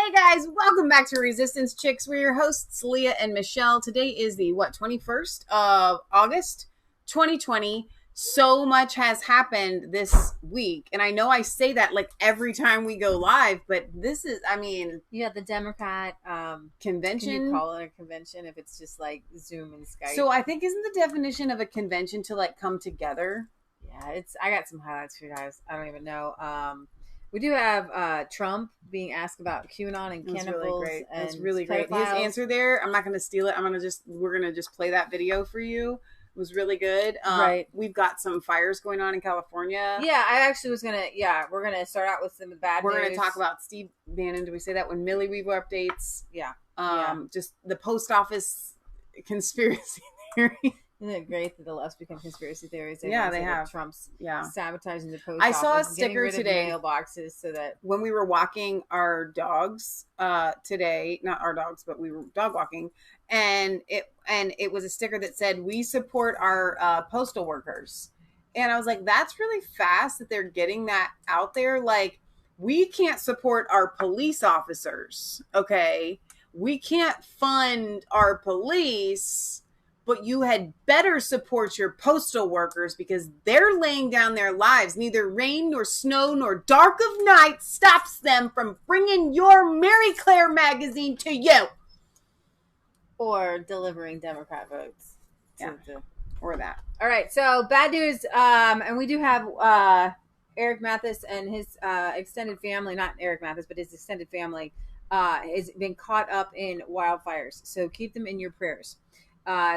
Hey guys, welcome back to Resistance Chicks. We're your hosts, Leah and Michelle. Today is the 21st of August, 2020. So much has happened this week, and I know I say that like every time we go live, but this is, yeah, the Democrat convention. Can you call it a convention if it's just like Zoom and Skype? So I think isn't the definition of a convention to like come together? Yeah, I got some highlights for you guys. I don't even know. We do have Trump being asked about QAnon and cannibals. Really great. And that's really great. His answer there, I'm not going to steal it. We're going to just play that video for you. It was really good. Right. We've got some fires going on in California. Yeah, I actually was going to, we're going to start out with some bad news. We're going to talk about Steve Bannon. Did we say that? When Millie Weaver updates. Yeah. Just the post office conspiracy theory. Isn't it great that the left's become conspiracy theories? They have. Trump's sabotaging the post office. I saw a sticker today. Mailboxes so that when we were walking our dogs today, not our dogs, but we were dog walking, and it was a sticker that said, "We support our postal workers." And I was like, that's really fast that they're getting that out there. Like, we can't support our police officers, okay? We can't fund our police. But you had better support your postal workers because they're laying down their lives. Neither rain nor snow nor dark of night stops them from bringing your Mary Claire magazine to you. Or delivering Democrat votes. Or that. All right, so bad news. And we do have Eric Mathis and his extended family, not Eric Mathis, but his extended family has been caught up in wildfires. So keep them in your prayers.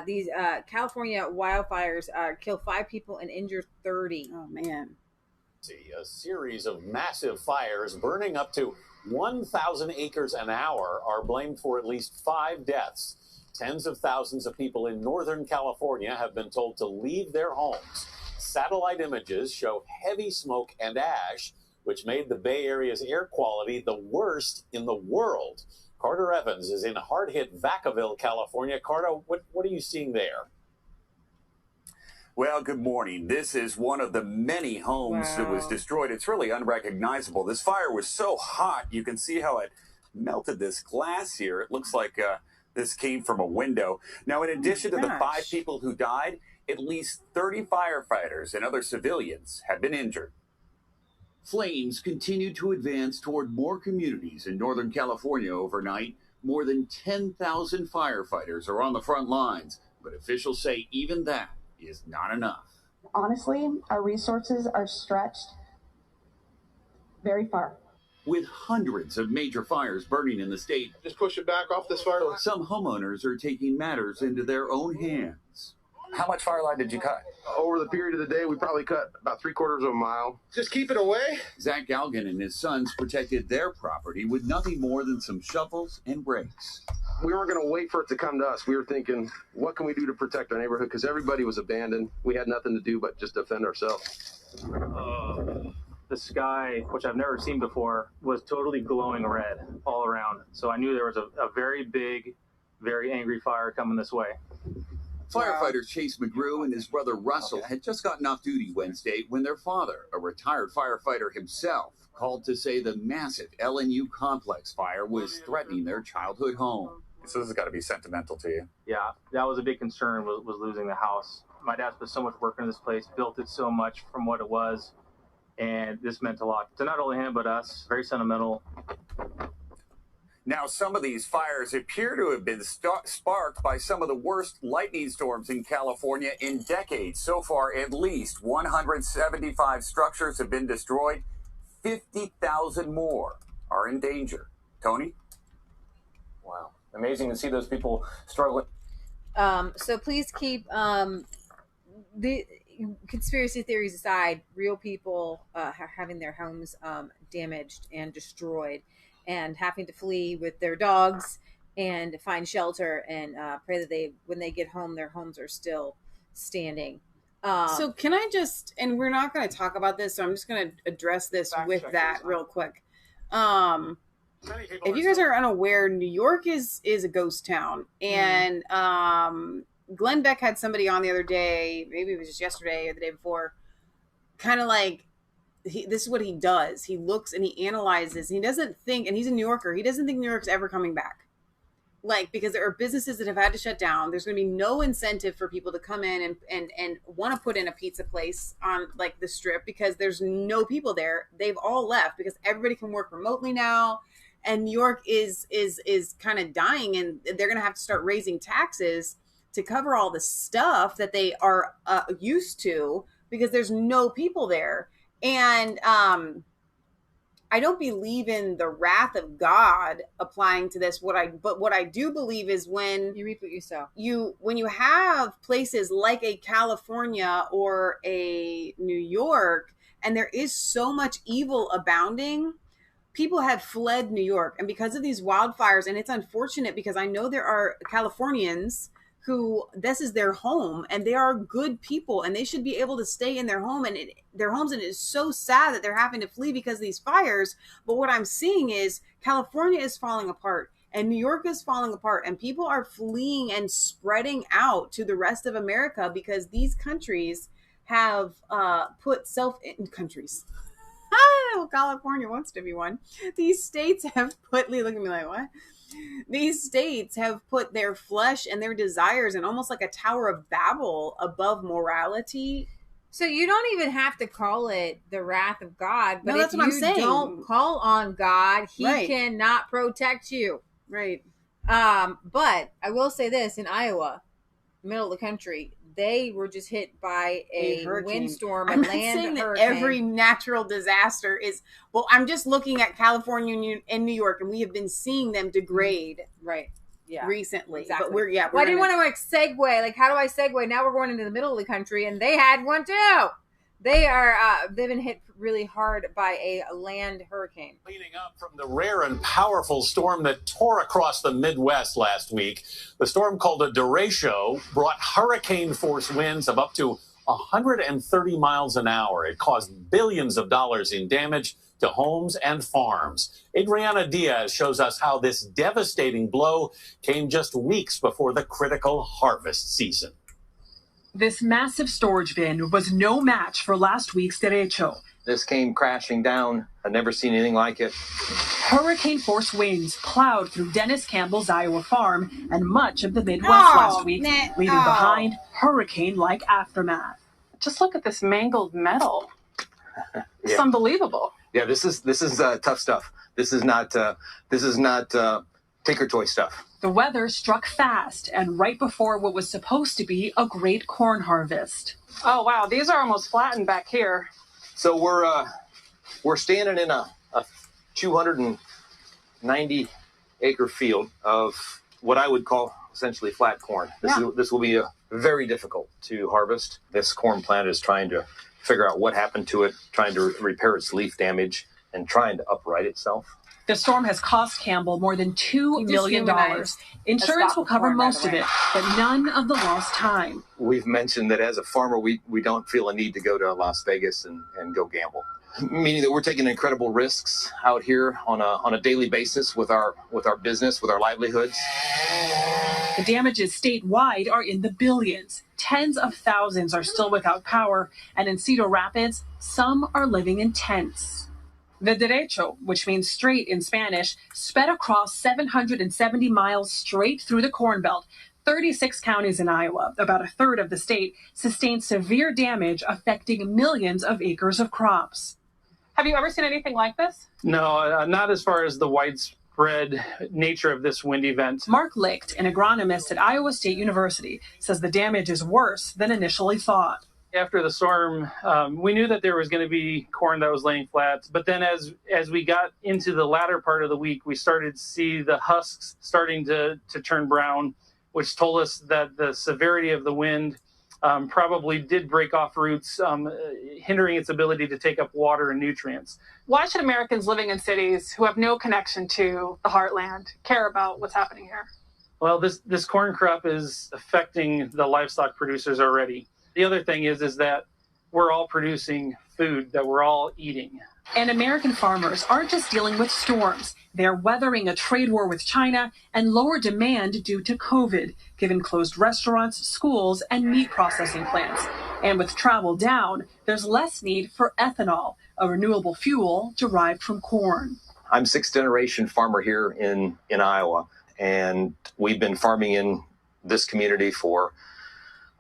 These California wildfires kill 5 people and injure 30. Oh, man. A series of massive fires burning up to 1,000 acres an hour are blamed for at least 5 deaths. Tens of thousands of people in Northern California have been told to leave their homes. Satellite images show heavy smoke and ash, which made the Bay Area's air quality the worst in the world. Carter Evans is in hard-hit Vacaville, California. Carter, what are you seeing there? Well, good morning. This is one of the many homes that was destroyed. It's really unrecognizable. This fire was so hot, you can see how it melted this glass here. It looks like this came from a window. Now, in addition to the 5 people who died, at least 30 firefighters and other civilians have been injured. Flames continue to advance toward more communities in Northern California overnight. More than 10,000 firefighters are on the front lines, but officials say even that is not enough. Honestly, our resources are stretched very far. With hundreds of major fires burning in the state, just push it back off this fire line. Some homeowners are taking matters into their own hands. How much fire line did you cut? Over the period of the day, we probably cut about 3/4 of a mile. Just keep it away. Zach Galgan and his sons protected their property with nothing more than some shovels and rakes. We weren't going to wait for it to come to us. We were thinking, what can we do to protect our neighborhood? Because everybody was abandoned. We had nothing to do but just defend ourselves. The sky, which I've never seen before, was totally glowing red all around. So I knew there was a very big, very angry fire coming this way. Firefighter Chase McGrew and his brother Russell had just gotten off duty Wednesday when their father, a retired firefighter himself, called to say the massive LNU complex fire was threatening their childhood home. So this has got to be sentimental to you. Yeah, that was a big concern, was losing the house. My dad's put so much work into this place, built it so much from what it was, and this meant a lot to not only him but us. Very sentimental. Now, some of these fires appear to have been sparked by some of the worst lightning storms in California in decades. So far, at least 175 structures have been destroyed. 50,000 more are in danger. Tony? Wow. Amazing to see those people struggling. So please keep the conspiracy theories aside. Real people having their homes damaged and destroyed, and having to flee with their dogs and find shelter and pray that when they get home, their homes are still standing. So can I just, and we're not going to talk about this, so I'm just going to address this with that real quick. If you guys are unaware, New York is a ghost town. And Glenn Beck had somebody on the other day, maybe it was just yesterday or the day before, kind of like this is what he does. He looks and he analyzes. He doesn't think, and he's a New Yorker, he doesn't think New York's ever coming back. Like, because there are businesses that have had to shut down. There's going to be no incentive for people to come in and want to put in a pizza place on like the Strip because there's no people there. They've all left because everybody can work remotely now. And New York is kind of dying, and they're going to have to start raising taxes to cover all the stuff that they are used to because there's no people there. And I don't believe in the wrath of God applying to this. What I do believe is when you reap what you sow. When you have places like a California or a New York, and there is so much evil abounding, people have fled New York. And because of these wildfires, and it's unfortunate because I know there are Californians who this is their home and they are good people and they should be able to stay in their home and their homes. And it is so sad that they're having to flee because of these fires. But what I'm seeing is California is falling apart and New York is falling apart and people are fleeing and spreading out to the rest of America because these countries have put countries. Oh, California wants to be one. These states have put, look at me like, what? These states have put their flesh and their desires in almost like a Tower of Babel above morality. So you don't even have to call it the wrath of God. But no, that's if what I'm you saying. Don't call on God, he right. cannot protect you. Right. But I will say this, in Iowa, middle of the country, they were just hit by a windstorm. I'm not saying that every natural disaster is, well, I'm just looking at California and New York, and we have been seeing them degrade recently. Exactly. But we're well, I didn't want to like segue. Like, how do I segue? Now we're going into the middle of the country, and they had one too. They've been hit really hard by a land hurricane. Cleaning up from the rare and powerful storm that tore across the Midwest last week. The storm, called a derecho, brought hurricane-force winds of up to 130 miles an hour. It caused billions of dollars in damage to homes and farms. Adriana Diaz shows us how this devastating blow came just weeks before the critical harvest season. This massive storage bin was no match for last week's derecho. This came crashing down. I've never seen anything like it. Hurricane-force winds plowed through Dennis Campbell's Iowa farm and much of the Midwest last week, leaving behind hurricane-like aftermath. Just look at this mangled metal. It's unbelievable. Yeah, this is tough stuff. This is not Tinker Toy stuff. The weather struck fast and right before what was supposed to be a great corn harvest. Oh, wow. These are almost flattened back here. So we're standing in a 290-acre field of what I would call essentially flat corn. This will be very difficult to harvest. This corn plant is trying to figure out what happened to it, trying to repair its leaf damage, and trying to upright itself. The storm has cost Campbell more than $2 million. Insurance will cover most of it, but none of the lost time. We've mentioned that as a farmer, we don't feel a need to go to Las Vegas and go gamble. Meaning that we're taking incredible risks out here on a daily basis with our business, with our livelihoods. The damages statewide are in the billions. Tens of thousands are still without power, and in Cedar Rapids, some are living in tents. The derecho, which means straight in Spanish, sped across 770 miles straight through the Corn Belt. 36 counties in Iowa, about a third of the state, sustained severe damage affecting millions of acres of crops. Have you ever seen anything like this? No, not as far as the widespread nature of this wind event. Mark Licht, an agronomist at Iowa State University, says the damage is worse than initially thought. After the storm, we knew that there was going to be corn that was laying flat. But then as we got into the latter part of the week, we started to see the husks starting to turn brown, which told us that the severity of the wind probably did break off roots, hindering its ability to take up water and nutrients. Why should Americans living in cities who have no connection to the heartland care about what's happening here? Well, this corn crop is affecting the livestock producers already. The other thing is that we're all producing food that we're all eating. And American farmers aren't just dealing with storms. They're weathering a trade war with China and lower demand due to COVID, given closed restaurants, schools, and meat processing plants. And with travel down, there's less need for ethanol, a renewable fuel derived from corn. I'm 6th generation farmer here in Iowa, and we've been farming in this community for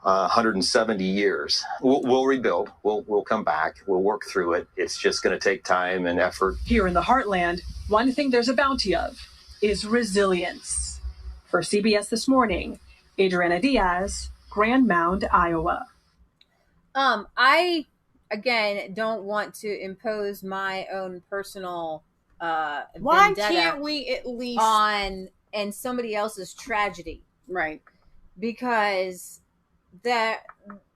170 years. We'll rebuild. We'll come back. We'll work through it. It's just going to take time and effort. Here in the heartland, one thing there's a bounty of is resilience. For CBS This Morning, Adriana Diaz, Grand Mound, Iowa. I, again, don't want to impose my own personal why can't we at least on and somebody else's tragedy, right? Because that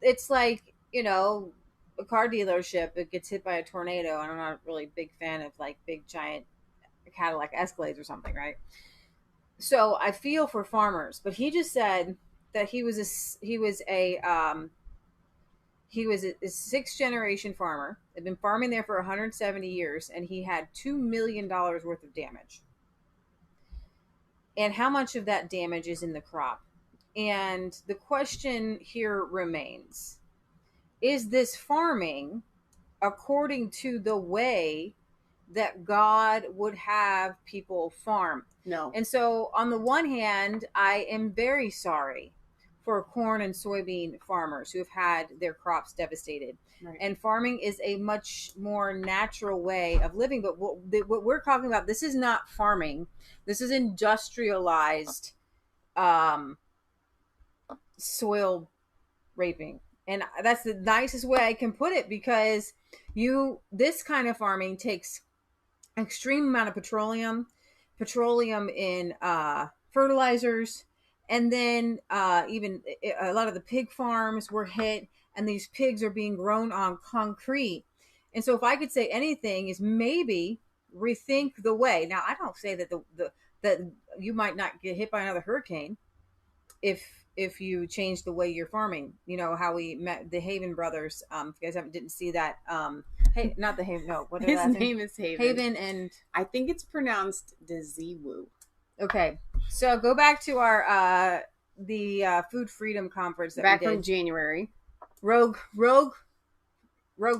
it's like, you know, a car dealership, it gets hit by a tornado, and I'm not really a big fan of like big giant Cadillac Escalades or something, right? So I feel for farmers, but he just said that he was a 6th generation farmer. They've been farming there for 170 years, and he had $2 million worth of damage. And how much of that damage is in the crop? And the question here remains, is this farming according to the way that God would have people farm? No. And so on the one hand, I am very sorry for corn and soybean farmers who have had their crops devastated. Right. And farming is a much more natural way of living. But what we're talking about, this is not farming. This is industrialized soil raping. And that's the nicest way I can put it, because this kind of farming takes an extreme amount of petroleum in fertilizers. And then even a lot of the pig farms were hit, and these pigs are being grown on concrete. And so if I could say anything, is maybe rethink the way. Now, I don't say that that you might not get hit by another hurricane if you change the way you're farming. You know how we met the Haven brothers. If you guys didn't see that, hey, not the Haven. No, what his name is Haven. Haven, and I think it's pronounced Deziwu. Okay, so go back to our the Food Freedom Conference that back we did. From January. Rogue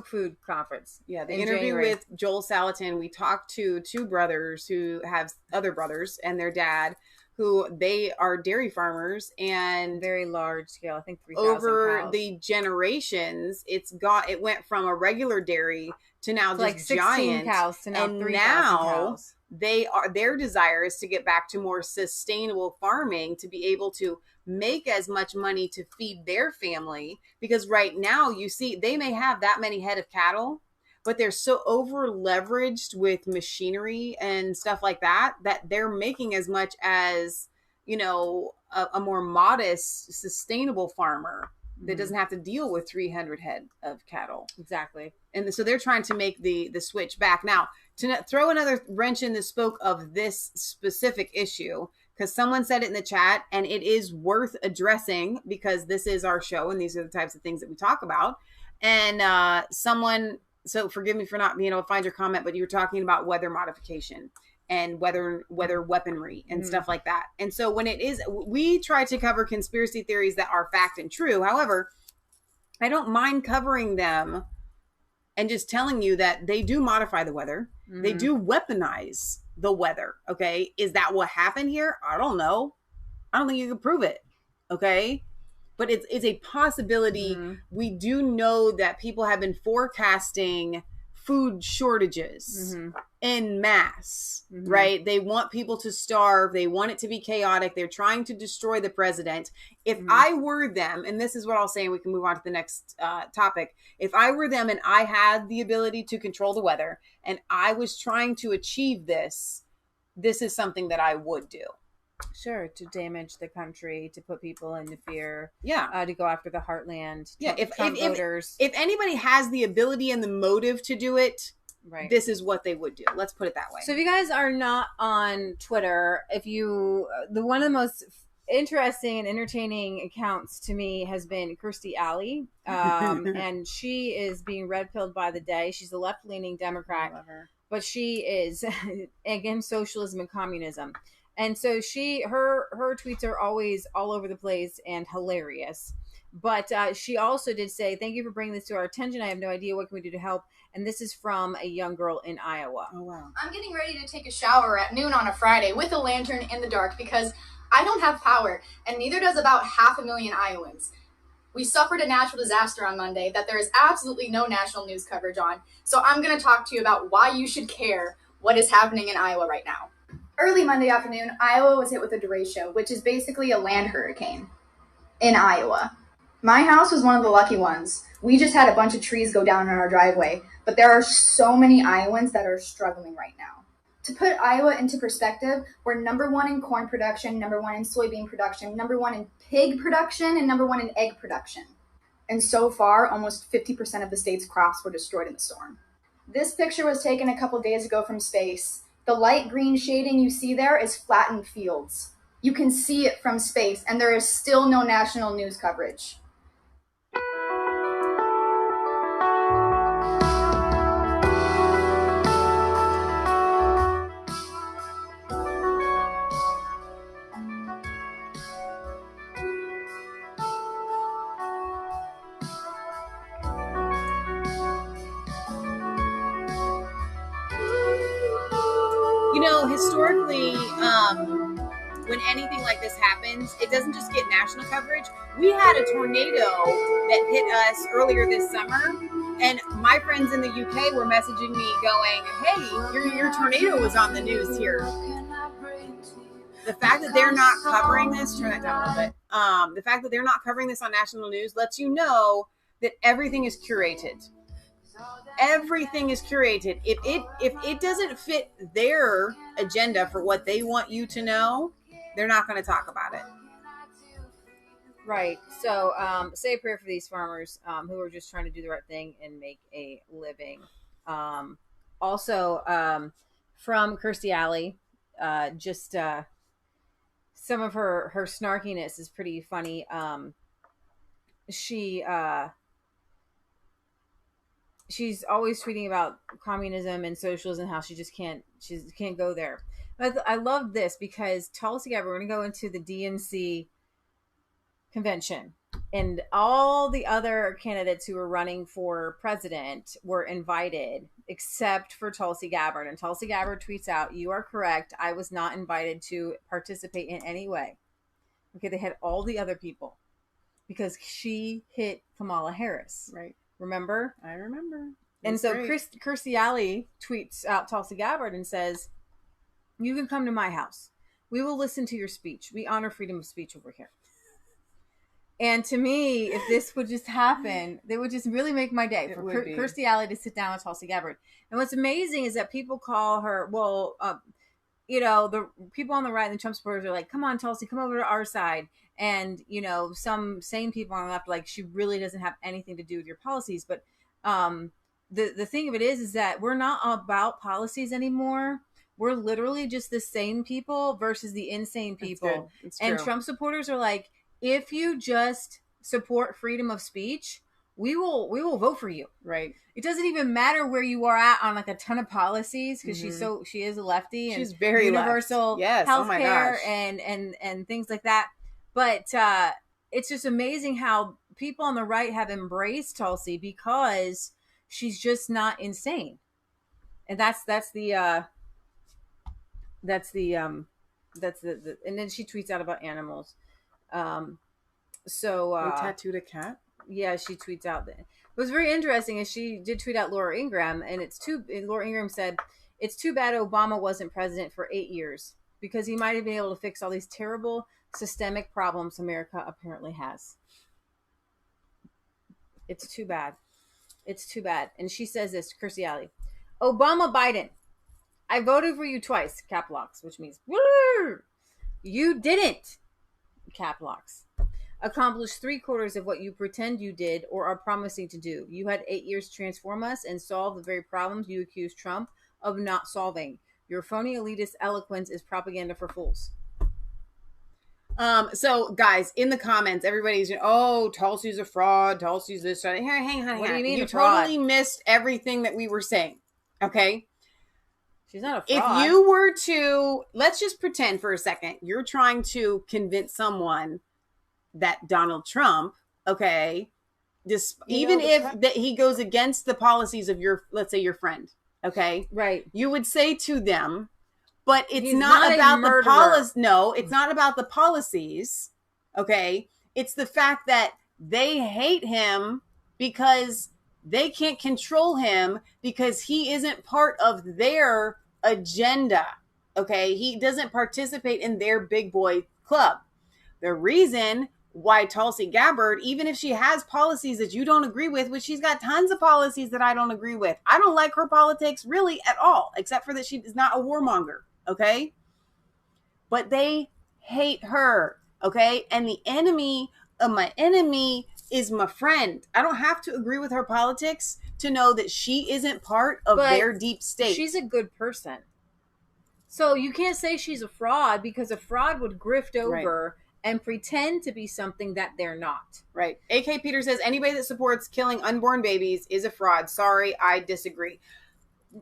Food Conference. Yeah, the interview January. with Joel Salatin. We talked to two brothers who have other brothers and their dad, who they are dairy farmers, and very large scale. I think 3,000 over cows. The generations, it went from a regular dairy to now just like 16 giant cows to now 3,000 cows. Their desire is to get back to more sustainable farming, to be able to make as much money to feed their family, because right now you see they may have that many head of cattle, but they're so over leveraged with machinery and stuff like that they're making as much as, you know, a more modest sustainable farmer that doesn't have to deal with 300 head of cattle. Exactly. And so they're trying to make the switch back. Now, to throw another wrench in the spoke of this specific issue, because someone said it in the chat, and it is worth addressing because this is our show and these are the types of things that we talk about. And so forgive me for not being able to find your comment, but you were talking about weather modification and weather weaponry and stuff like that. And so when we try to cover conspiracy theories that are fact and true. However, I don't mind covering them and just telling you that they do modify the weather. Mm-hmm. They do weaponize the weather. Okay. Is that what happened here? I don't know. I don't think you can prove it. Okay. But it's a possibility. Mm-hmm. We do know that people have been forecasting food shortages en masse, right? They want people to starve. They want it to be chaotic. They're trying to destroy the president. If I were them, and this is what I'll say, and we can move on to the next topic. If I were them and I had the ability to control the weather and I was trying to achieve this is something that I would do. Sure, to damage the country, to put people into fear. Yeah. To go after the heartland. Yeah, if voters. If anybody has the ability and the motive to do it, right, this is what they would do. Let's put it that way. So if you guys are not on Twitter, one of the most interesting and entertaining accounts to me has been Kirstie Alley. And she is being red-pilled by the day. She's a left-leaning Democrat. I love her. But she is against socialism and communism. And so her tweets are always all over the place and hilarious. But she also did say, thank you for bringing this to our attention. I have no idea what can we do to help. And this is from a young girl in Iowa. Oh, wow. I'm getting ready to take a shower at noon on a Friday with a lantern in the dark because I don't have power, and neither does about 500,000 Iowans. We suffered a natural disaster on Monday that there is absolutely no national news coverage on. So I'm going to talk to you about why you should care what is happening in Iowa right now. Early Monday afternoon, Iowa was hit with a derecho, which is basically a land hurricane in Iowa. My house was one of the lucky ones. We just had a bunch of trees go down in our driveway, but there are so many Iowans that are struggling right now. To put Iowa into perspective, we're number 1 in corn production, number 1 in soybean production, number 1 in pig production, and number 1 in egg production. And so far, almost 50% of the state's crops were destroyed in the storm. This picture was taken a couple days ago from space. The light green shading you see there is flattened fields. You can see it from space, and there is still no national news coverage. You know, historically, when anything like this happens, it doesn't just get national coverage. We had a tornado that hit us earlier this summer, and my friends in the UK were messaging me going, hey, your tornado was on the news here. The fact that they're not covering this, turn that down a little bit. The fact that they're not covering this on national news lets you know that everything is curated. Everything is curated. If it doesn't fit their agenda for what they want you to know, they're not going to talk about it. Right. So say a prayer for these farmers who are just trying to do the right thing and make a living. Also, from Kirstie Alley, just some of her snarkiness is pretty funny. She's always tweeting about communism and socialism and how she can't go there. But I love this because Tulsi Gabbard, we're going to go into the DNC convention, and all the other candidates who were running for president were invited except for Tulsi Gabbard. And Tulsi Gabbard tweets out, "You are correct. I was not invited to participate in any way." Okay, they had all the other people because she hit Kamala Harris. Right. Remember? I remember. And so Kirstie Alley tweets out Tulsi Gabbard and says, "You can come to my house. We will listen to your speech. We honor freedom of speech over here." And to me, if this would just happen, it would just really make my day for Kirstie Alley to sit down with Tulsi Gabbard. And what's amazing is that people call her, the people on the right and the Trump supporters are like, "Come on, Tulsi, come over to our side." And, some sane people on the left, like, she really doesn't have anything to do with your policies. But the thing of it is that we're not about policies anymore. We're literally just the sane people versus the insane people. And Trump supporters are like, if you just support freedom of speech, we will vote for you. Right. It doesn't even matter where you are at on like a ton of policies because she is a lefty and she's very universal left. Yes. healthcare and things like that. But it's just amazing how people on the right have embraced Tulsi because she's just not insane. And that's the and then she tweets out about animals. They tattooed a cat. Yeah, she tweets out that. What was very interesting is she did tweet out Laura Ingraham, and Laura Ingraham said, "It's too bad Obama wasn't president for 8 years because he might have been able to fix all these terrible systemic problems America apparently has. It's too bad. It's too bad." And she says this, Kirstie Alley, "Obama, Biden, I voted for you twice," cap locks, which means, woo! "You didn't," cap locks, "accomplish 3/4 of what you pretend you did or are promising to do. You had 8 years to transform us and solve the very problems you accuse Trump of not solving. Your phony elitist eloquence is propaganda for fools." So guys, in the comments, everybody's, "Oh, Tulsi's a fraud. Tulsi's this." Hang on. What do you mean? You totally missed everything that we were saying. Okay. She's not a fraud. If you were to, let's just pretend for a second, you're trying to convince someone that Donald Trump okay, even if that he goes against the policies of let's say your friend, okay, right, you would say to them, but it's not about the policy. No, it's not about the policies. Okay, it's the fact that they hate him because they can't control him because he isn't part of their agenda. Okay, he doesn't participate in their big boy club. The reason why Tulsi Gabbard, even if she has policies that you don't agree with, which she's got tons of policies that I don't agree with. I don't like her politics really at all, except for that she is not a warmonger, okay? But they hate her, okay? And the enemy of my enemy is my friend. I don't have to agree with her politics to know that she isn't part of their deep state. She's a good person. So you can't say she's a fraud because a fraud would grift over and pretend to be something that they're not. Right. AK Peter says, anybody that supports killing unborn babies is a fraud. Sorry, I disagree.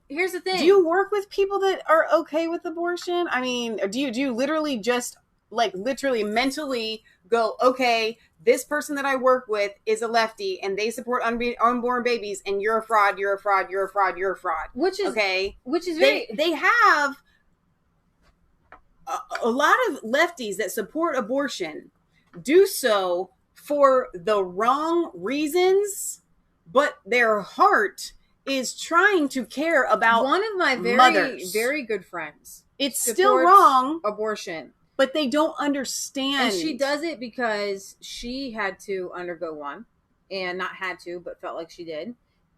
Here's the thing. Do you work with people that are okay with abortion? I mean, do you literally just literally mentally go, okay, this person that I work with is a lefty and they support unborn babies and you're a fraud, you're a fraud, you're a fraud, you're a fraud. Which is very... They have a lot of lefties that support abortion do so for the wrong reasons, but their heart is trying to care about one of my very good friends. It's still wrong, abortion, but they don't understand. And she does it because she had to undergo one, and not had to, but felt like she did,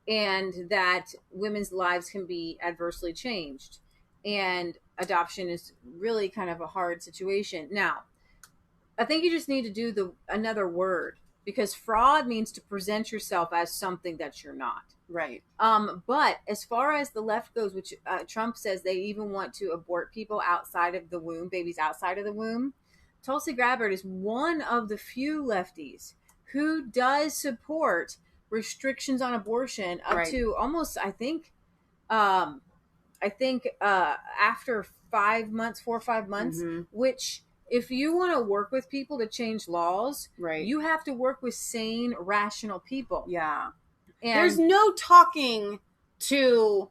and that women's lives can be adversely changed. And adoption is really kind of a hard situation. Now, I think you just need to do another word, because fraud means to present yourself as something that you're not. Right. But as far as the left goes, which Trump says they even want to abort people outside of the womb, babies outside of the womb, Tulsi Gabbard is one of the few lefties who does support restrictions on abortion up to almost, I think after 5 months, 4 or 5 months, which if you want to work with people to change laws, you have to work with sane, rational people. Yeah. And there's no talking to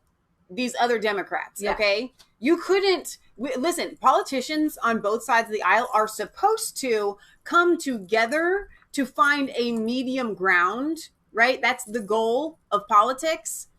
these other Democrats, okay? You couldn't... Listen, politicians on both sides of the aisle are supposed to come together to find a medium ground, right? That's the goal of politics.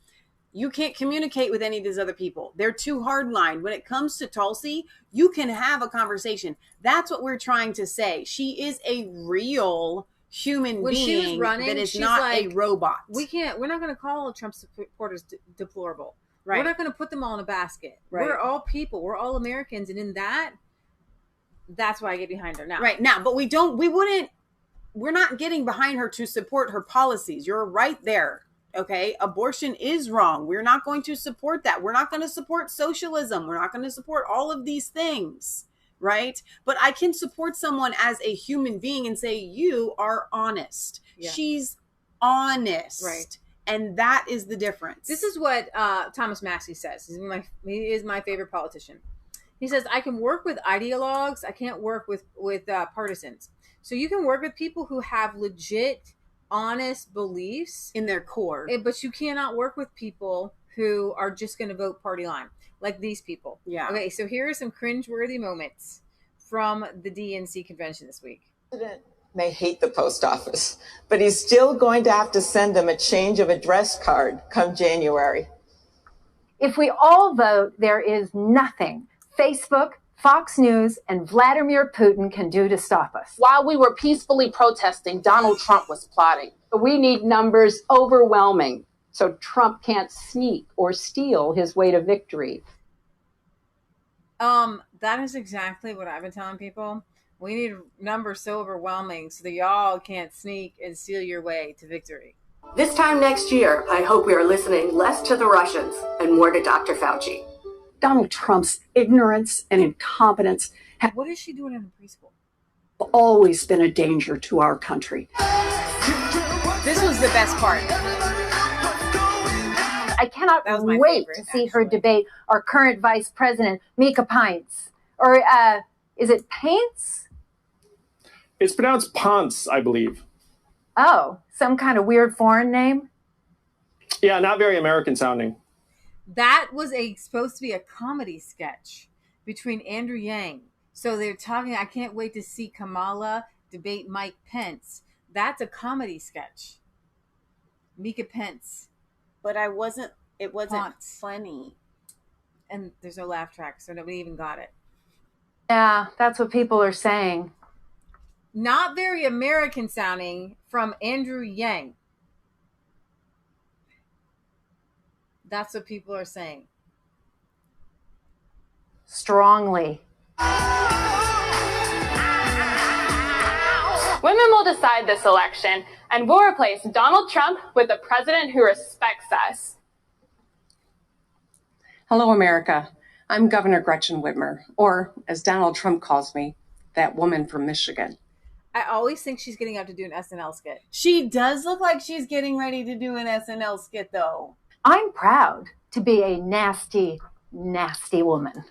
You can't communicate with any of these other people. They're too hardline. When it comes to Tulsi, you can have a conversation. That's what we're trying to say. She is a real human being she was running, that is not a robot. We're not going to call Trump supporters deplorable. Right. We're not going to put them all in a basket. Right. We're all people. We're all Americans. And in that's why I get behind her now. Right. Now, but we're not getting behind her to support her policies. You're right there. Okay, abortion is wrong. We're not going to support that. We're not going to support socialism. We're not going to support all of these things, right? But I can support someone as a human being and say, you are honest. Yeah. She's honest. Right. And that is the difference. This is what Thomas Massey says. He is my favorite politician. He says, I can work with ideologues. I can't work with partisans. So you can work with people who have legit honest beliefs in their core, but you cannot work with people who are just going to vote party line, like these people. Yeah. Okay, so here are some cringeworthy moments from the DNC convention this week. The president may hate the post office, but he's still going to have to send them a change of address card come January. If we all vote, there is nothing Facebook, Fox News, and Vladimir Putin can do to stop us. While we were peacefully protesting, Donald Trump was plotting. We need numbers overwhelming so Trump can't sneak or steal his way to victory. That is exactly what I've been telling people. We need numbers so overwhelming so that y'all can't sneak and steal your way to victory. This time next year, I hope we are listening less to the Russians and more to Dr. Fauci. Donald Trump's ignorance and incompetence have what is she doing in the preschool? Always been a danger to our country. This was the best part. I cannot wait to see her debate our current Vice President, Mika Pines. Or is it Paints? It's pronounced Ponce, I believe. Oh, some kind of weird foreign name? Yeah, not very American sounding. That was supposed to be a comedy sketch between Andrew Yang. So they're talking, I can't wait to see Kamala debate Mike Pence. That's a comedy sketch. Mika Pence. But it wasn't funny. And there's no laugh track, so nobody even got it. Yeah, that's what people are saying. Not very American sounding from Andrew Yang. That's what people are saying. Strongly. Women will decide this election, and we'll replace Donald Trump with a president who respects us. Hello, America. I'm Governor Gretchen Whitmer, or as Donald Trump calls me, that woman from Michigan. I always think she's getting up to do an SNL skit. She does look like she's getting ready to do an SNL skit, though. I'm proud to be a nasty, nasty woman.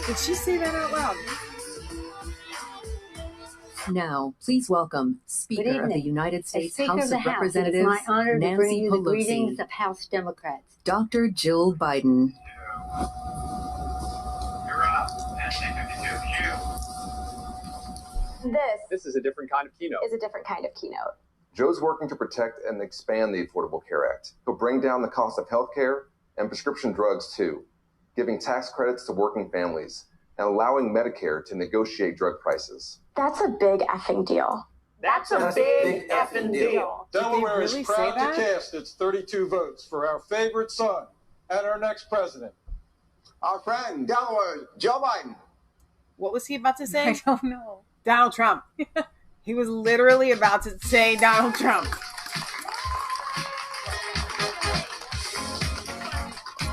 Did she say that out loud? Now, please welcome Speaker of the United States House of Representatives, It's my honor to bring Nancy you the Pelosi, greetings of House Democrats. Dr. Jill Biden. This is a different kind of keynote. Is a different kind of keynote. Joe's working to protect and expand the Affordable Care Act. He'll bring down the cost of health care and prescription drugs, too, giving tax credits to working families and allowing Medicare to negotiate drug prices. That's a big effing deal. That's a big effing deal. Delaware really is proud say that? to cast its 32 votes for our favorite son and our next president. Our friend, Delaware, Joe Biden. What was he about to say? I don't know. Donald Trump. He was literally about to say Donald Trump.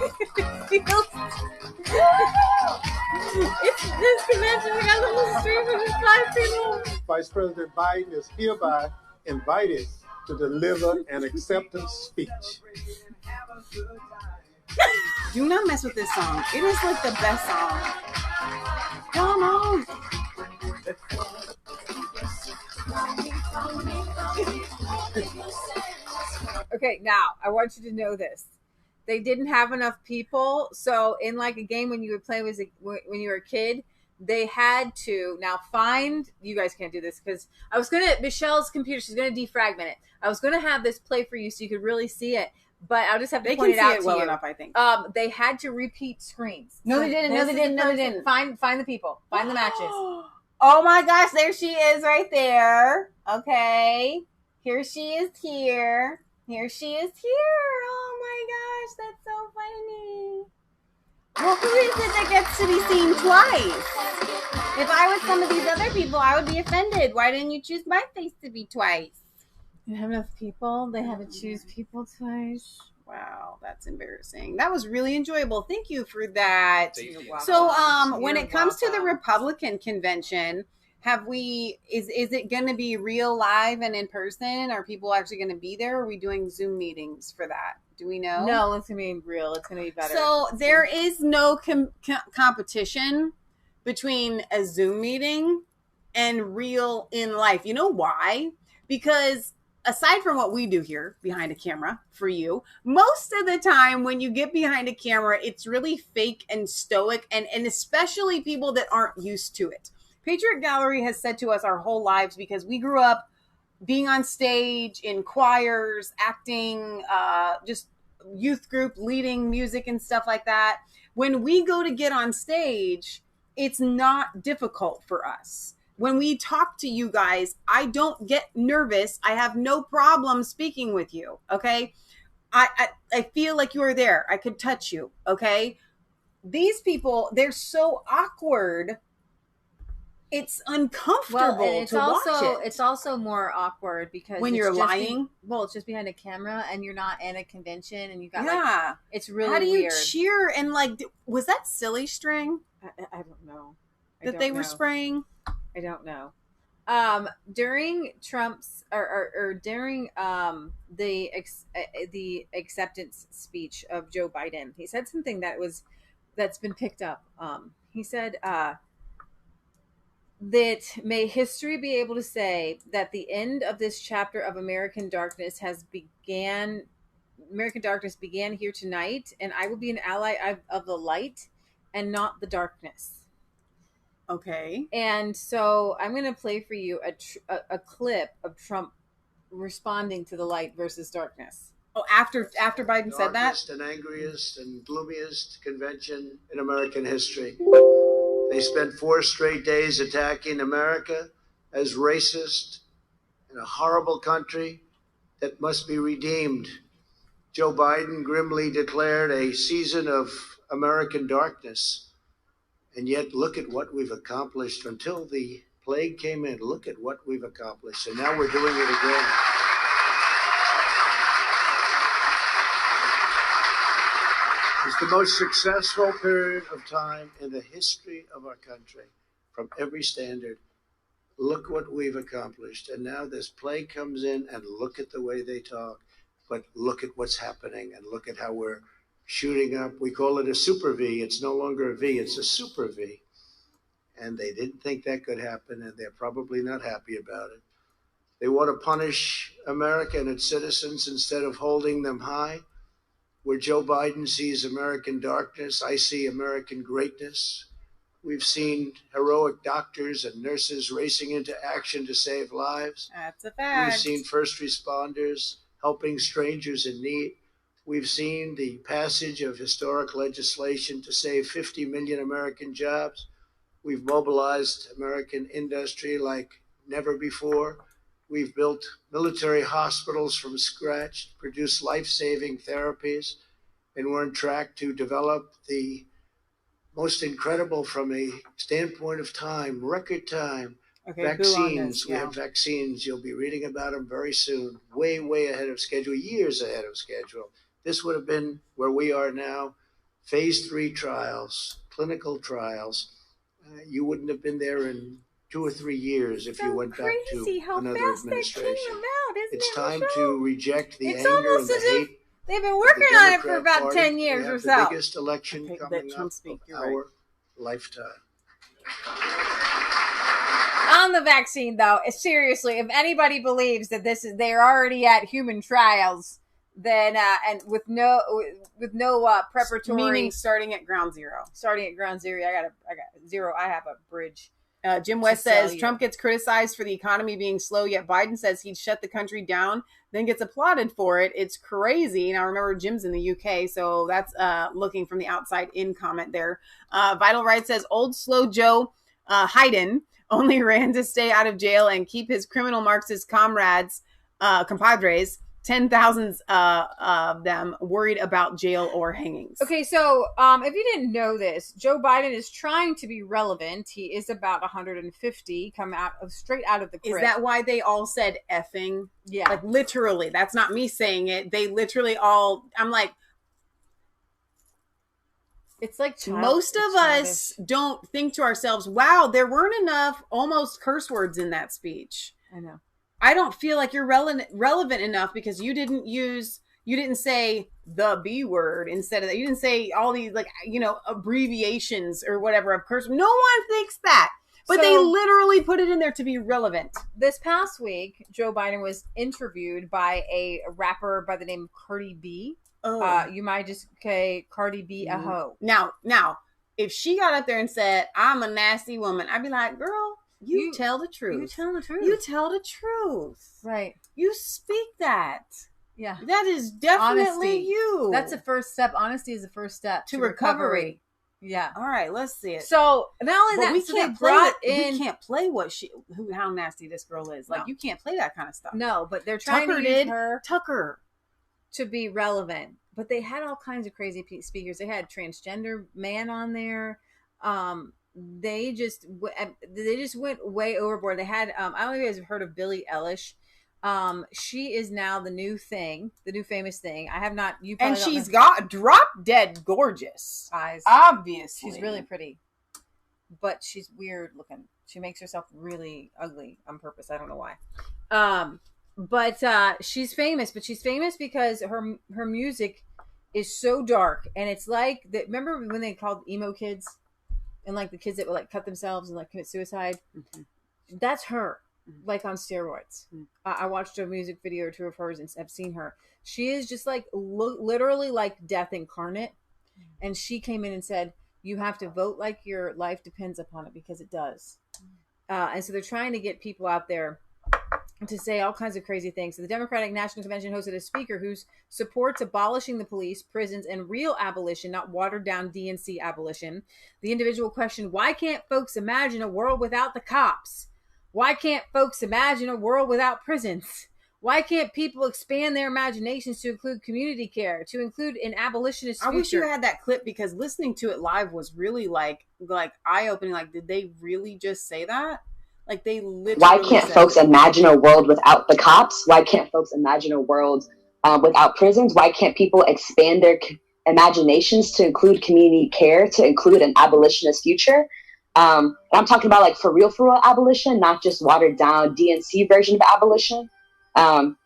It's this convention. We got a little stream of just 5 people. Vice President Biden is hereby invited to deliver an acceptance speech. Do not mess with this song. It is like the best song. Come on. Okay, now I want you to know this. They didn't have enough people, so in like a game when you would play when you were a kid, they had to now find. You guys can't do this because I was gonna Michelle's computer. She's gonna defragment it. I was gonna have this play for you so you could really see it, but I'll just have to point it out to well you. enough, I think. They had to repeat screens. No, they didn't. No, they didn't. No, they didn't. Find the people. Find the matches. Oh my gosh, there she is right there. Okay. Here she is here. Here she is here. Oh my gosh, that's so funny. Well, who is it that gets to be seen twice? If I was some of these other people, I would be offended. Why didn't you choose my face to be twice? You have enough people. They had to choose people twice. Wow, that's embarrassing. That was really enjoyable. Thank you for that. You're So, welcome. when You're it comes to the welcome. Republican convention, is it going to be real live and in person? Are people actually going to be there? Or are we doing Zoom meetings for that? Do we know? No, it's gonna be real. It's gonna be better. So there is no competition between a Zoom meeting and real in life. You know why? Because aside from what we do here behind a camera for you, most of the time when you get behind a camera, it's really fake and stoic, and especially people that aren't used to it. Patriot Gallery has said to us our whole lives, because we grew up being on stage in choirs, acting, just youth group, leading music and stuff like that. When we go to get on stage, it's not difficult for us. When we talk to you guys, I don't get nervous. I have no problem speaking with you. Okay. I feel like you are there. I could touch you. Okay. These people, they're so awkward. It's uncomfortable and to watch it. It's also more awkward because when it's you're just lying. It's just behind a camera and you're not in a convention and you got it's really How do you weird. cheer and was that silly string? I don't know. That they were spraying? I don't know. During Trump's or during the acceptance speech of Joe Biden, he said something that's been picked up. He said that may history be able to say that the end of this chapter of American Darkness began here tonight, and I will be an ally of the light and not the darkness. Okay. And so I'm going to play for you a clip of Trump responding to the light versus darkness. Oh, after Biden said that? Darkest and angriest and gloomiest convention in American history. They spent 4 straight days attacking America as racist in a horrible country that must be redeemed. Joe Biden grimly declared a season of American darkness. And yet, look at what we've accomplished until the plague came in. Look at what we've accomplished. And now we're doing it again. It's the most successful period of time in the history of our country from every standard. Look what we've accomplished. And now this plague comes in, and look at the way they talk. But look at what's happening, and look at how we're shooting up. We call it a super V. It's no longer a V, it's a super V. And they didn't think that could happen, and they're probably not happy about it. They want to punish America and its citizens instead of holding them high. Where Joe Biden sees American darkness, I see American greatness. We've seen heroic doctors and nurses racing into action to save lives. That's a fact. We've seen first responders helping strangers in need. We've seen the passage of historic legislation to save 50 million American jobs. We've mobilized American industry like never before. We've built military hospitals from scratch, produced life-saving therapies, and we're on track to develop the most incredible from a standpoint of time, record time, vaccines. We have vaccines. You'll be reading about them very soon, way, way ahead of schedule, years ahead of schedule. This would have been where we are now, phase 3 trials, clinical trials. You wouldn't have been there in 2 or 3 years if you went back to another administration. It's time to reject the anger and the hate. They've been working on it for about 10 years or so. The biggest election coming up of our lifetime. On the vaccine, though, seriously, if anybody believes that they're already at human trials, then and with no preparatory, meaning starting at ground zero. I got zero. I have a bridge. Jim West says Trump gets criticized for the economy being slow, yet Biden says he'd shut the country down, then gets applauded for it. It's crazy. Now, remember, Jim's in the UK, so that's looking from the outside in comment there. Vital Right says old slow Joe Hayden only ran to stay out of jail and keep his criminal Marxist compadres, 10,000 of them, worried about jail or hangings. Okay, so if you didn't know this, Joe Biden is trying to be relevant. He is about 150, straight out of the crypt. Is that why they all said effing? Yeah. Like literally. That's not me saying it. They literally all, I'm like, it's like most of us don't think to ourselves, wow, there weren't enough almost curse words in that speech. I know. I don't feel like you're relevant enough because you didn't say the B word instead of that. You didn't say all these abbreviations or whatever of curse. No one thinks that, but they literally put it in there to be relevant. This past week, Joe Biden was interviewed by a rapper by the name of Cardi B. Oh. You might just say Cardi B a hoe. Now, if she got up there and said, "I'm a nasty woman," I'd be like, "Girl, you tell the truth. You tell the truth. You tell the truth. Right. You speak that. Yeah. That is definitely Honesty. you. That's the first step. Honesty is the first step to recovery. Yeah. All right, let's see it. So not only that, we so can't they we can't play how nasty this girl is. Like, No. you can't play that kind of stuff. No, but they're trying Tucker to use did. her Tucker to be relevant. But they had all kinds of crazy speakers. They had transgender man on there. They just went way overboard. They had I don't know if you guys have heard of Billie Eilish. She is now the new famous thing. I have not. You and probably she's got drop dead gorgeous eyes. Obviously, she's really pretty, but she's weird looking. She makes herself really ugly on purpose. I don't know why. But she's famous. But she's famous because her music is so dark, and it's like remember when they called emo kids? and like the kids that would like cut themselves and like commit suicide. That's her, like on steroids. I watched a music video or two of hers and have seen her. She is just like literally like death incarnate. And she came in and said, you have to vote like your life depends upon it, because it does. And so they're trying to get people out there to say all kinds of crazy things. So the Democratic National Convention hosted a speaker who supports abolishing the police, prisons, and real abolition, not watered down DNC abolition. The individual questioned, why can't folks imagine a world without the cops? Why can't folks imagine a world without prisons? Why can't people expand their imaginations to include community care, to include an abolitionist future? I wish you had that clip, because listening to it live was really like eye-opening. Like, did they really just say that? Like, they literally Why can't folks imagine a world without the cops? Why can't folks imagine a world without prisons? Why can't people expand their imaginations to include community care, to include an abolitionist future? And I'm talking about like for real abolition, not just watered down DNC version of abolition.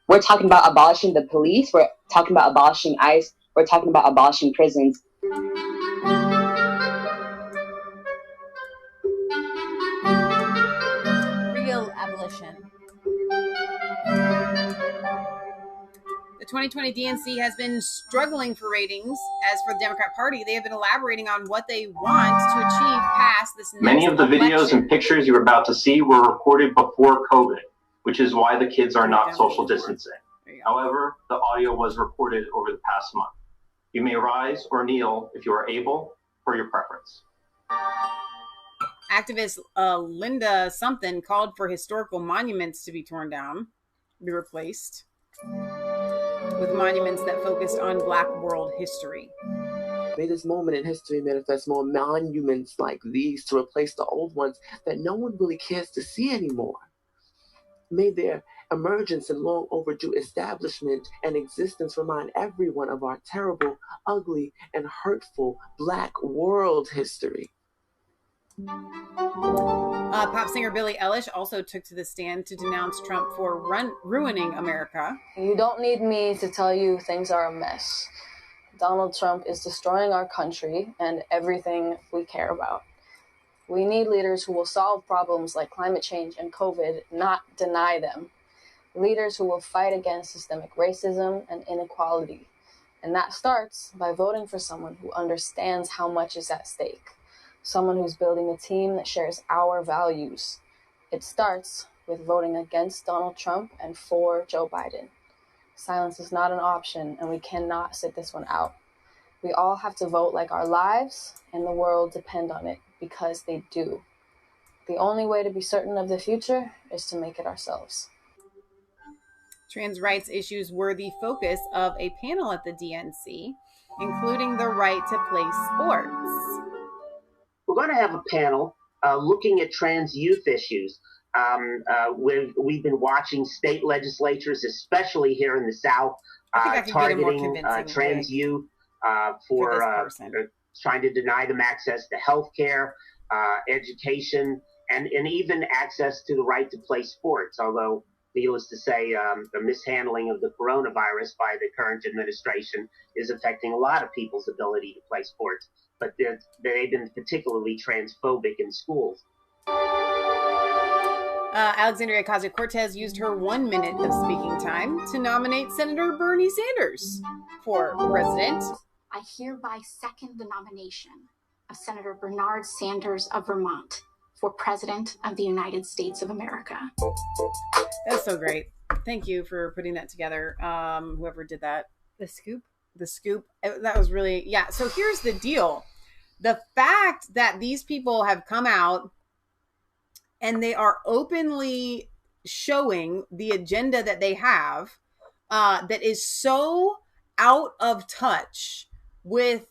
We're talking about abolishing the police. We're talking about abolishing ICE. We're talking about abolishing prisons. Real abolition. The 2020 DNC has been struggling for ratings. As for the Democrat Party, they have been elaborating on what they want to achieve past this next Many of the videos election. and pictures you're about to see were recorded before COVID, which is why the kids are not social distancing. However, the audio was recorded over the past month. You may rise or kneel if you are able, per your preference. Activist Linda something called for historical monuments to be torn down, be replaced with monuments that focused on Black world history. May this moment in history manifest more monuments like these to replace the old ones that no one really cares to see anymore. May their emergence and long overdue establishment and existence remind everyone of our terrible, ugly, and hurtful Black world history. Pop singer Billie Eilish also took to the stand to denounce Trump for ruining America. You don't need me to tell you things are a mess. Donald Trump is destroying our country and everything we care about. We need leaders who will solve problems like climate change and COVID, not deny them. Leaders who will fight against systemic racism and inequality. And that starts by voting for someone who understands how much is at stake. Someone who's building a team that shares our values. It starts with voting against Donald Trump and for Joe Biden. Silence is not an option, and we cannot sit this one out. We all have to vote like our lives and the world depend on it, because they do. The only way to be certain of the future is to make it ourselves. Trans rights issues were the focus of a panel at the DNC, including the right to play sports. We're going to have a panel looking at trans youth issues. We've been watching state legislatures, especially here in the South, targeting trans youth for trying to deny them access to health care, education, and even access to the right to play sports. Although, needless to say, the mishandling of the coronavirus by the current administration is affecting a lot of people's ability to play sports. But they've been particularly transphobic in schools. Alexandria Ocasio-Cortez used her 1 minute of speaking time to nominate Senator Bernie Sanders for president. I hereby second the nomination of Senator Bernard Sanders of Vermont for President of the United States of America. That's so great. Thank you for putting that together. Whoever did that. The scoop. That was really, yeah. So here's the deal. The fact that these people have come out and they are openly showing the agenda that they have, that is so out of touch with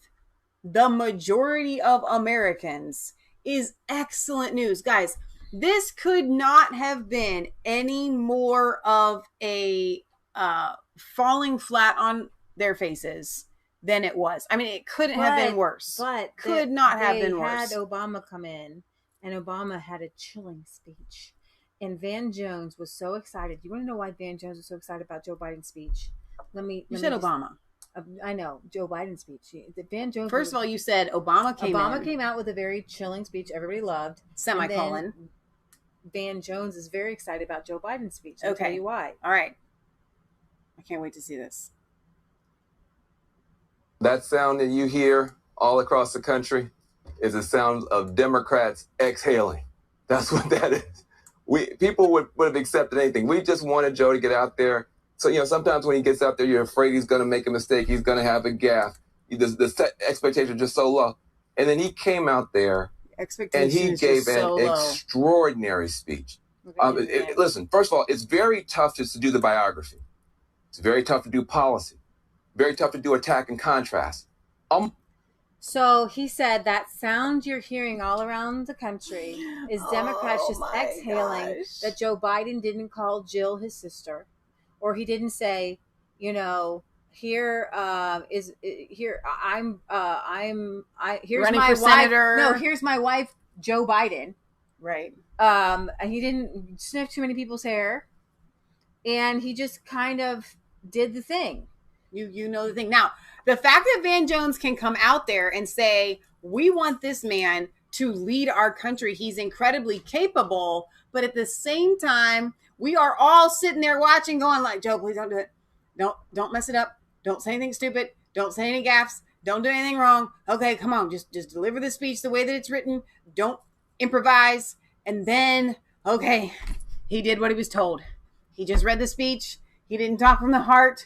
the majority of Americans, is excellent news. Guys, this could not have been any more of a falling flat on their faces than it was. I mean, it couldn't have been worse. But could not have been worse. They had Obama come in, and Obama had a chilling speech. And Van Jones was so excited. You want to know why Van Jones was so excited about Joe Biden's speech? You said Obama. I know, Joe Biden's speech. Van Jones. First of all, you said Obama came out with a very chilling speech everybody loved. Semicolon. Van Jones is very excited about Joe Biden's speech. I'll tell you why. All right. I can't wait to see this. That sound that you hear all across the country is the sound of Democrats exhaling. That's what that is. People would have accepted anything. We just wanted Joe to get out there. So, sometimes when he gets out there, you're afraid he's going to make a mistake. He's going to have a gaffe. The expectations are just so low. And then he came out there and he gave an extraordinary speech. Listen, first of all, it's very tough just to do the biography. It's very tough to do policy. Very tough to do attack and contrast. So he said that sound you're hearing all around the country is Democrats just exhaling that Joe Biden didn't call Jill his sister. Or he didn't say, here's my senator. No, here's my wife, Joe Biden. Right. He didn't sniff too many people's hair, and he just kind of did the thing. You know the thing. Now, the fact that Van Jones can come out there and say, we want this man to lead our country. He's incredibly capable, but at the same time, we are all sitting there watching going like, Joe, please don't do it. Don't mess it up. Don't say anything stupid. Don't say any gaffes. Don't do anything wrong. Okay, come on. Just deliver the speech the way that it's written. Don't improvise. And then, okay, he did what he was told. He just read the speech. He didn't talk from the heart.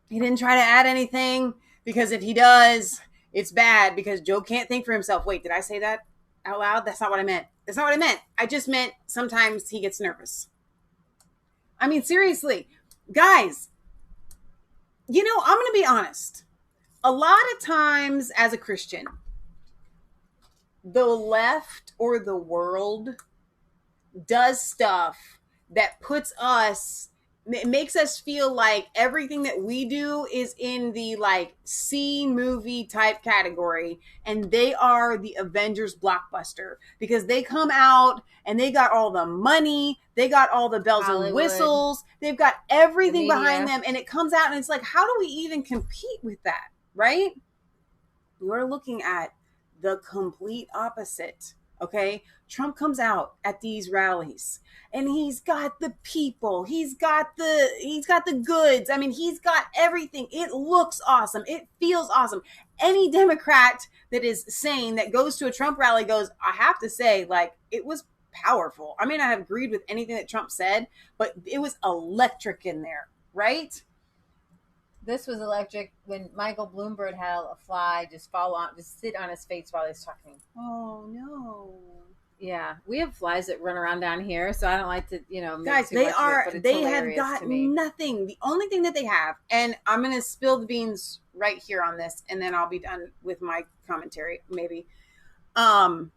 He didn't try to add anything, because if he does, it's bad, because Joe can't think for himself. Wait, did I say that out loud? That's not what I meant. That's not what I meant. I just meant sometimes he gets nervous. I mean, seriously, guys, I'm going to be honest. A lot of times as a Christian, the left or the world does stuff that puts us, it makes us feel like everything that we do is in the C movie type category, and they are the Avengers blockbuster because they come out and they got all the money, they got all the bells and whistles, they've got everything behind them, and it comes out and it's like, how do we even compete with that, right? We're looking at the complete opposite. Okay, Trump comes out at these rallies and he's got the people, he's got the goods. I mean, he's got everything. It looks awesome. It feels awesome. Any Democrat that is sane that goes to a Trump rally goes, I have to say, it was powerful. I may not have agreed with anything that Trump said, but it was electric in there, right? This was electric when Michael Bloomberg had a fly just sit on his face while he's talking. Oh no! Yeah, we have flies that run around down here, so I don't like to, make guys. Too much of it, They have got nothing. The only thing that they have, and I'm gonna spill the beans right here on this, and then I'll be done with my commentary. Maybe, I'm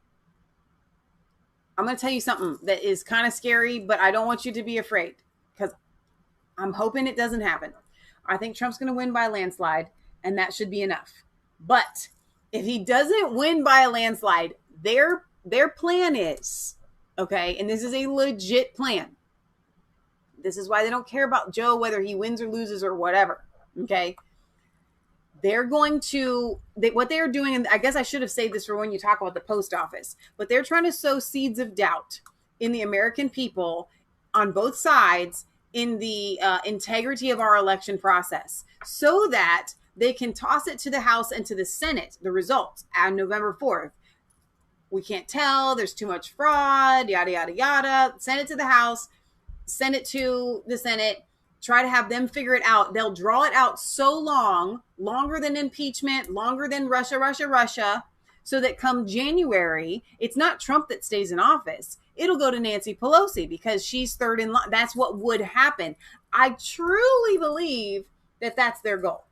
gonna tell you something that is kind of scary, but I don't want you to be afraid because I'm hoping it doesn't happen. I think Trump's going to win by a landslide, and that should be enough. But if he doesn't win by a landslide, their plan is, okay, and this is a legit plan. This is why they don't care about Joe, whether he wins or loses or whatever, okay? They're going to, what they're doing, and I guess I should have saved this for when you talk about the post office, but they're trying to sow seeds of doubt in the American people on both sides in the integrity of our election process so that they can toss it to the House and to the Senate, the results, on November 4th. We can't tell. There's too much fraud, yada, yada, yada. Send it to the House, send it to the Senate, try to have them figure it out. They'll draw it out so long, longer than impeachment, longer than Russia, so that come January, it's not Trump that stays in office. It'll go to Nancy Pelosi because she's third in line. That's what would happen. I truly believe that that's their goal.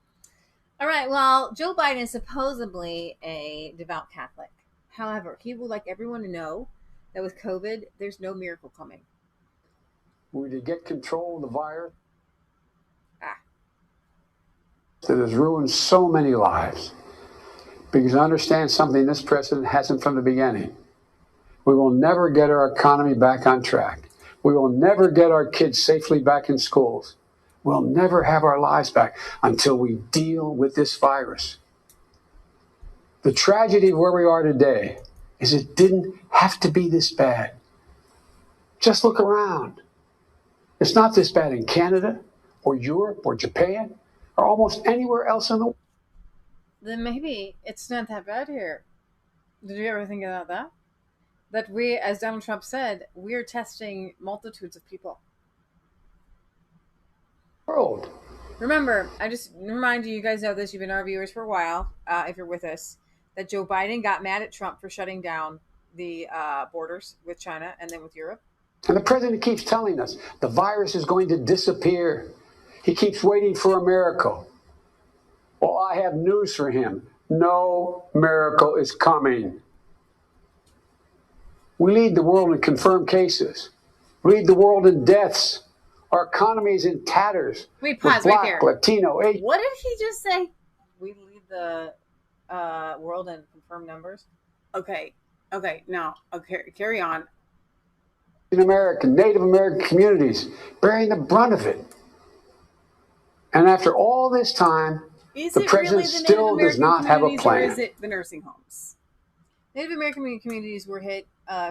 All right. Well, Joe Biden is supposedly a devout Catholic. However, he would like everyone to know that with COVID, there's no miracle coming. We to get control of the virus. That has ruined so many lives. Because I understand something this president hasn't from the beginning. We will never get our economy back on track. We will never get our kids safely back in schools We'll never have our lives back until we deal with this virus. The tragedy of where we are today is it didn't have to be this bad. Just look around. It's not this bad in Canada or Europe or Japan or almost anywhere else in the world. Then maybe it's not that bad here. Did you ever think about that? That we, as Donald Trump said, we're testing multitudes of people. World. Remember, I just remind you, you guys know this, you've been our viewers for a while, if you're with us, that Joe Biden got mad at Trump for shutting down the borders with China and then with Europe. And the president keeps telling us the virus is going to disappear. He keeps waiting for a miracle. Well, I have news for him. No miracle is coming. We lead the world in confirmed cases. We lead the world in deaths. Our economy is in tatters. Wait, pause Black, right there. Latino, Asian. What did he just say? We lead the world in confirmed numbers. Okay. Now, carry on. American, Native American communities bearing the brunt of it. And after all this time, the president still does not have a plan. Or is it the nursing homes? Native American communities were hit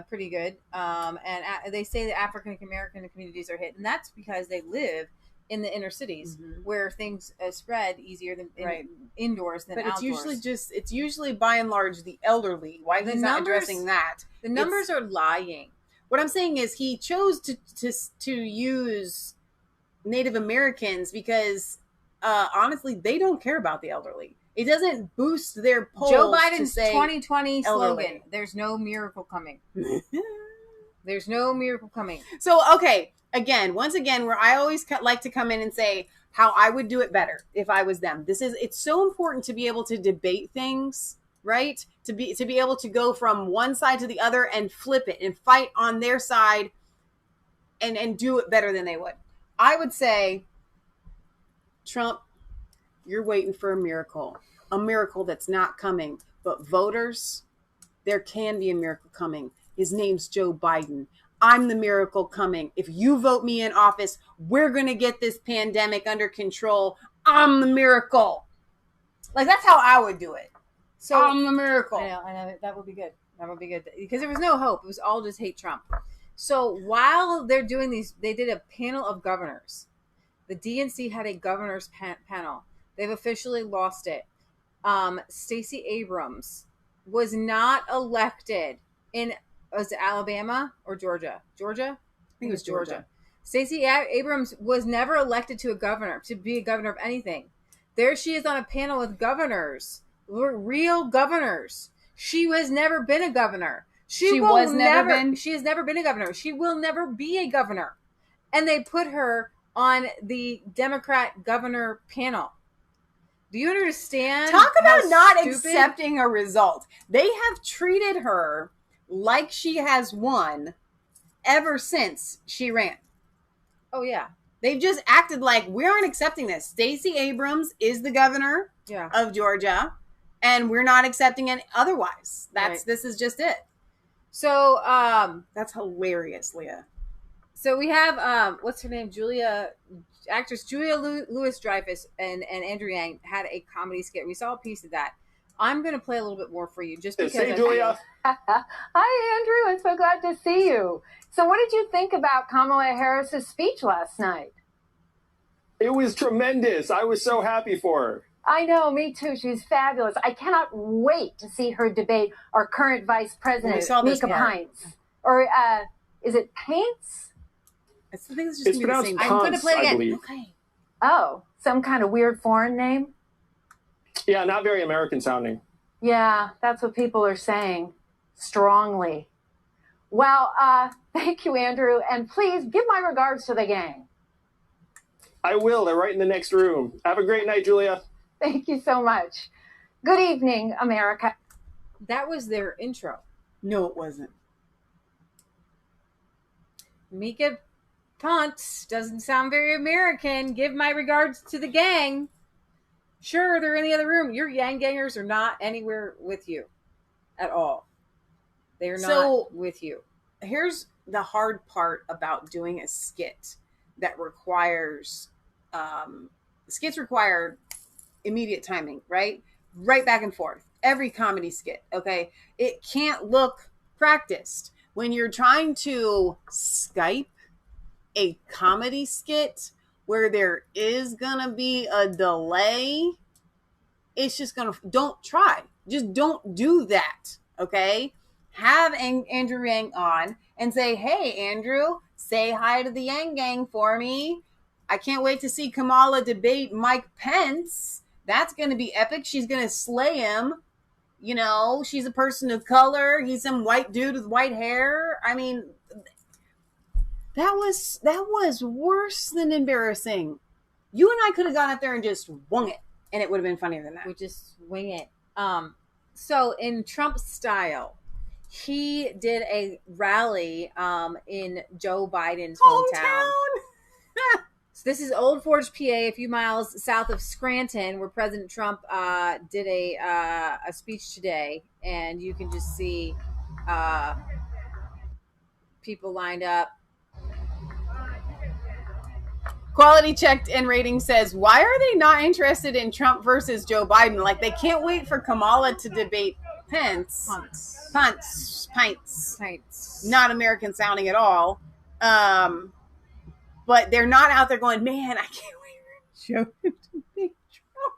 pretty good. And they say that African American communities are hit. And that's because they live in the inner cities where things spread easier than indoors than outdoors. But it's usually by and large the elderly. Why he's not addressing that? The numbers are lying. What I'm saying is he chose to use Native Americans because honestly, they don't care about the elderly. It doesn't boost their polls. Joe Biden's to say 2020 elderly. slogan, there's no miracle coming. There's no miracle coming. So, okay, once again, where I always like to come in and say how I would do it better if I was them. It's so important to be able to debate things, right? To be able to go from one side to the other and flip it and fight on their side and do it better than they would. I would say, Trump, you're waiting for a miracle that's not coming. But voters, there can be a miracle coming. His name's Joe Biden. I'm the miracle coming. If you vote me in office, we're going to get this pandemic under control. I'm the miracle. Like, that's how I would do it. So I'm the miracle. I know. That would be good. That would be good. Because there was no hope. It was all just hate Trump. So while they're doing these, they did a panel of governors. The DNC had a governor's panel. They've officially lost it. Stacey Abrams was not elected in, was it Alabama or Georgia? Georgia? I think it was Georgia. Stacey Abrams was never elected to be a governor of anything. There she is on a panel with governors, real governors. She has never been a governor. She has never been a governor. She will never be a governor. And they put her on the Democrat governor panel. Do you understand? Talk about not accepting a result. They have treated her like she has won ever since she ran. Oh, yeah. They've just acted like we aren't accepting this. Stacey Abrams is the governor of Georgia, and we're not accepting it otherwise. This is just it. So that's hilarious, Leah. So we have what's her name? Actress Julia Louis-Dreyfus and Andrew Yang had a comedy skit. We saw a piece of that. I'm going to play a little bit more for you, just because. Hey, Julia. Hi, Andrew. I'm so glad to see you. So, what did you think about Kamala Harris's speech last night? It was tremendous. I was so happy for her. I know, me too. She's fabulous. I cannot wait to see her debate our current Vice President, Mika Pence. Or is it Paints? I think it's just pronounced the same. Pence, I'm going to play it again. believe. Okay. Oh, some kind of weird foreign name? Yeah, not very American sounding. Yeah, that's what people are saying. Strongly. Well, thank you, Andrew. And please give my regards to the gang. I will. They're right in the next room. Have a great night, Julia. Thank you so much. Good evening, America. That was their intro. No, it wasn't. Mika Pence doesn't sound very American. Give my regards to the gang. Sure, they're in the other room. Your Yang gangers are not anywhere with you at all. They're not with you. Here's the hard part about doing a skit that requires skits require immediate timing, right? Right back and forth. Every comedy skit, okay? It can't look practiced. When you're trying to Skype a comedy skit where there is gonna be a delay, it's just gonna, don't try. Just don't do that, okay? Have Andrew Yang on and say, hey, Andrew, say hi to the Yang Gang for me. I can't wait to see Kamala debate Mike Pence. That's going to be epic. She's going to slay him. You know, she's a person of color. He's some white dude with white hair. I mean, that was worse than embarrassing. You and I could have gone up there and just wung it, and it would have been funnier than that. We just wing it. So in Trump style, he did a rally in Joe Biden's hometown. So this is Old Forge, PA, a few miles south of Scranton, where President Trump did a speech today, and you can just see people lined up. Quality Checked and Rating says, why are they not interested in Trump versus Joe Biden? Like, they can't wait for Kamala to debate Pence. Pints. Not American sounding at all. But they're not out there going, man, I can't wait for Joe to debate Trump.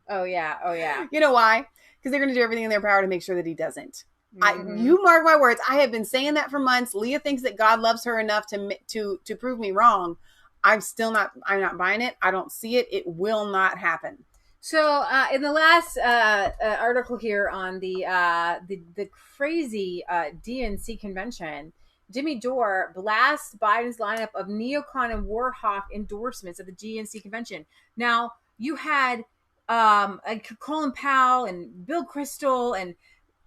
Oh, yeah. You know why? Because they're going to do everything in their power to make sure that he doesn't. You mark my words. I have been saying that for months. Leah thinks that God loves her enough to prove me wrong. I'm not buying it. I don't see it. It will not happen. So in the last article here on the crazy DNC convention, Jimmy Dore blasts Biden's lineup of neocon and war hawk endorsements at the DNC convention. Now, you had Colin Powell and Bill Kristol and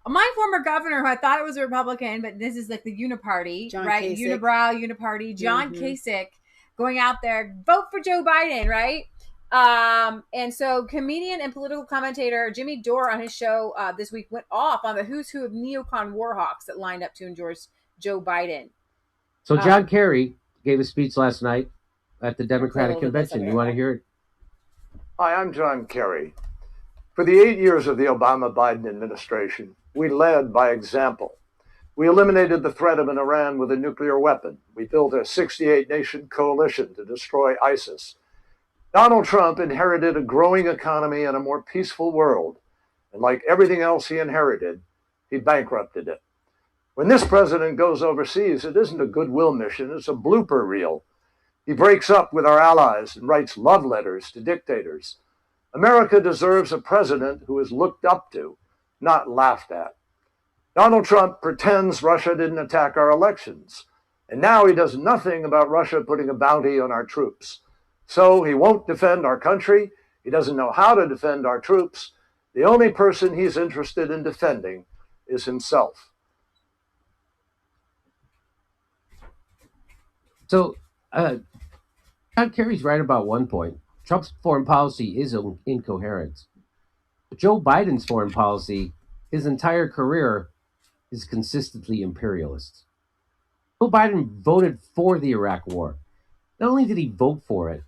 my former governor, who I thought it was a Republican, but this is like the uniparty, John right? Kasich. Unibrow, uniparty. John Kasich going out there, vote for Joe Biden, right? And so comedian and political commentator Jimmy Dore on his show this week went off on the who's who of neocon warhawks that lined up to endorse Joe Biden. So John Kerry gave a speech last night at the Democratic convention. You want to hear it? Hi, I'm John Kerry. For the 8 years of the Obama-Biden administration, we led by example. We eliminated the threat of an Iran with a nuclear weapon. We built a 68-nation coalition to destroy ISIS. Donald Trump inherited a growing economy and a more peaceful world. And like everything else he inherited, he bankrupted it. When this president goes overseas, it isn't a goodwill mission, it's a blooper reel. He breaks up with our allies and writes love letters to dictators. America deserves a president who is looked up to, not laughed at. Donald Trump pretends Russia didn't attack our elections, and now he does nothing about Russia putting a bounty on our troops. So he won't defend our country. He doesn't know how to defend our troops. The only person he's interested in defending is himself. So, John Kerry's right about one point. Trump's foreign policy is incoherent. Joe Biden's foreign policy, his entire career, is consistently imperialist. Joe Biden voted for the Iraq War. Not only did he vote for it,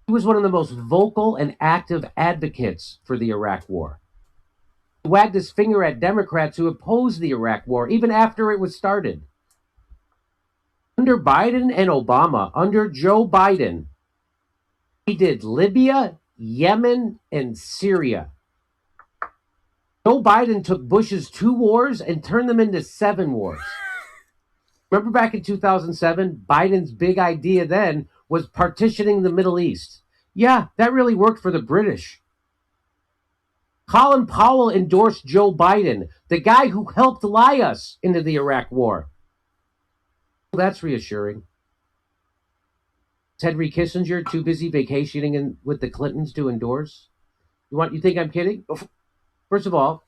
he was one of the most vocal and active advocates for the Iraq War. He wagged his finger at Democrats who opposed the Iraq War, even after it was started. Under Biden and Obama, under Joe Biden, he did Libya, Yemen, and Syria. Joe Biden took Bush's 2 wars and turned them into 7 wars. Remember back in 2007, Biden's big idea then was partitioning the Middle East. Yeah, that really worked for the British. Colin Powell endorsed Joe Biden, the guy who helped lie us into the Iraq War. Well, that's reassuring. Is Henry Kissinger too busy vacationing with the Clintons to endorse? You think I'm kidding? First of all,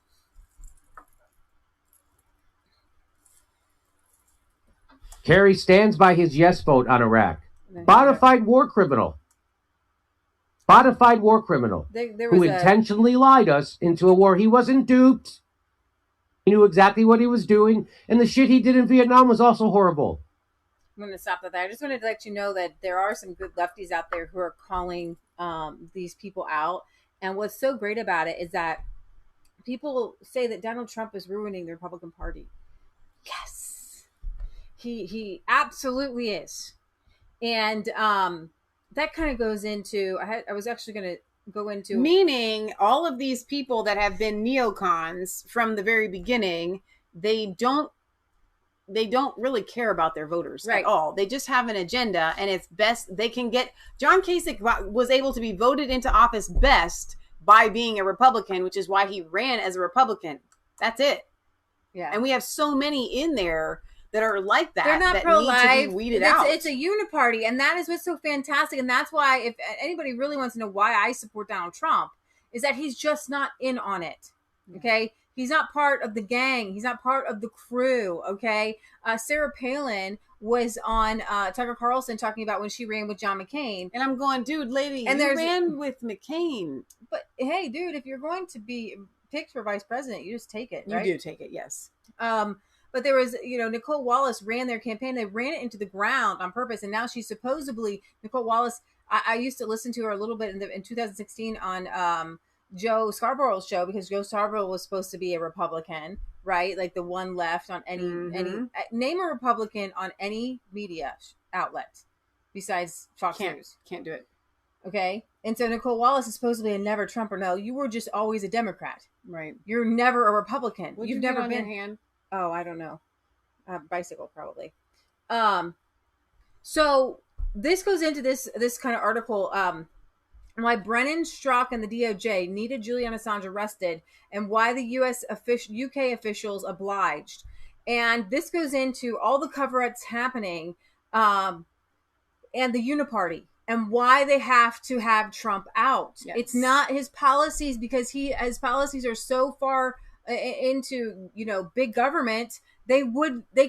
Kerry stands by his yes vote on Iraq. Bonafide war criminal. Bonafide war criminal who intentionally lied us into a war. He wasn't duped. He knew exactly what he was doing. And the shit he did in Vietnam was also horrible. I'm going to stop that there. I just wanted to let you know that there are some good lefties out there who are calling these people out. And what's so great about it is that people say that Donald Trump is ruining the Republican Party. Yes, he absolutely is. And that kind of goes into, I was actually going to go into, meaning all of these people that have been neocons from the very beginning, they don't really care about their voters at all. They just have an agenda, and it's best they can get. John Kasich was able to be voted into office best by being a Republican, which is why he ran as a Republican. That's it. Yeah. And we have so many in there that are like that. They're not that pro-life. Need to be weeded out. It's a uniparty, and that is what's so fantastic. And that's why, if anybody really wants to know why I support Donald Trump, is that he's just not in on it. Okay, he's not part of the gang. He's not part of the crew. Okay, Sarah Palin was on Tucker Carlson talking about when she ran with John McCain, and I'm going, dude, lady, and you ran with McCain. But hey, dude, if you're going to be picked for vice president, you just take it. Right? You do take it, yes. But there was, Nicole Wallace ran their campaign. They ran it into the ground on purpose. And now she's supposedly, Nicole Wallace, I used to listen to her a little bit in 2016 on Joe Scarborough's show, because Joe Scarborough was supposed to be a Republican, right? Like the one left on any name a Republican on any media outlet besides Fox News. Can't do it. Okay. And so Nicole Wallace is supposedly a never Trumper. No, you were just always a Democrat. Right. You're never a Republican. You've never been. Your hand? Oh, I don't know. Bicycle, probably. So this goes into this kind of article, why Brennan, Strzok, and the DOJ needed Julian Assange arrested, and why the UK officials obliged. And this goes into all the cover-ups happening, and the uniparty, and why they have to have Trump out. Yes. It's not his policies, because his policies are so far into big government. They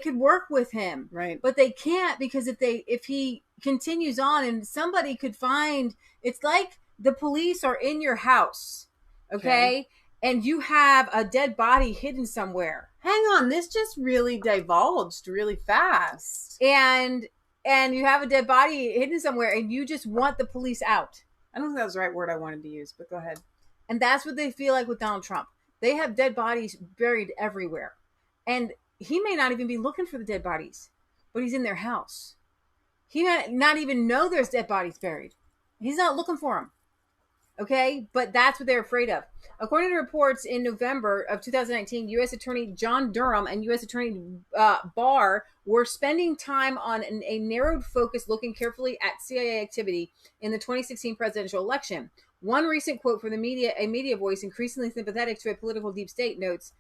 could work with him, right? But they can't, because if he continues on, and somebody could find, it's like the police are in your house, okay? And you have a dead body hidden somewhere. Hang on, this just really divulged really fast. And you have a dead body hidden somewhere, and you just want the police out. I don't think that was the right word I wanted to use, but go ahead. And that's what they feel like with Donald Trump. They have dead bodies buried everywhere. And he may not even be looking for the dead bodies, but he's in their house. He might not even know there's dead bodies buried. He's not looking for them. Okay? But that's what they're afraid of. According to reports in November of 2019, U.S. Attorney John Durham and U.S. Attorney Barr were spending time on a narrowed focus looking carefully at CIA activity in the 2016 presidential election. One recent quote from a media voice increasingly sympathetic to a political deep state notes,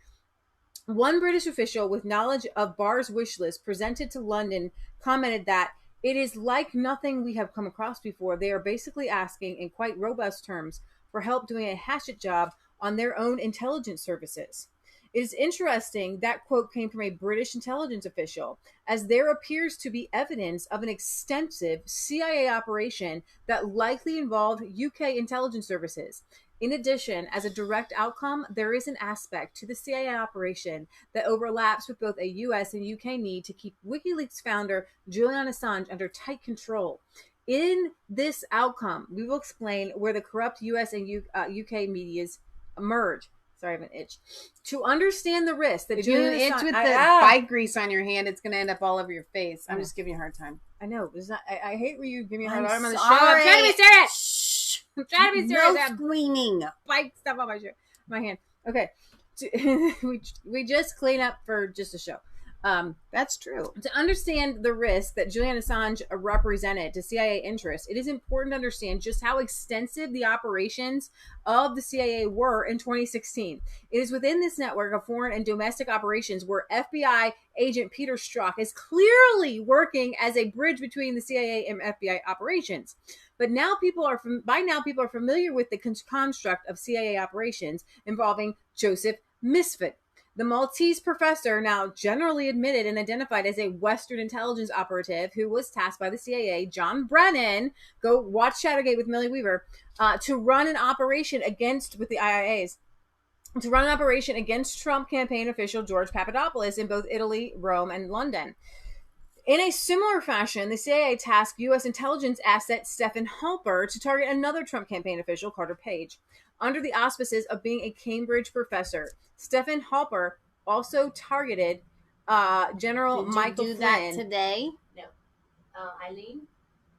one British official with knowledge of Barr's wish list presented to London commented that it is like nothing we have come across before. They are basically asking, in quite robust terms, for help doing a hatchet job on their own intelligence services. It is interesting that quote came from a British intelligence official, as there appears to be evidence of an extensive CIA operation that likely involved UK intelligence services. In addition, as a direct outcome, there is an aspect to the CIA operation that overlaps with both a US and UK need to keep WikiLeaks founder Julian Assange under tight control. In this outcome, we will explain where the corrupt US and UK medias emerge. Sorry, I have an itch. To understand the risk that Julian Assange... It's with the bike grease on your hand, it's going to end up all over your face. I'm just giving you a hard time. I know. I hate when you give me a hard time on the show. I'm trying to be serious. Shh. I'm trying to be serious. No screaming. Bike stuff on my hand. Okay. We just clean up for just a show. That's true. To understand the risk that Julian Assange represented to CIA interests, it is important to understand just how extensive the operations of the CIA were in 2016. It is within this network of foreign and domestic operations where FBI agent Peter Strzok is clearly working as a bridge between the CIA and FBI operations. But now people are familiar with the construct of CIA operations involving Joseph Misfit, the Maltese professor, now generally admitted and identified as a Western intelligence operative who was tasked by the CIA, John Brennan, go watch Shadowgate with Millie Weaver, to run an operation with the IIAs, to run an operation against Trump campaign official George Papadopoulos in both Italy, Rome, and London. In a similar fashion, the CIA tasked U.S. intelligence asset Stephen Halper to target another Trump campaign official, Carter Page, under the auspices of being a Cambridge professor. Stephen Halper also targeted General Michael Flynn. That today? No. Eileen,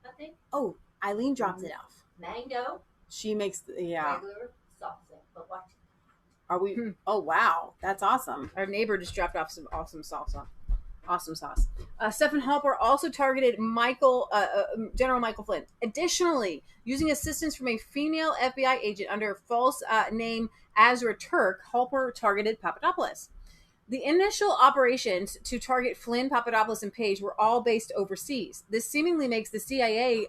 I think. Oh, Eileen dropped it off. Mango. She makes, Regular salsa. But what? Are we? Oh, wow. That's awesome. Our neighbor just dropped off some awesome salsa. Awesome sauce. Stephen Halper also targeted General Michael Flynn. Additionally, using assistance from a female FBI agent under a false name Azra Turk, Halper targeted Papadopoulos. The initial operations to target Flynn, Papadopoulos, and Page were all based overseas. This seemingly makes the CIA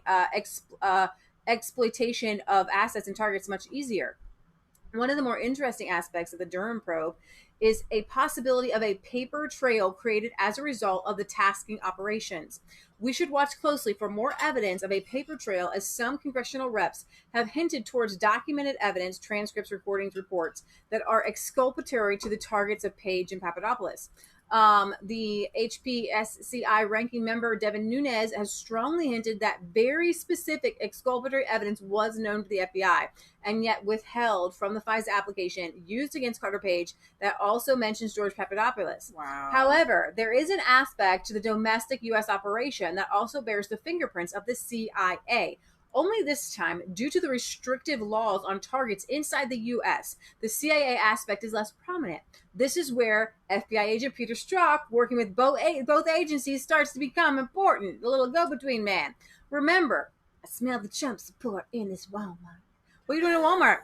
exploitation of assets and targets much easier. One of the more interesting aspects of the Durham probe is a possibility of a paper trail created as a result of the tasking operations. We should watch closely for more evidence of a paper trail, as some congressional reps have hinted towards documented evidence, transcripts, recordings, reports that are exculpatory to the targets of Page and Papadopoulos. The HPSCI ranking member Devin Nunes has strongly hinted that very specific exculpatory evidence was known to the FBI and yet withheld from the FISA application used against Carter Page that also mentions George Papadopoulos. Wow. However, there is an aspect to the domestic U.S. operation that also bears the fingerprints of the CIA. Only this time, due to the restrictive laws on targets inside the U.S., the CIA aspect is less prominent. This is where FBI agent Peter Strzok, working with both agencies, starts to become important, the little go-between man. Remember, I smell the Trump support in this Walmart. What are you doing at Walmart?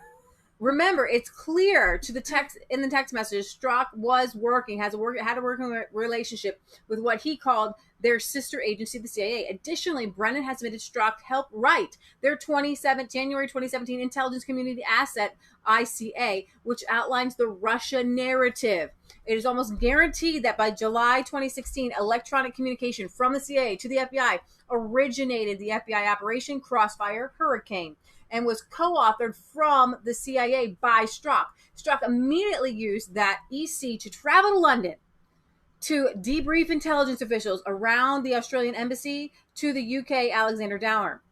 Remember, it's clear to the text in the text message, Strzok was working, had a working relationship with what he called their sister agency, the CIA. Additionally, Brennan has admitted Strzok helped write their January 2017 Intelligence Community Asset, ICA, which outlines the Russia narrative. It is almost guaranteed that by July 2016, electronic communication from the CIA to the FBI originated the FBI Operation Crossfire Hurricane and was co-authored from the CIA by Strzok. Strzok immediately used that EC to travel to London to debrief intelligence officials around the Australian embassy to the UK Alexander Dower.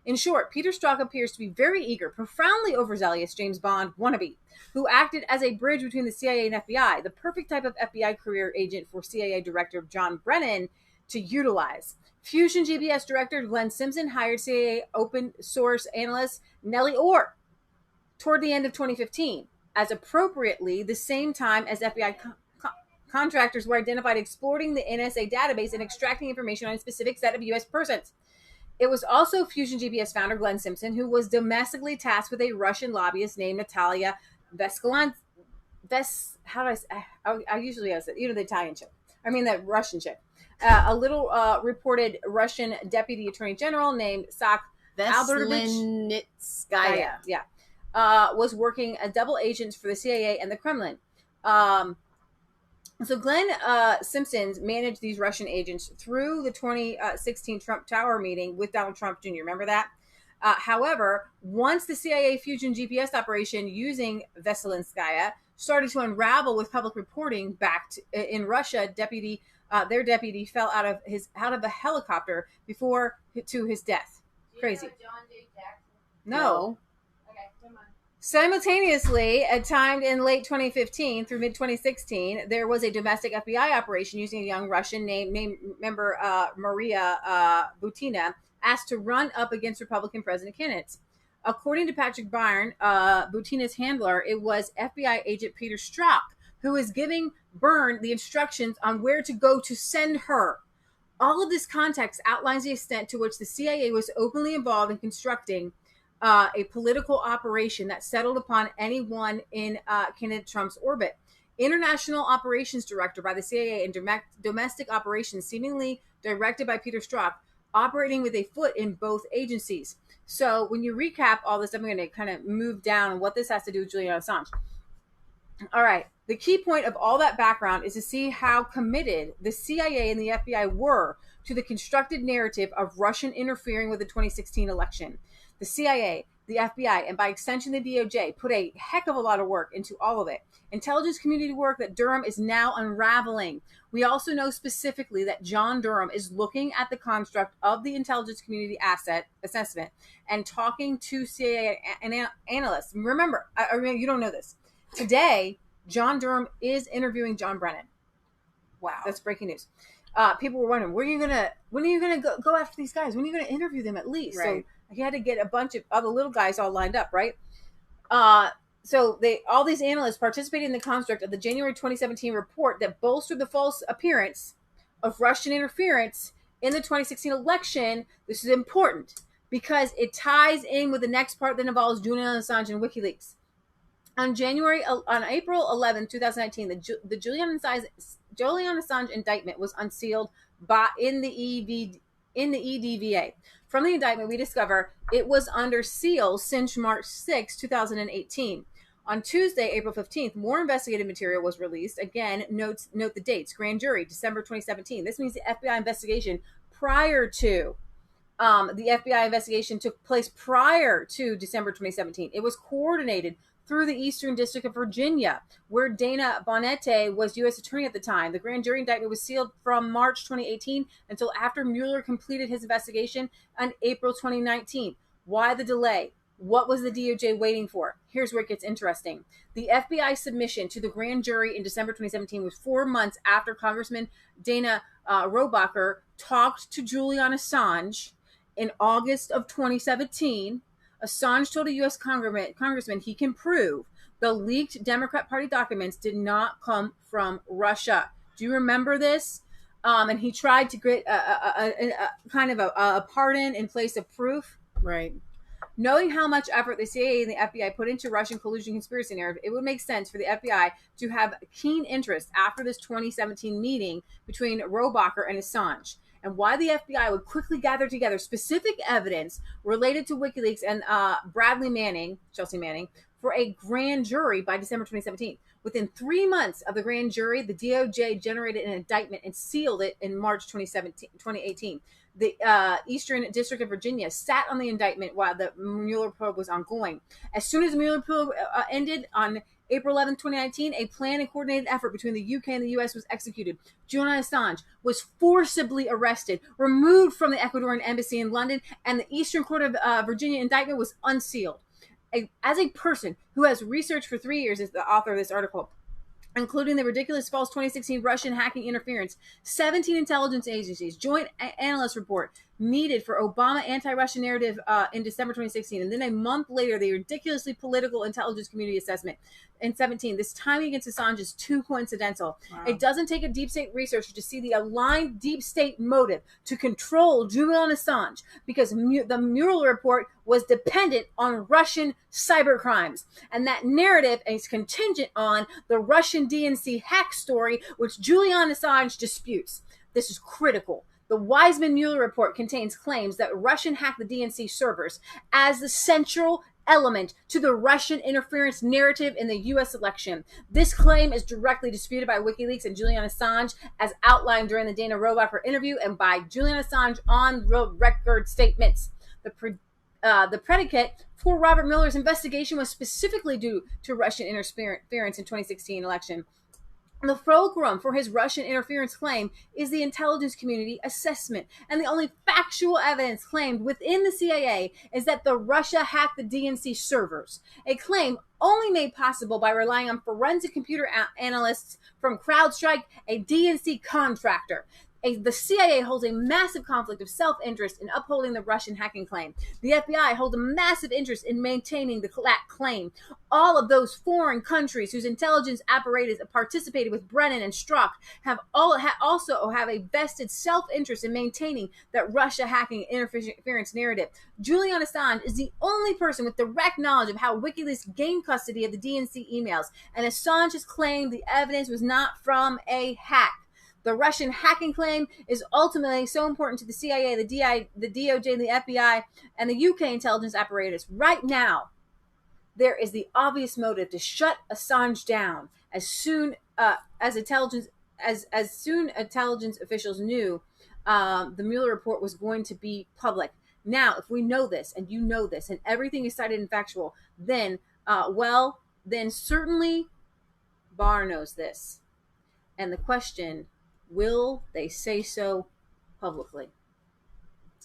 In short, Peter Strzok appears to be very eager, profoundly overzealous James Bond wannabe, who acted as a bridge between the CIA and FBI, the perfect type of FBI career agent for CIA Director John Brennan to utilize. Fusion GPS Director Glenn Simpson hired CIA open source analyst Nellie Orr toward the end of 2015, as appropriately the same time as FBI contractors were identified exploiting the NSA database and extracting information on a specific set of U.S. persons. It was also Fusion GPS founder Glenn Simpson who was domestically tasked with a Russian lobbyist named Natalia Vescalan. I usually have it, the Italian chick. I mean the Russian chick. A little reported Russian deputy attorney general named Sak Veslinitskaya. Was working as double agents for the CIA and the Kremlin. So Glenn Simpson managed these Russian agents through the 2016 Trump Tower meeting with Donald Trump Jr. Remember that? However, once the CIA Fusion GPS operation using Veslinitskaya started to unravel with public reporting back in Russia, their deputy fell out of a helicopter to his death. Crazy. John J. Jackson? No. Okay, come on. Simultaneously, timed in late 2015 through mid 2016, there was a domestic FBI operation using a young Russian named member Maria Butina, asked to run up against Republican president candidates. According to Patrick Byrne, Butina's handler, it was FBI agent Peter Strzok who is giving Byrne the instructions on where to go to send her. All of this context outlines the extent to which the CIA was openly involved in constructing a political operation that settled upon anyone in candidate Trump's orbit. International Operations Director by the CIA and domestic operations seemingly directed by Peter Strzok, operating with a foot in both agencies. So when you recap all this, I'm going to kind of move down what this has to do with Julian Assange. All right. The key point of all that background is to see how committed the CIA and the FBI were to the constructed narrative of Russian interfering with the 2016 election. The CIA, the FBI, and by extension the DOJ put a heck of a lot of work into all of it. Intelligence community work that Durham is now unraveling. We also know specifically that John Durham is looking at the construct of the intelligence community asset assessment and talking to CIA analysts. Remember, I mean, you don't know this. Today, John Durham is interviewing John Brennan. Wow. That's breaking news. People were wondering, when are you gonna go after these guys? When are you gonna interview them at least? Right. So he had to get a bunch of other little guys all lined up, right? So all these analysts participated in the construct of the January 2017 report that bolstered the false appearance of Russian interference in the 2016 election. This is important because it ties in with the next part that involves Julian Assange and WikiLeaks. On April 11, 2019, the Julian Assange indictment was unsealed in the EDVA. From the indictment, we discover it was under seal since March 6, 2018. On Tuesday, April 15th, more investigative material was released. Again, note the dates. Grand jury, December 2017. This means the FBI investigation prior to the FBI investigation took place prior to December 2017. It was coordinated through the Eastern District of Virginia, where Dana Bonete was U.S. attorney at the time. The grand jury indictment was sealed from March 2018 until after Mueller completed his investigation on April 2019. Why the delay? What was the DOJ waiting for? Here's where it gets interesting. The FBI submission to the grand jury in December 2017 was 4 months after Congressman Dana Rohrabacher talked to Julian Assange in August of 2017. Assange told a U.S. congressman he can prove the leaked Democrat Party documents did not come from Russia. Do you remember this? And he tried to get a kind of a pardon in place of proof. Right. Knowing how much effort the CIA and the FBI put into Russian collusion conspiracy narrative, it would make sense for the FBI to have keen interest after this 2017 meeting between Rohrabacher and Assange, and why the FBI would quickly gather together specific evidence related to WikiLeaks and Chelsea Manning, for a grand jury by December 2017. Within 3 months of the grand jury, the DOJ generated an indictment and sealed it in March 2018. The Eastern District of Virginia sat on the indictment while the Mueller probe was ongoing. As soon as the Mueller probe ended on April 11, 2019, a planned and coordinated effort between the UK and the US was executed. Julian Assange was forcibly arrested, removed from the Ecuadorian embassy in London, and the Eastern Court of Virginia indictment was unsealed. As a person who has researched for 3 years as the author of this article, including the ridiculous false 2016 Russian hacking interference, 17 intelligence agencies, joint analyst report needed for Obama anti-Russian narrative in December 2016, and then a month later, the ridiculously political intelligence community assessment in 17. This timing against Assange is too coincidental. Wow. It doesn't take a deep state researcher to see the aligned deep state motive to control Julian Assange, because the Mueller report was dependent on Russian cyber crimes, and that narrative is contingent on the Russian DNC hack story, which Julian Assange disputes. This is critical. The Wiseman-Mueller report contains claims that Russian hacked the DNC servers as the central element to the Russian interference narrative in the U.S. election. This claim is directly disputed by WikiLeaks and Julian Assange, as outlined during the Dana Rohrabacher interview, and by Julian Assange on record statements. The predicate for Robert Mueller's investigation was specifically due to Russian interference in 2016 election. The fulcrum for his Russian interference claim is the intelligence community assessment, and the only factual evidence claimed within the CIA is that Russia hacked the DNC servers, a claim only made possible by relying on forensic computer analysts from CrowdStrike, a DNC contractor. The CIA holds a massive conflict of self-interest in upholding the Russian hacking claim. The FBI holds a massive interest in maintaining that claim. All of those foreign countries whose intelligence apparatus participated with Brennan and Strzok also have a vested self-interest in maintaining that Russia hacking interference narrative. Julian Assange is the only person with direct knowledge of how WikiLeaks gained custody of the DNC emails, and Assange has claimed the evidence was not from a hack. The Russian hacking claim is ultimately so important to the CIA, the DOJ, the FBI, and the UK intelligence apparatus. Right now, there is the obvious motive to shut Assange down as soon as intelligence officials knew the Mueller report was going to be public. Now, if we know this and you know this and everything is cited and factual, then, then certainly Barr knows this. And the question, will they say so publicly?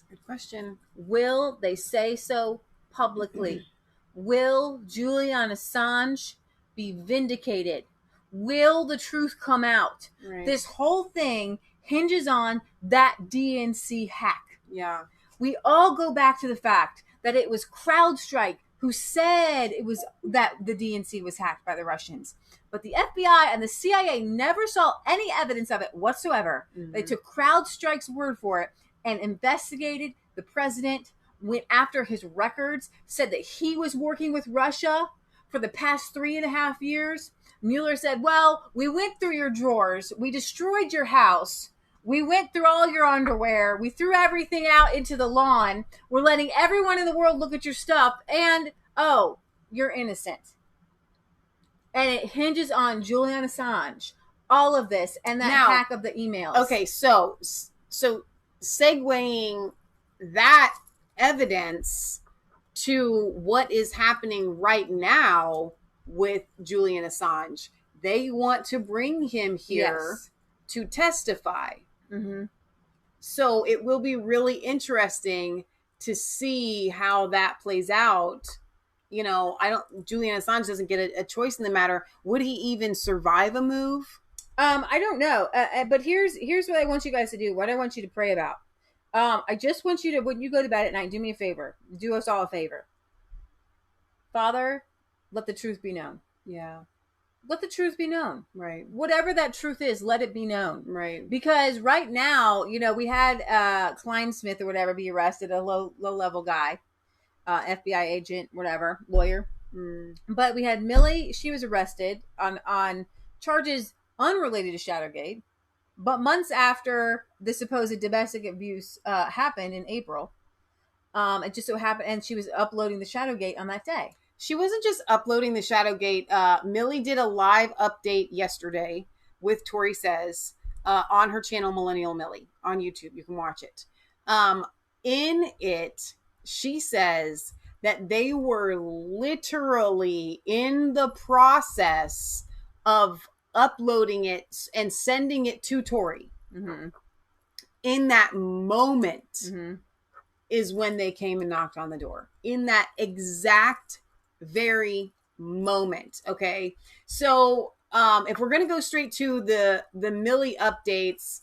Good question. Will they say so publicly? Will Julian Assange be vindicated? Will the truth come out? Right. This whole thing hinges on that DNC hack. Yeah. We all go back to the fact that it was CrowdStrike who said it was that the DNC was hacked by the Russians. But the FBI and the CIA never saw any evidence of it whatsoever. Mm-hmm. They took CrowdStrike's word for it and investigated the president, went after his records, said that he was working with Russia for the past 3.5 years. Mueller said, well, we went through your drawers. We destroyed your house. We went through all your underwear. We threw everything out into the lawn. We're letting everyone in the world look at your stuff. And, oh, you're innocent. And it hinges on Julian Assange. All of this and that hack of the emails. Okay, so segueing that evidence to what is happening right now with Julian Assange. They want to bring him here to testify. Mm-hmm. So it will be really interesting to see how that plays out. You know, Julian Assange doesn't get a choice in the matter. Would he even survive a move? I don't know. But here's what I want you guys to do. What I want you to pray about. I just want you to, when you go to bed at night, do me a favor. Do us all a favor. Father, let the truth be known. Yeah. Let the truth be known. Right. Whatever that truth is, let it be known. Right. Because right now, you know, we had Kleinsmith or whatever be arrested, a low level guy, FBI agent, whatever, lawyer. Mm. But we had Millie. She was arrested on charges unrelated to Shadowgate. But months after the supposed domestic abuse happened in April, it just so happened, and she was uploading the Shadowgate on that day. She wasn't just uploading the Shadowgate. Millie did a live update yesterday with Tori Says on her channel, Millennial Millie, on YouTube. You can watch it. In it, she says that they were literally in the process of uploading it and sending it to Tori. Mm-hmm. In that moment mm-hmm. is when they came and knocked on the door. In that exact very moment. Okay. So if we're going to go straight to the Millie updates,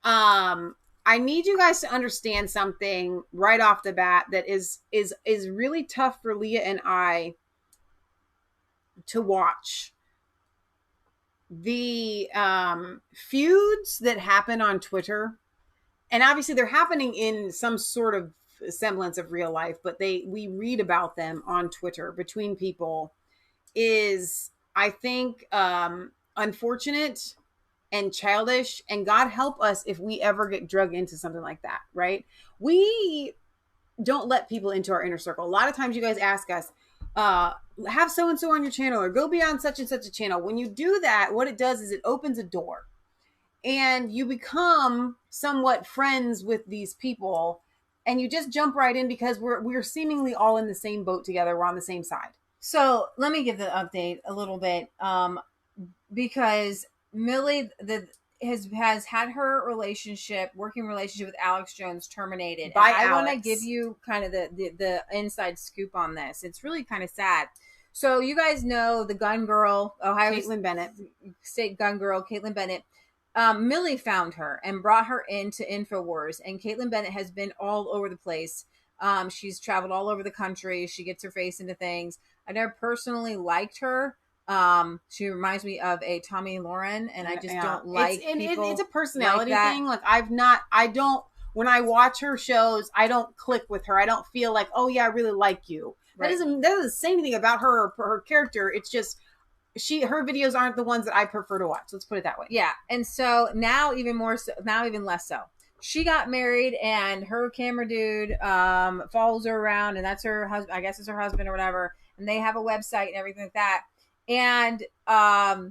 I need you guys to understand something right off the bat that is really tough for Leah and I to watch. The feuds that happen on Twitter, and obviously they're happening in some sort of semblance of real life, but we read about them on Twitter between people, is, I think, unfortunate and childish, and God help us if we ever get drugged into something like that, right? We don't let people into our inner circle. A lot of times you guys ask us, have so-and-so on your channel, or go be on such and such a channel. When you do that, what it does is it opens a door, and you become somewhat friends with these people, and you just jump right in because we're seemingly all in the same boat together. We're on the same side. So let me give the update a little bit, because Millie has had her working relationship with Alex Jones terminated. By I want to Alex. give you kind of the inside scoop on this. It's really kind of sad. So you guys know the gun girl, Ohio Caitlin Bennett, state gun girl, Caitlin Bennett. Millie found her and brought her into InfoWars, and Caitlin Bennett has been all over the place. She's traveled all over the country. She gets her face into things. I never personally liked her. She reminds me of a Tommy Lauren, and I just don't like people. It's a personality like thing. Like when I watch her shows, I don't click with her. I don't feel like, oh yeah, I really like you. Right. That doesn't say anything about her or her character. It's just her videos aren't the ones that I prefer to watch. Let's put it that way. Yeah. And so now even less so. She got married, and her camera dude follows her around, and that's her husband. I guess it's her husband or whatever. And they have a website and everything like that. And I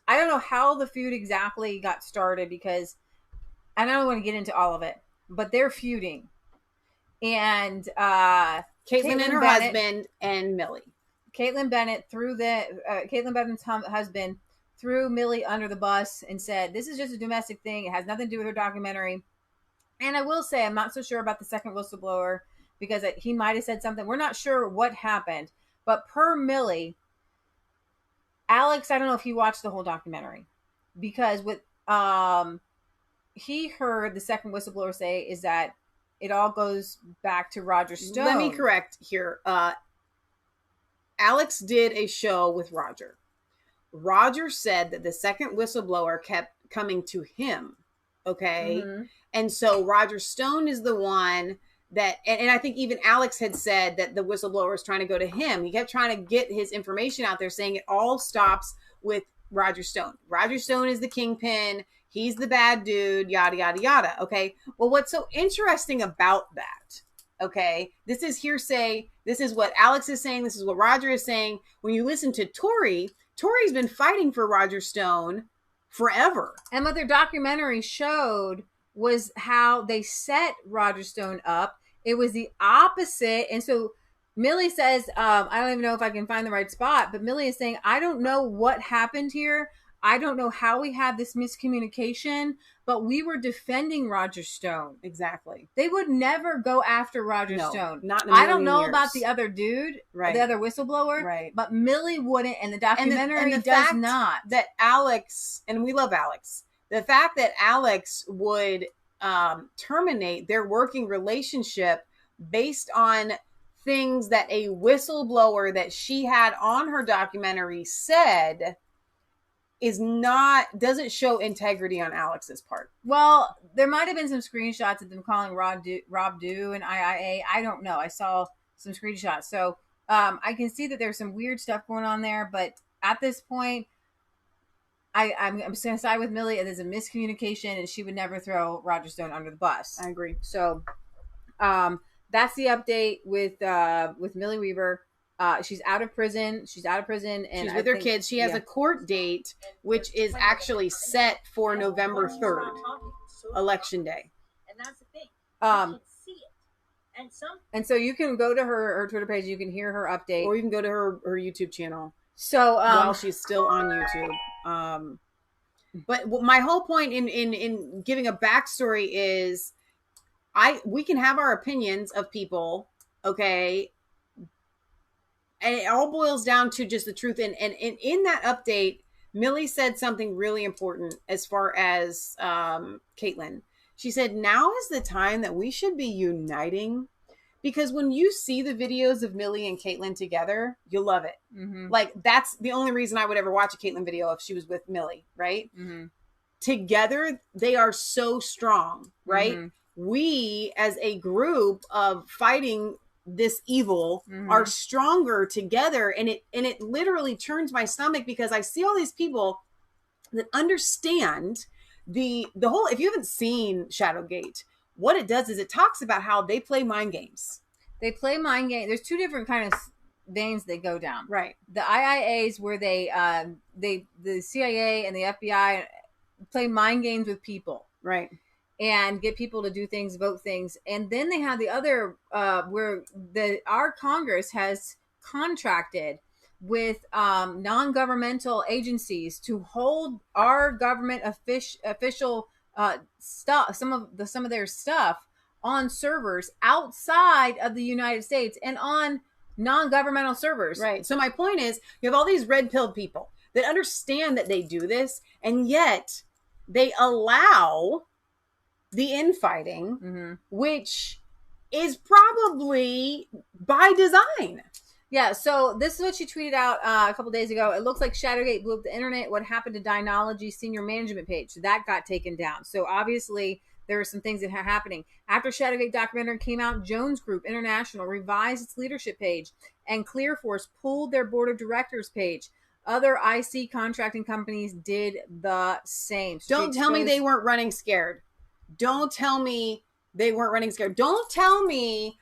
don't know how the feud exactly got started, because I don't want to get into all of it, but they're feuding. and Caitlyn and her husband and Millie. Caitlyn Bennett Caitlyn Bennett's husband threw Millie under the bus and said, "This is just a domestic thing. It has nothing to do with her documentary." And I will say, I'm not so sure about the second whistleblower because he might have said something. We're not sure what happened, but per Millie, Alex, I don't know if he watched the whole documentary because what he heard the second whistleblower say is that it all goes back to Roger Stone. Let me correct here. Alex did a show with Roger. Roger said that the second whistleblower kept coming to him. Okay. Mm-hmm. And so Roger Stone is the one that, and I think even Alex had said that the whistleblower was trying to go to him. He kept trying to get his information out there saying it all stops with Roger Stone. Roger Stone is the kingpin. He's the bad dude, yada, yada, yada. Okay. Well, what's so interesting about that? Okay. This is hearsay. This is what Alex is saying. This is what Roger is saying. When you listen to Tori's been fighting for Roger Stone forever. And what their documentary showed was how they set Roger Stone up. It was the opposite. And so Millie says, I don't even know if I can find the right spot, but Millie is saying, I don't know what happened here. I don't know how we had this miscommunication, but we were defending Roger Stone. Exactly. They would never go after Roger Stone. Not in a million I don't know years. about the other dude, right? The other whistleblower, right? But Millie wouldn't, and the documentary and the does fact not. That Alex, and we love Alex, the fact that Alex would terminate their working relationship based on things that a whistleblower that she had on her documentary said doesn't show integrity on Alex's part. Well, there might have been some screenshots of them calling Rob Dew and IIA. I don't know. I saw some screenshots. So I can see that there's some weird stuff going on there. But at this point, I'm just going to side with Millie. There's a miscommunication, and she would never throw Roger Stone under the bus. I agree. So that's the update with Millie Weaver. She's out of prison. And she's with her kids. She has a court date, which is actually set for November 3rd, Election Day. And that's the thing. You can see it. And so you can go to her Twitter page. You can hear her update, or you can go to her YouTube channel. So while she's still on YouTube. But my whole point in giving a backstory is, we can have our opinions of people, okay. And it all boils down to just the truth. And in that update, Millie said something really important as far as Caitlyn. She said, now is the time that we should be uniting. Because when you see the videos of Millie and Caitlyn together, you'll love it. Mm-hmm. Like, that's the only reason I would ever watch a Caitlyn video if she was with Millie, right? Mm-hmm. Together, they are so strong, right? Mm-hmm. We, as a group of fighting this evil, are stronger together, and it literally turns my stomach because I see all these people that understand the whole. If you haven't seen Shadowgate, what it does is it talks about how they play mind games. They play mind games. There's two different kind of veins they go down. Right. The IIAs where the CIA and the FBI play mind games with people. Right. And get people to do things, vote things. And then they have the other where our Congress has contracted with non-governmental agencies to hold our government official stuff, some of their stuff on servers outside of the United States and on non-governmental servers. Right. So my point is, you have all these red-pilled people that understand that they do this, and yet they allow the infighting, which is probably by design. Yeah, so this is what she tweeted out a couple days ago. It looks like Shadowgate blew up the internet. What happened to Dynology's senior management page? That got taken down. So obviously there are some things that are happening. After Shadowgate documentary came out, Jones Group International revised its leadership page, and ClearForce pulled their board of directors page. Other IC contracting companies did the same. So don't tell me they weren't running scared. Don't tell me they weren't running scared. Don't tell me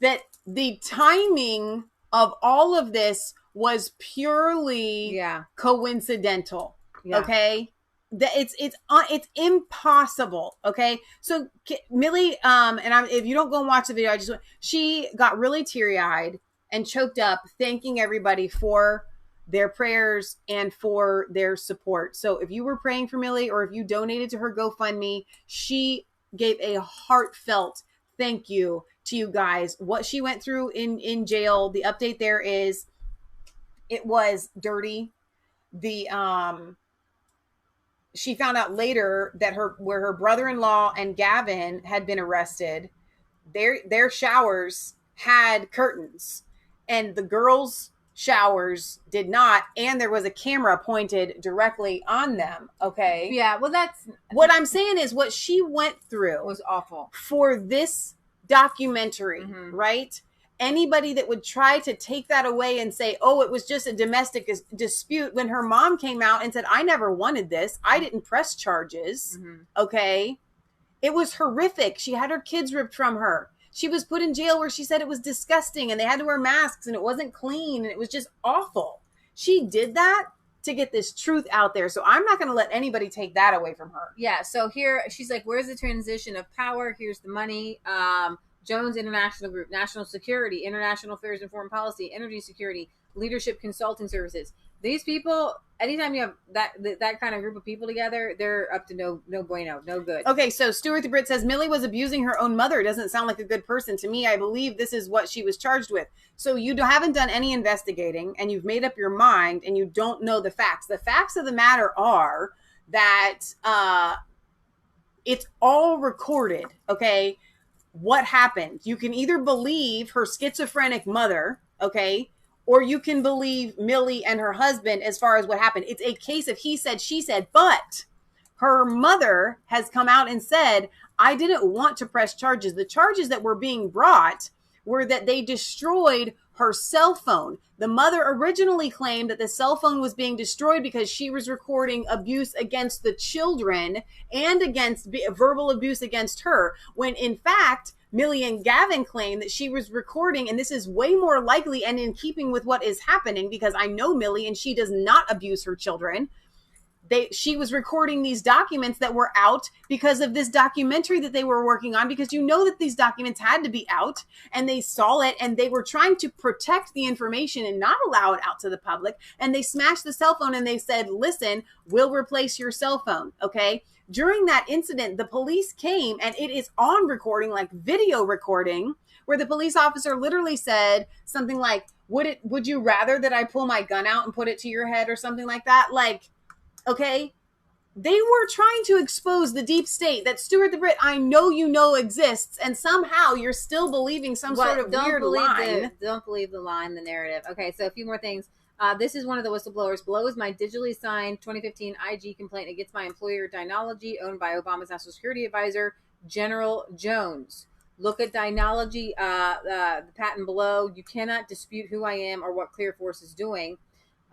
that the timing of all of this was purely coincidental. Yeah. Okay? it's impossible. Okay, so Millie, if you don't go and watch the video, she got really teary eyed and choked up, thanking everybody for their prayers and for their support. So if you were praying for Millie or if you donated to her GoFundMe, she gave a heartfelt thank you to you guys. What she went through in jail, the update there is it was dirty. She found out later that where her brother-in-law and Gavin had been arrested, their showers had curtains and the girls' showers did not, and there was a camera pointed directly on them. Okay. Yeah, well, that's what I'm saying is what she went through was awful for this documentary, right? Anybody that would try to take that away and say, oh, it was just a domestic dispute, when her mom came out and said, I never wanted this. I didn't press charges. Okay. It was horrific. She had her kids ripped from her. She was put in jail where she said it was disgusting and they had to wear masks and it wasn't clean and it was just awful. She did that to get this truth out there. So I'm not going to let anybody take that away from her. Yeah. So here she's like, where's the transition of power? Here's the money. Jones International Group, National Security, International Affairs and Foreign Policy, Energy Security, Leadership Consulting Services. These people, anytime you have that kind of group of people together, they're up to no bueno, no good. Okay, so Stuart the Brit says, Millie was abusing her own mother. Doesn't sound like a good person to me. I believe this is what she was charged with. So you haven't done any investigating and you've made up your mind and you don't know the facts. The facts of the matter are that it's all recorded, okay? What happened? You can either believe her schizophrenic mother, okay, or you can believe Millie and her husband as far as what happened. It's a case of he said, she said, but her mother has come out and said, I didn't want to press charges. The charges that were being brought were that they destroyed her cell phone. The mother originally claimed that the cell phone was being destroyed because she was recording abuse against the children and against verbal abuse against her, when in fact, Millie and Gavin claimed that she was recording, and this is way more likely and in keeping with what is happening because I know Millie and she does not abuse her children. She was recording these documents that were out because of this documentary that they were working on, because you know that these documents had to be out and they saw it and they were trying to protect the information and not allow it out to the public. And they smashed the cell phone and they said, listen, we'll replace your cell phone. Okay. During that incident, the police came and it is on recording, like video recording, where the police officer literally said something like, would you rather that I pull my gun out and put it to your head or something like that? Like, okay, they were trying to expose the deep state that Stuart the Brit, I know you know exists, and somehow you're still believing some sort of weird line. Don't believe the line, the narrative. Okay, so a few more things. This is one of the whistleblowers. Below is my digitally signed 2015 IG complaint against my employer, Dynology, owned by Obama's National Security Advisor, General Jones. Look at Dynology, the patent below. You cannot dispute who I am or what Clear Force is doing.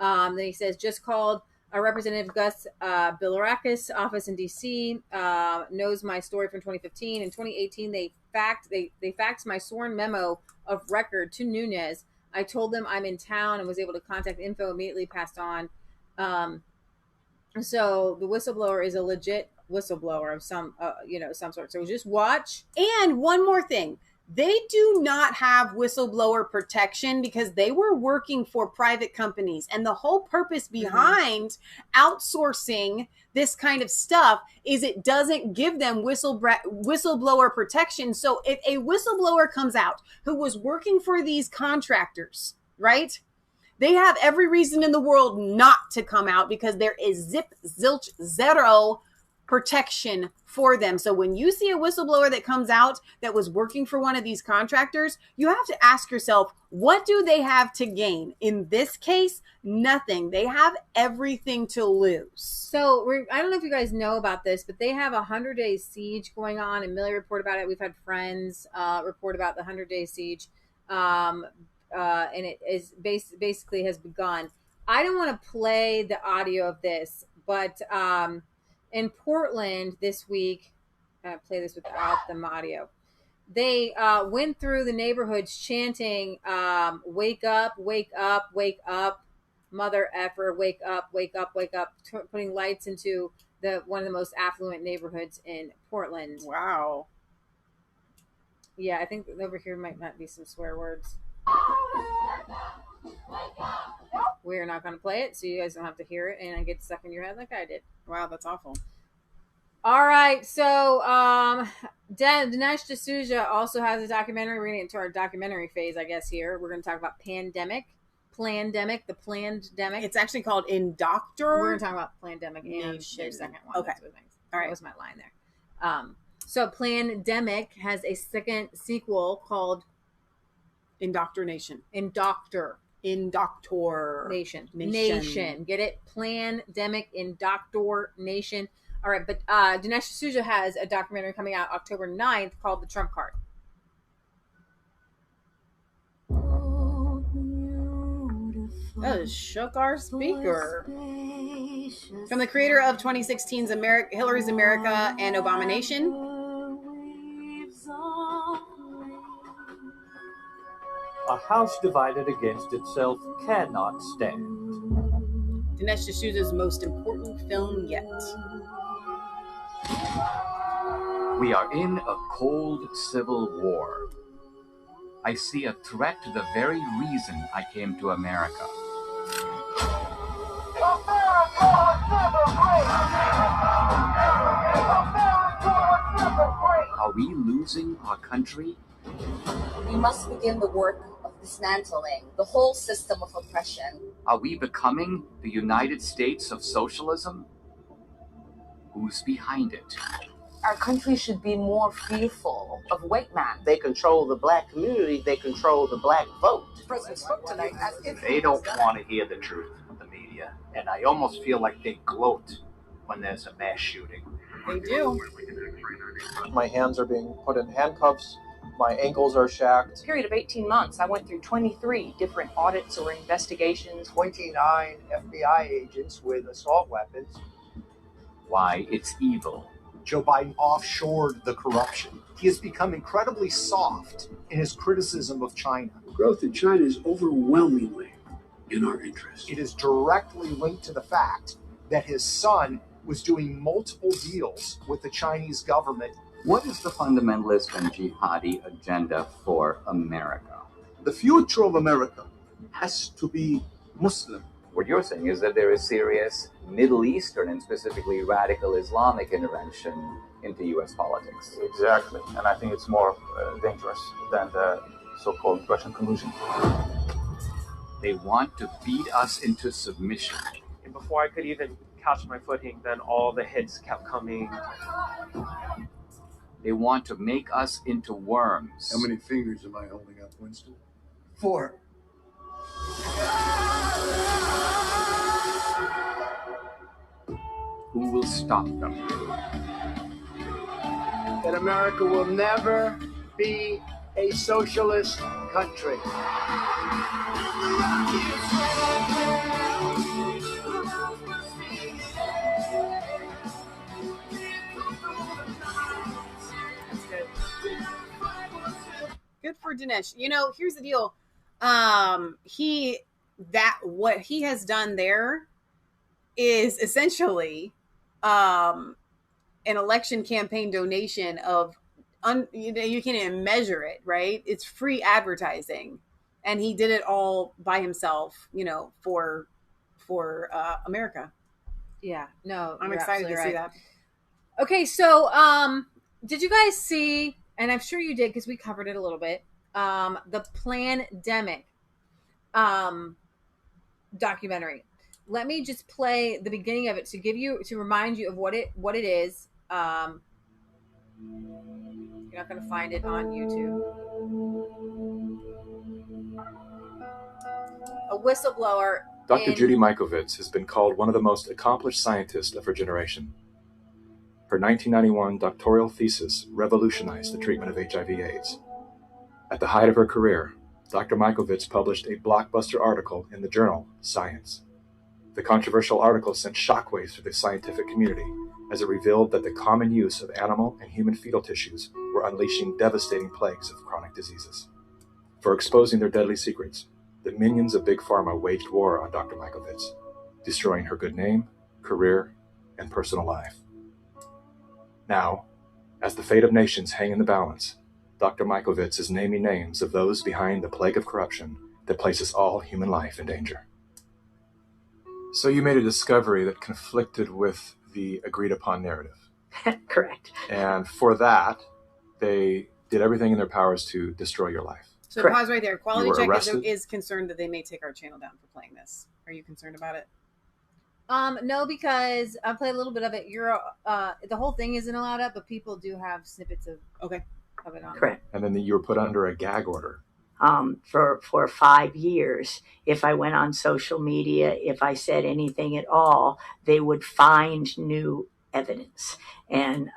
Then he says, just called Representative Gus Bilirakis' office in D.C. Knows my story from 2015. In 2018, they faxed my sworn memo of record to Nunes. I told them I'm in town and was able to contact info immediately passed on. So the whistleblower is a legit whistleblower of some sort. So just watch. And one more thing. They do not have whistleblower protection because they were working for private companies. And the whole purpose behind outsourcing this kind of stuff is it doesn't give them whistleblower protection. So if a whistleblower comes out who was working for these contractors, right? They have every reason in the world not to come out because there is zip, zilch, zero protection for them. So when you see a whistleblower that comes out that was working for one of these contractors, you have to ask yourself, what do they have to gain? In this case, nothing. They have everything to lose. So I don't know if you guys know about this, but they have a 100-day siege going on, and Millie reported about it. We've had friends report about the 100-day siege, and it is basically has begun. I don't want to play the audio of this, but in Portland this week, play this without the audio. They went through the neighborhoods chanting, wake up, wake up, wake up, mother effer, wake up, wake up, wake up, putting lights into one of the most affluent neighborhoods in Portland. Wow. Yeah, I think over here might not be some swear words. We're not going to play it, so you guys don't have to hear it and get stuck in your head like I did. Wow, that's awful. All right, so Dinesh D'Souza also has a documentary. We're going to get into our documentary phase, I guess, here. We're going to talk about Plandemic. It's actually called Indoctor. We're going to talk about Plandemic and their second one. Okay. All right. That was my line there. So Plandemic has a second sequel called Indoctrination. Indoctor. Nation. Get it? Plandemic, Indoctrination. All right, but Dinesh D'Souza has a documentary coming out October 9th called The Trump Card. That is shook our speaker. From the creator of 2016's Hillary's America and Abomination. A house divided against itself cannot stand. Dinesh D'Souza's most important film yet. We are in a cold civil war. I see a threat to the very reason I came to America. Are we losing our country? We must begin the work of dismantling the whole system of oppression. Are we becoming the United States of socialism? Who's behind it? Our country should be more fearful of white man. They control the black community. They control the black vote. The president spoke tonight as if they don't want to hear the truth of the media, and I almost feel like they gloat when there's a mass shooting. They do. My hands are being put in handcuffs. My ankles are shacked. Period of 18 months, I went through 23 different audits or investigations. 29 FBI agents with assault weapons. Why, it's evil. Joe Biden offshored the corruption. He has become incredibly soft in his criticism of China. Growth in China is overwhelmingly in our interest. It is directly linked to the fact that his son was doing multiple deals with the Chinese government. What is the fundamentalist and jihadi agenda for America? The future of America has to be Muslim. What you're saying is that there is serious Middle Eastern and specifically radical Islamic intervention into U.S. politics. Exactly. And I think it's more dangerous than the so-called Russian collusion. They want to beat us into submission. And before I could even catch my footing, then all the hits kept coming. They want to make us into worms. How many fingers am I holding up, Winston? 4. Who will stop them? That America will never be a socialist country. Good for Dinesh. You know, here's the deal. What he has done there is essentially an election campaign donation of you can't even measure it, right? It's free advertising, and he did it all by himself, you know, for America. Yeah, no, I'm excited to see that. Okay, so did you guys see? And I'm sure you did because we covered it a little bit. The Plandemic documentary. Let me just play the beginning of it to remind you of what it is. You're not going to find it on YouTube. A whistleblower. Dr. Judy Mikovits has been called one of the most accomplished scientists of her generation. Her 1991 doctoral thesis revolutionized the treatment of HIV/AIDS. At the height of her career, Dr. Mikovits published a blockbuster article in the journal Science. The controversial article sent shockwaves through the scientific community as it revealed that the common use of animal and human fetal tissues were unleashing devastating plagues of chronic diseases. For exposing their deadly secrets, the minions of Big Pharma waged war on Dr. Mikovits, destroying her good name, career, and personal life. Now, as the fate of nations hang in the balance, Dr. Mikovits is naming names of those behind the plague of corruption that places all human life in danger. So you made a discovery that conflicted with the agreed upon narrative. Correct. And for that, they did everything in their powers to destroy your life. So pause right there. Quality Check is concerned that they may take our channel down for playing this. Are you concerned about it? No, because I played a little bit of it. The whole thing isn't allowed up, but people do have snippets of it on. Correct. And then you were put under a gag order. For 5 years, if I went on social media, if I said anything at all, they would find new evidence and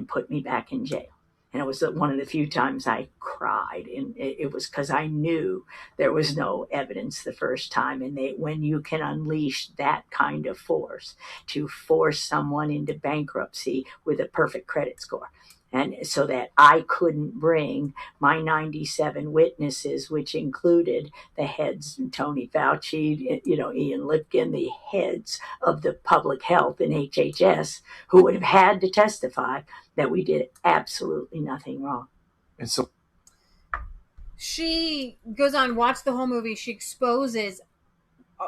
put me back in jail. And it was one of the few times I cried, and it was because I knew there was no evidence the first time. And when you can unleash that kind of force to force someone into bankruptcy with a perfect credit score, and so that I couldn't bring my 97 witnesses, which included the heads, Tony Fauci, Ian Lipkin, the heads of the public health and HHS, who would have had to testify that we did absolutely nothing wrong. And so she goes on, watch the whole movie. She exposes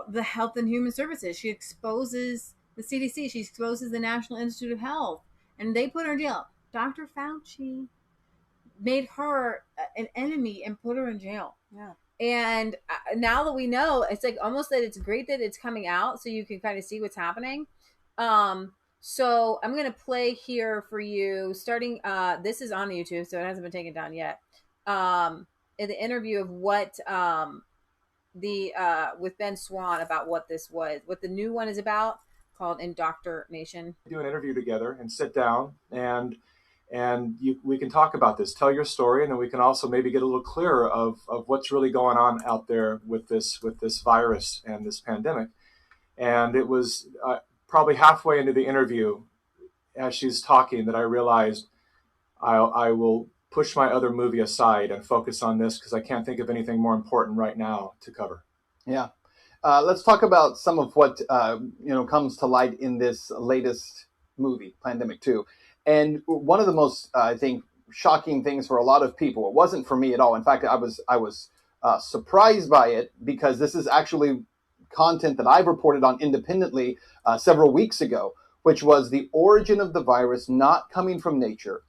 the Health and Human Services. She exposes the CDC. She exposes the National Institute of Health. And they put her in jail. Dr. Fauci made her an enemy and put her in jail. Yeah. And now that we know, it's like almost that it's great that it's coming out so you can kind of see what's happening. So I'm going to play here for you starting, this is on YouTube, so it hasn't been taken down yet. In the interview of what, with Ben Swan about what this was, what the new one is about, called Indoctrination. Do an interview together and sit down and we can talk about this, tell your story, and then we can also maybe get a little clearer of what's really going on out there with this virus and this pandemic. And it was probably halfway into the interview, as she's talking, that I realized I will push my other movie aside and focus on this because I can't think of anything more important right now to cover. Yeah. Let's talk about some of what comes to light in this latest movie, Pandemic 2. And one of the most, I think, shocking things for a lot of people, it wasn't for me at all. In fact, I was surprised by it because this is actually content that I've reported on independently several weeks ago, which was the origin of the virus not coming from nature.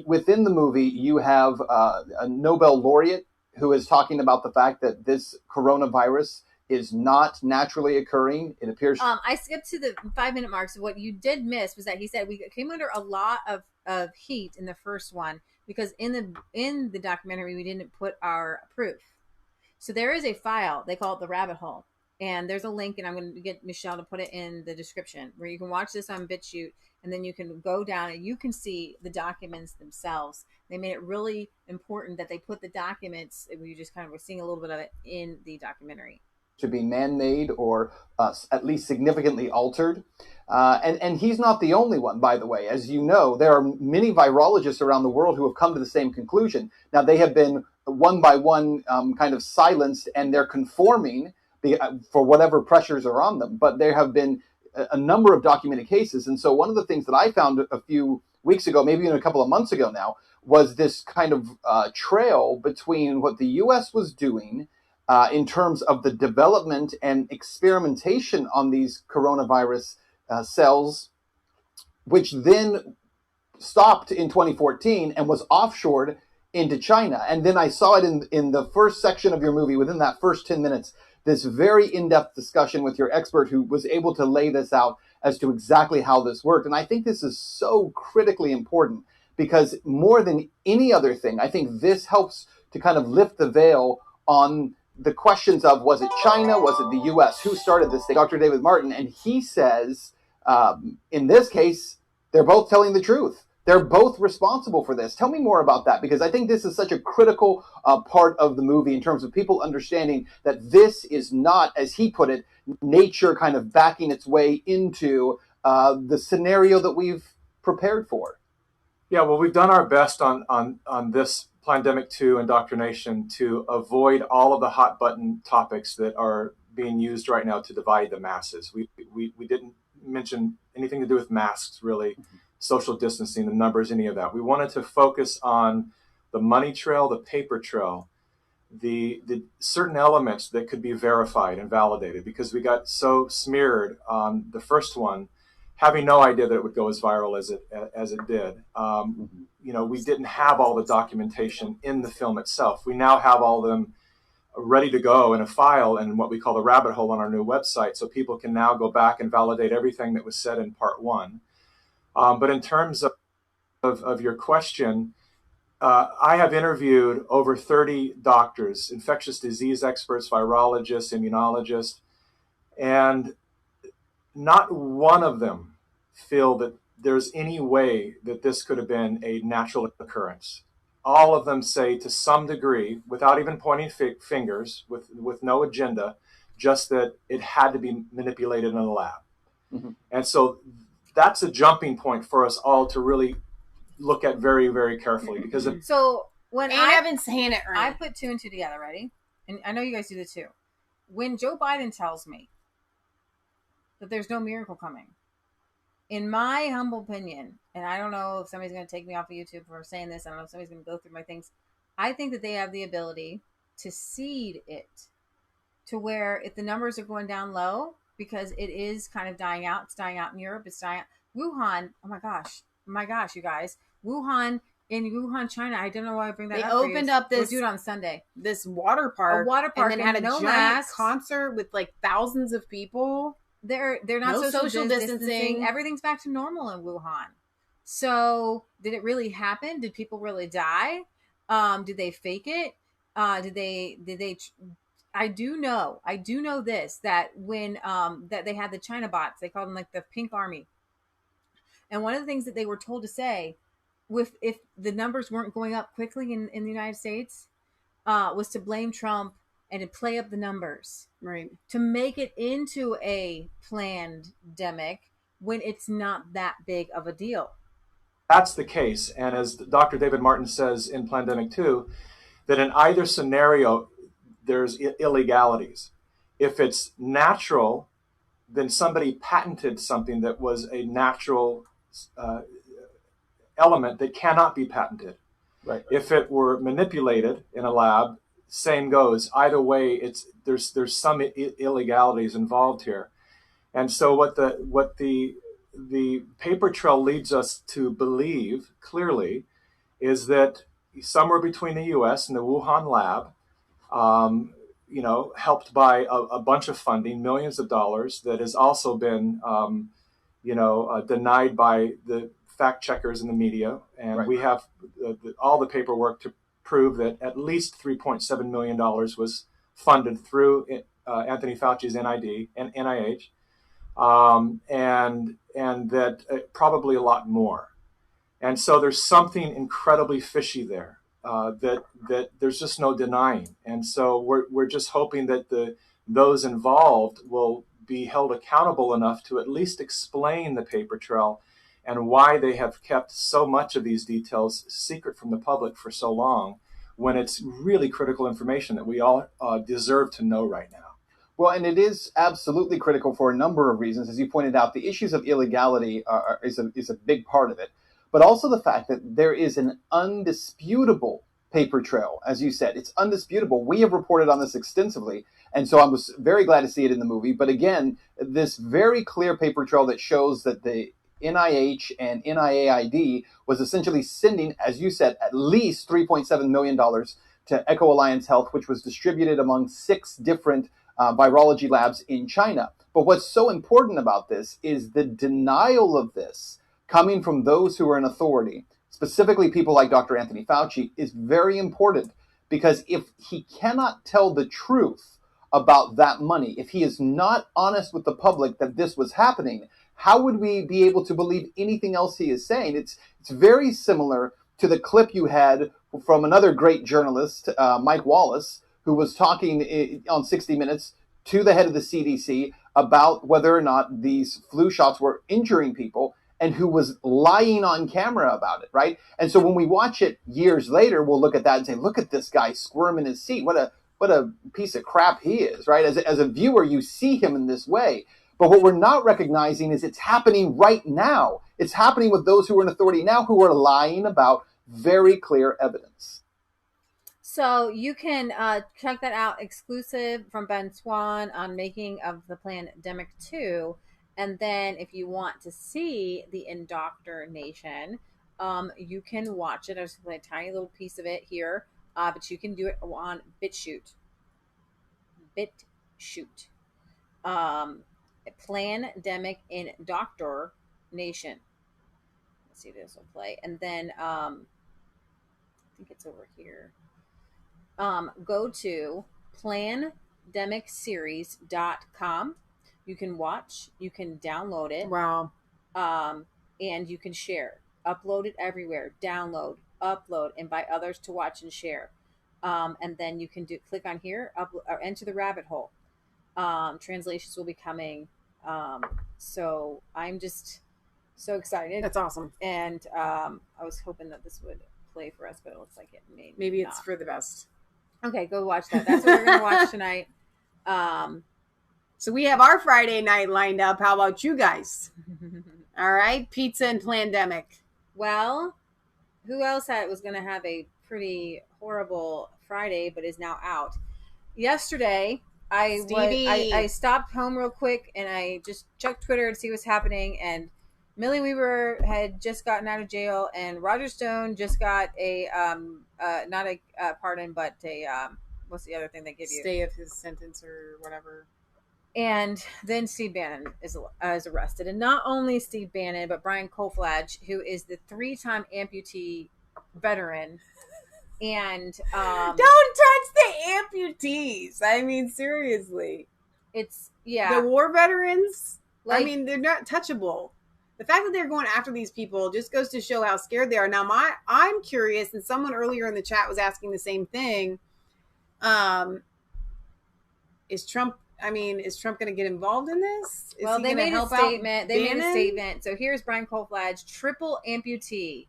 Within the movie, you have a Nobel laureate who is talking about the fact that this coronavirus is not naturally occurring. It appears. I skipped to the 5-minute mark. So what you did miss was that he said we came under a lot of heat in the first one because in the documentary we didn't put our proof. So there is a file, they call it the rabbit hole, and there's a link, and I'm going to get Michelle to put it in the description where you can watch this on BitChute, and then you can go down and you can see the documents themselves. They made it really important that they put the documents. We just kind of were seeing a little bit of it in the documentary. To be man-made or at least significantly altered. And he's not the only one, by the way. As you know, there are many virologists around the world who have come to the same conclusion. Now, they have been one by one kind of silenced, and they're conforming for whatever pressures are on them. But there have been a number of documented cases. And so one of the things that I found a few weeks ago, maybe even a couple of months ago now, was this kind of trail between what the U.S. was doing in terms of the development and experimentation on these coronavirus cells, which then stopped in 2014 and was offshored into China. And then I saw it in the first section of your movie, within that first 10 minutes, this very in-depth discussion with your expert who was able to lay this out as to exactly how this worked. And I think this is so critically important because more than any other thing, I think this helps to kind of lift the veil on the questions of, was it China? Was it the U.S.? Who started this thing? Dr. David Martin. And he says, in this case, they're both telling the truth. They're both responsible for this. Tell me more about that, because I think this is such a critical part of the movie in terms of people understanding that this is not, as he put it, nature kind of backing its way into the scenario that we've prepared for. Yeah, well, we've done our best on this Pandemic 2 indoctrination to avoid all of the hot button topics that are being used right now to divide the masses. We didn't mention anything to do with masks, really, social distancing, the numbers, any of that. We wanted to focus on the money trail, the paper trail, the certain elements that could be verified and validated, because we got so smeared on the first one, having no idea that it would go as viral as it did. We didn't have all the documentation in the film itself. We now have all of them ready to go in a file in what we call the rabbit hole on our new website, so people can now go back and validate everything that was said in part one. But in terms of your question, I have interviewed over 30 doctors, infectious disease experts, virologists, immunologists, and not one of them feel that there's any way that this could have been a natural occurrence. All of them say, to some degree, without even pointing fingers, with no agenda, just that it had to be manipulated in a lab. Mm-hmm. And so that's a jumping point for us all to really look at very, very carefully. Because so when Evan's saying it right, I put two and two together, ready? And I know you guys do the too. When Joe Biden tells me that there's no miracle coming, in my humble opinion, and I don't know if somebody's going to take me off of YouTube for saying this, I don't know if somebody's going to go through my things, I think that they have the ability to seed it to where if the numbers are going down low, because it is kind of dying out, it's dying out in Europe, it's dying out. Wuhan, oh my gosh, you guys. In Wuhan, China, I don't know why I bring that up. They opened up this, we'll do it on Sunday. This water park. And then had a giant concert with like thousands of people. They're not no social distancing. Everything's back to normal in Wuhan. So did it really happen? Did people really die? Did they fake it? Did they I do know this, that when that they had the China bots, they called them like the Pink Army. And one of the things that they were told to say, if the numbers weren't going up quickly in the United States, was to blame Trump and to play up the numbers, right? To make it into a plandemic when it's not that big of a deal. That's the case. And as Dr. David Martin says in Plandemic 2, that in either scenario, there's illegalities. If it's natural, then somebody patented something that was a natural element that cannot be patented. Right. If it were manipulated in a lab, same goes. Either way, there's some illegalities involved here. And so what the paper trail leads us to believe clearly is that somewhere between the U.S. and the Wuhan lab, helped by a bunch of funding, millions of dollars, that has also been, denied by the fact checkers in the media. And right. We have all the paperwork to prove that at least $3.7 million was funded through Anthony Fauci's NID and NIH, and that probably a lot more. And so there's something incredibly fishy there. That there's just no denying. And so we're just hoping that those involved will be held accountable enough to at least explain the paper trail and why they have kept so much of these details secret from the public for so long, when it's really critical information that we all deserve to know right now. Well, and it is absolutely critical for a number of reasons. As you pointed out, the issues of illegality is a big part of it. But also the fact that there is an undisputable paper trail. As you said, it's undisputable. We have reported on this extensively, and so I was very glad to see it in the movie. But again, this very clear paper trail that shows that the NIH and NIAID was essentially sending, as you said, at least $3.7 million to Eco Alliance Health, which was distributed among 6 different virology labs in China. But what's so important about this is the denial of this coming from those who are in authority, specifically people like Dr. Anthony Fauci, is very important, because if he cannot tell the truth about that money, if he is not honest with the public that this was happening, how would we be able to believe anything else he is saying? It's very similar to the clip you had from another great journalist, Mike Wallace, who was talking on 60 Minutes to the head of the CDC about whether or not these flu shots were injuring people, and who was lying on camera about it, right? And so when we watch it years later, we'll look at that and say, look at this guy squirm in his seat. What a piece of crap he is, right? As a viewer, you see him in this way. But what we're not recognizing is it's happening right now. It's happening with those who are in authority now who are lying about very clear evidence. So you can check that out exclusive from Ben Swan on Making of the Plandemic 2. And then if you want to see the indoctrination, you can watch it. I just play a tiny little piece of it here, but you can do it on BitChute. Plandemic Indoctrination. Let's see if this will play. And then I think it's over here. Go to plandemicseries.com. You can watch, you can download it. Wow. And you can share. Upload it everywhere. Download, upload, invite others to watch and share. And then you can click on here, or enter the rabbit hole. Translations will be coming. So I'm just so excited. That's awesome. And I was hoping that this would play for us, but it looks like it maybe it's for the best. Okay, go watch that. That's what we're going to watch tonight. So we have our Friday night lined up. How about you guys? All right, pizza and Plandemic. Well, who else was going to have a pretty horrible Friday, but is now out? Yesterday, I stopped home real quick and I just checked Twitter to see what's happening. And Millie Weaver had just gotten out of jail, and Roger Stone just got a not a pardon, but a what's the other thing they give you? Stay of his sentence or whatever. And then Steve Bannon is arrested, and not only Steve Bannon, but Brian Kolfage, who is the 3-time amputee veteran. And don't touch the amputees. I mean, seriously, it's the war veterans. I mean, they're not touchable. The fact that they're going after these people just goes to show how scared they are. Now, I'm curious, and someone earlier in the chat was asking the same thing. Is Trump going to get involved in this? Well, they made a statement. They made a statement. So here's Brian Kolfage, triple amputee.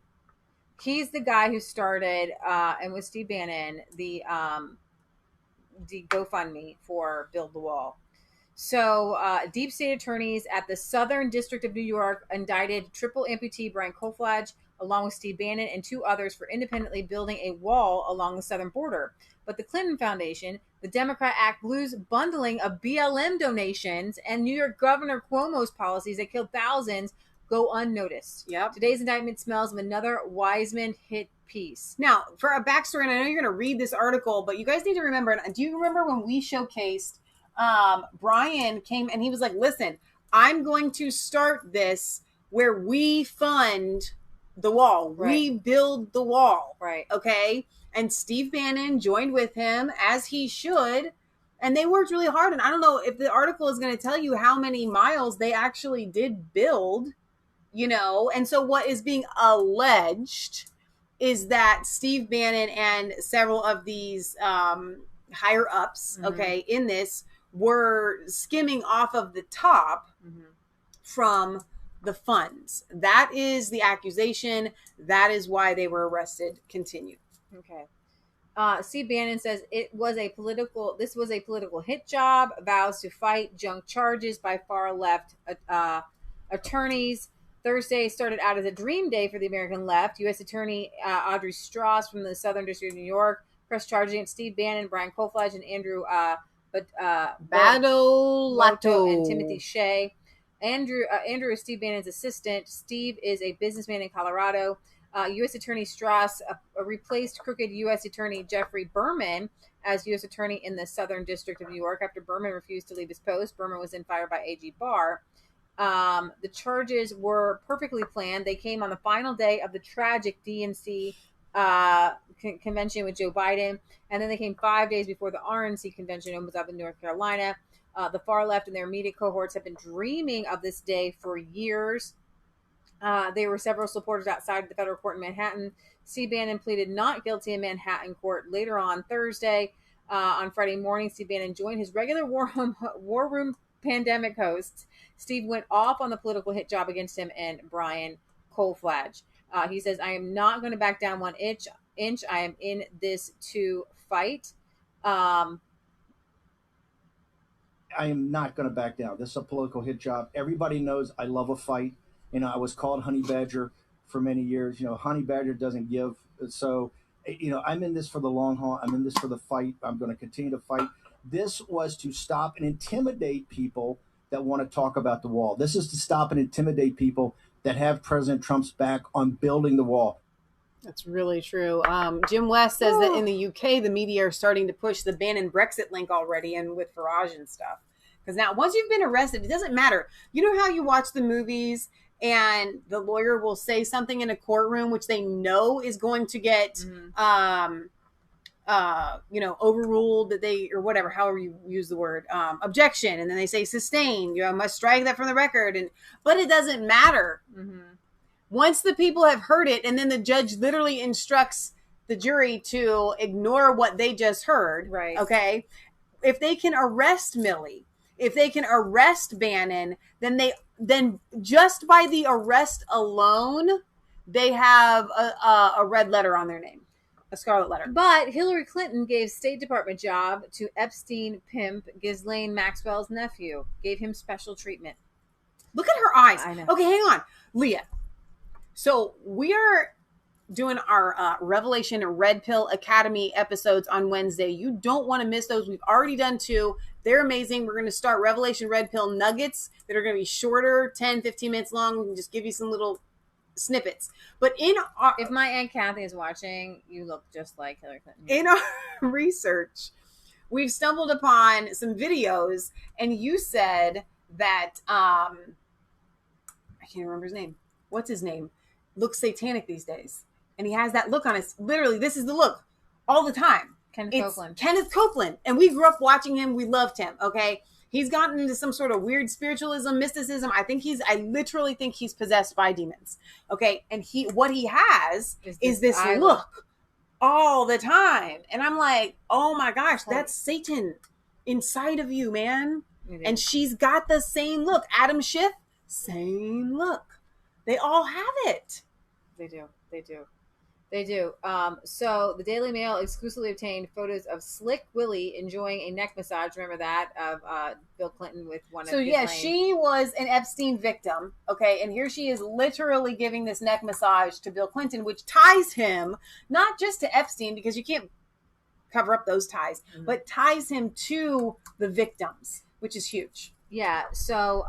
He's the guy who started, and with Steve Bannon, the GoFundMe for Build the Wall. So, deep state attorneys at the Southern District of New York indicted triple amputee Brian Kolfage, along with Steve Bannon and 2 others, for independently building a wall along the southern border. But the Clinton Foundation, the Democrat Act Blue's bundling of BLM donations, and New York Governor Cuomo's policies that killed thousands go unnoticed. Yep. Today's indictment smells of another Wiseman hit piece. Now, for a backstory, and I know you're going to read this article, but you guys need to remember, do you remember when we showcased Brian came and he was like, listen, I'm going to start this where we fund the wall. Right. We build the wall. Right. Okay. And Steve Bannon joined with him, as he should. And they worked really hard. And I don't know if the article is going to tell you how many miles they actually did build, And so what is being alleged is that Steve Bannon and several of these higher ups, in this, were skimming off of the top from the funds. That is the accusation. That is why they were arrested. Continue. Okay. Steve Bannon says this was a political hit job, vows to fight junk charges by far left attorneys. Thursday started out as a dream day for the American left. U.S. Attorney Audrey Strauss from the Southern District of New York pressed charges against Steve Bannon, Brian Kolfage, and Andrew Badolato and Timothy Shea. Andrew is Steve Bannon's assistant. Steve is a businessman in Colorado. U.S. Attorney Strauss replaced crooked U.S. Attorney Jeffrey Berman as U.S. Attorney in the Southern District of New York after Berman refused to leave his post. Berman was then fired by AG Barr. The charges were perfectly planned. They came on the final day of the tragic DNC convention with Joe Biden, and then they came 5 days before the RNC convention opens up in North Carolina. The far left and their immediate cohorts have been dreaming of this day for years. There were several supporters outside of the federal court in Manhattan. Steve Bannon pleaded not guilty in Manhattan court later on Thursday. On Friday morning, Steve Bannon joined his regular War Room pandemic hosts. Steve went off on the political hit job against him and Brian Kolfage. He says, I am not going to back down 1 inch. I am in this to fight. I am not going to back down. This is a political hit job. Everybody knows I love a fight. You know, I was called Honey Badger for many years. You know, Honey Badger doesn't give. So, you know, I'm in this for the long haul. I'm in this for the fight. I'm going to continue to fight. This was to stop and intimidate people that want to talk about the wall. This is to stop and intimidate people that have President Trump's back on building the wall. That's really true. Jim West says that in the UK, the media are starting to push the Bannon Brexit link already, and with Farage and stuff. Because now, once you've been arrested, it doesn't matter. You know how you watch the movies and the lawyer will say something in a courtroom which they know is going to get, overruled, that they, or whatever, however you use the word, objection, and then they say sustain. You must strike that from the record, but it doesn't matter. Once the people have heard it, and then the judge literally instructs the jury to ignore what they just heard. Right. Okay. If they can arrest Millie, if they can arrest Bannon, then just by the arrest alone, they have a red letter on their name, a scarlet letter. But Hillary Clinton gave State Department job to Epstein pimp Ghislaine Maxwell's nephew, gave him special treatment. Look at her eyes. I know. Okay, hang on. Leah. So we are doing our Revelation Red Pill Academy episodes on Wednesday. You don't want to miss those. We've already done 2. They're amazing. We're going to start Revelation Red Pill nuggets that are going to be shorter, 10, 15 minutes long. We can just give you some little snippets. But if my Aunt Kathy is watching, you look just like Hillary Clinton. In our research, we've stumbled upon some videos, and you said that, I can't remember his name. What's his name? Looks satanic these days. And he has that look on his, literally, this is the look all the time. Kenneth Copeland. And we grew up watching him. We loved him. Okay. He's gotten into some sort of weird spiritualism, mysticism. I literally think he's possessed by demons. Okay. And what he has is this look all the time. And I'm like, oh my gosh, that's Satan inside of you, man. And she's got the same look. Adam Schiff, same look. They all have it. They do. So the Daily Mail exclusively obtained photos of Slick Willie enjoying a neck massage. Remember that of Bill Clinton with one of his yeah, she was an Epstein victim. Okay. And here she is literally giving this neck massage to Bill Clinton, which ties him not just to Epstein, because you can't cover up those ties, but ties him to the victims, which is huge. Yeah, so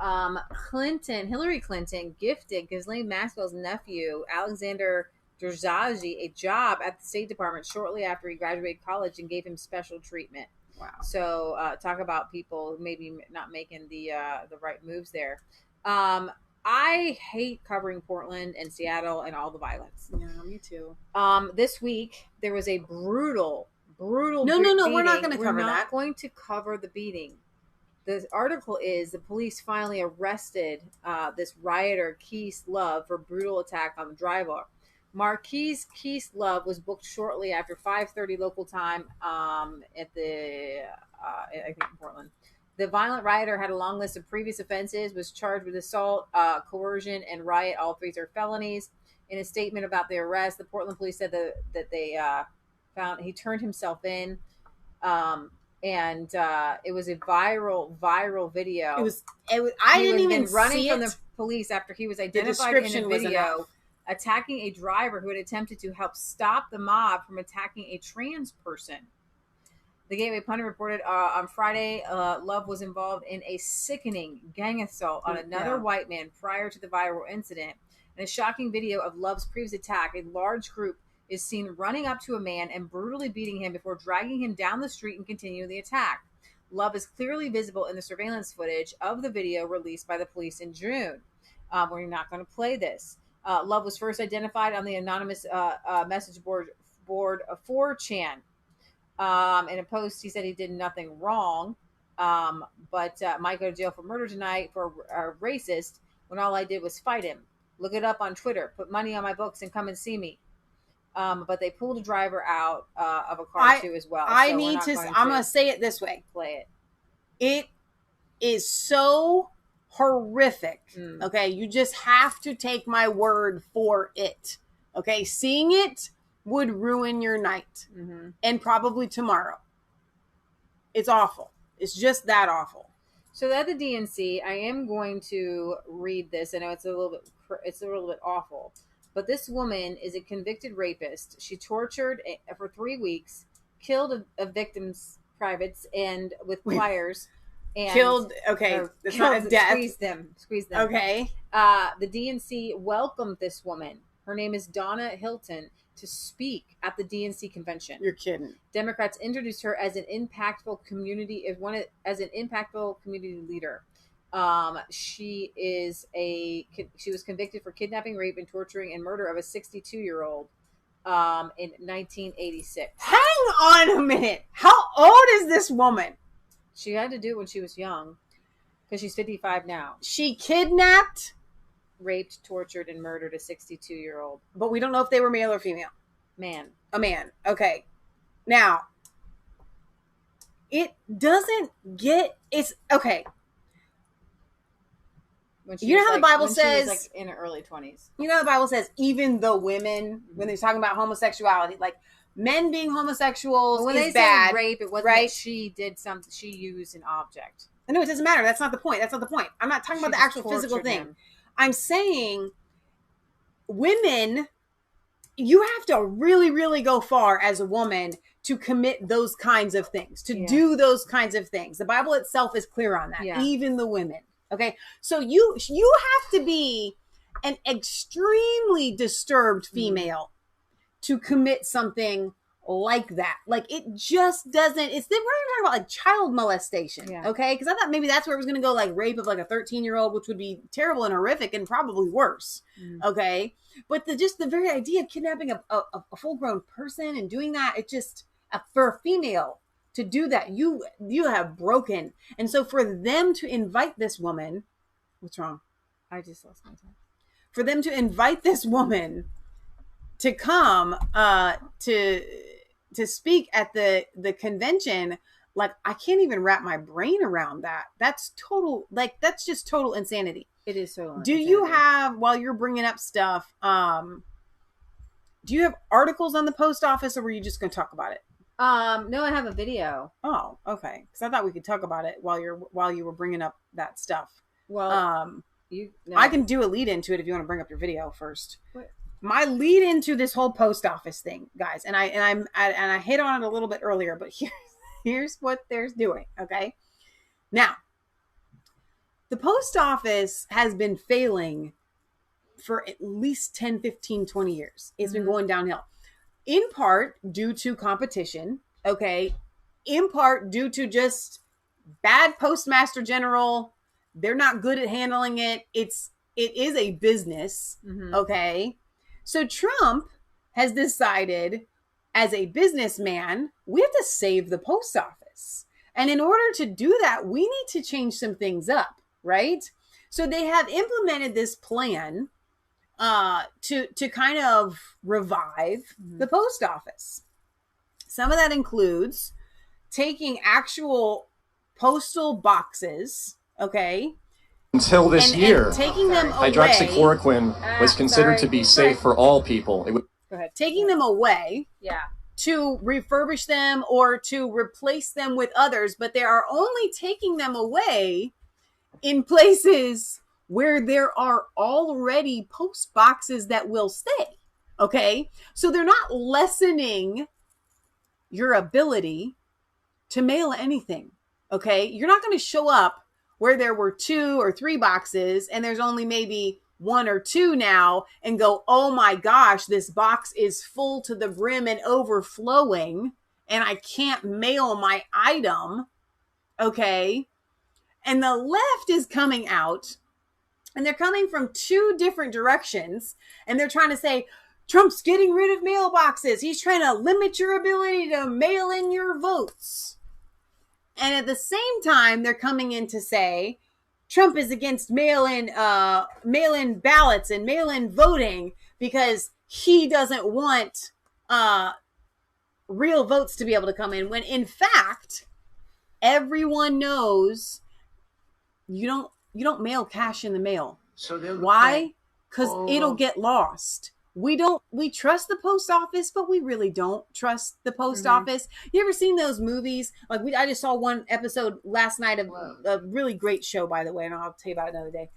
Hillary Clinton gifted Ghislaine Maxwell's nephew, Alexander Drzaji, a job at the State Department shortly after he graduated college and gave him special treatment. Wow. So talk about people maybe not making the right moves there. I hate covering Portland and Seattle and all the violence. Yeah, me too. This week, there was a brutal No, beating. we're not going to cover We're that. not going to cover the beating. The article is the police finally arrested this rioter, Keith Love, for brutal attack on the driver. Marquise Keith Love was booked shortly after 5:30 local time at the, I think in Portland. The violent rioter had a long list of previous offenses, was charged with assault, coercion, and riot. All 3 are felonies. In a statement about the arrest, the Portland police said that they found he turned himself in. And it was a viral video. It was I didn't even running see from it. the police after he was identified in a description was video enough. attacking a driver who had attempted to help stop the mob from attacking a trans person. The Gateway Pundit reported on Friday, Love was involved in a sickening gang assault on another white man prior to the viral incident. In a shocking video of Love's previous attack, a large group is seen running up to a man and brutally beating him before dragging him down the street and continuing the attack. Love is clearly visible in the surveillance footage of the video released by the police in June. We're not going to play this. Love was first identified on the anonymous message board of 4chan. In a post, he said he did nothing wrong, but might go to jail for murder tonight for a racist when all I did was fight him. Look it up on Twitter. Put money on my books and come and see me. But they pulled a driver out of a car too as well. I'm going to say it this way. Play it. It is so horrific. Okay. You just have to take my word for it. Okay. Seeing it would ruin your night and probably tomorrow. It's awful. It's just that awful. So at the DNC, I am going to read this. I know it's a little bit awful, but this woman is a convicted rapist. She tortured for 3 weeks, killed a victim's privates and with pliers, and Killed. Okay, it's not a death. Squeeze them. Okay. The DNC welcomed this woman. Her name is Donna Hilton, to speak at the DNC convention. You're kidding. Democrats introduced her as an impactful community leader. She was convicted for kidnapping, rape, and torturing and murder of a 62-year-old in 1986. Hang on a minute. How old is this woman? She had to do it when she was young, because she's 55 now. She kidnapped, raped, tortured, and murdered a 62-year-old. But we don't know if they were male or female. Man. A man. Okay. Now, it doesn't get... It's... Okay. You know how the Bible says... She was in her early 20s. You know how the Bible says, even the women, when they're talking about homosexuality, like, men being homosexuals when is they bad. Said rape, it wasn't right? That she did something. She used an object. No, it doesn't matter. That's not the point. I'm not talking about the actual physical thing. Him. I'm saying women, you have to really, really go far as a woman to commit those kinds of things, to do those kinds of things. The Bible itself is clear on that, even the women. Okay. So you have to be an extremely disturbed female to commit something like that. Like, it just doesn't, we're talking about like child molestation. Okay. Cause I thought maybe that's where it was going to go, like rape of like a 13-year-old, which would be terrible and horrific and probably worse. Okay. But the very idea of kidnapping a full grown person and doing that, it just, for a female to do that, you have broken. And so for them to invite this woman, what's wrong? I just lost my time. For them to invite this woman to come to speak at the convention, like, I can't even wrap my brain around that. That's just total insanity. It is total insanity. Do you have, while you're bringing up stuff, do you have articles on the post office, or were you just going to talk about it? No, I have a video. Oh, okay. Because I thought we could talk about it while you were bringing up that stuff. Well, I can do a lead into it if you want to bring up your video first. What? My lead into this whole post office thing, guys, and I hit on it a little bit earlier, but here's what they're doing. Okay, now the post office has been failing for at least 10, 15, 20 years. It's been going downhill, in part due to competition. Okay, in part due to just bad postmaster general. They're not good at handling it. It is a business. Okay. So Trump has decided, as a businessman, we have to save the post office. And in order to do that, we need to change some things up, right? So they have implemented this plan to kind of revive the post office. Some of that includes taking actual postal boxes, okay, until this year, taking them away. Hydroxychloroquine was considered to be safe for all people. Go ahead. Taking them away to refurbish them or to replace them with others, but they are only taking them away in places where there are already post boxes that will stay. Okay? So they're not lessening your ability to mail anything. Okay? You're not going to show up where there were 2 or 3 boxes and there's only maybe 1 or 2 now and go, oh my gosh, this box is full to the brim and overflowing and I can't mail my item. Okay. And the left is coming out and they're coming from 2 different directions and they're trying to say, Trump's getting rid of mailboxes. He's trying to limit your ability to mail in your votes. And at the same time, they're coming in to say Trump is against mail-in ballots and mail-in voting because he doesn't want real votes to be able to come in. When in fact, everyone knows you don't mail cash in the mail. So why? Because it'll get lost. we trust the post office, but we really don't trust the post office. You ever seen those movies? Like I just saw one episode last night of a really great show, by the way, and I'll tell you about it another day,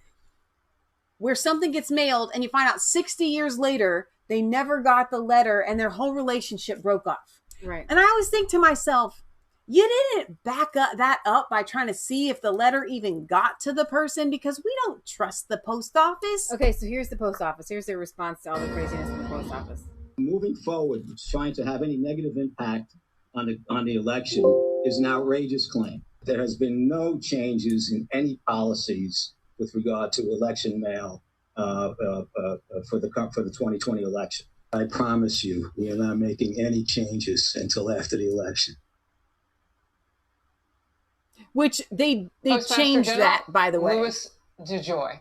where something gets mailed and you find out 60 years later, they never got the letter and their whole relationship broke off. Right. And I always think to myself, you didn't back that up by trying to see if the letter even got to the person, because we don't trust the post office. Okay, so here's the post office. Here's their response to all the craziness in the post office. Moving forward, trying to have any negative impact on the election is an outrageous claim. There has been no changes in any policies with regard to election mail for the 2020 election. I promise you, we are not making any changes until after the election. Which they Postmaster changed General that, by the way. Louis DeJoy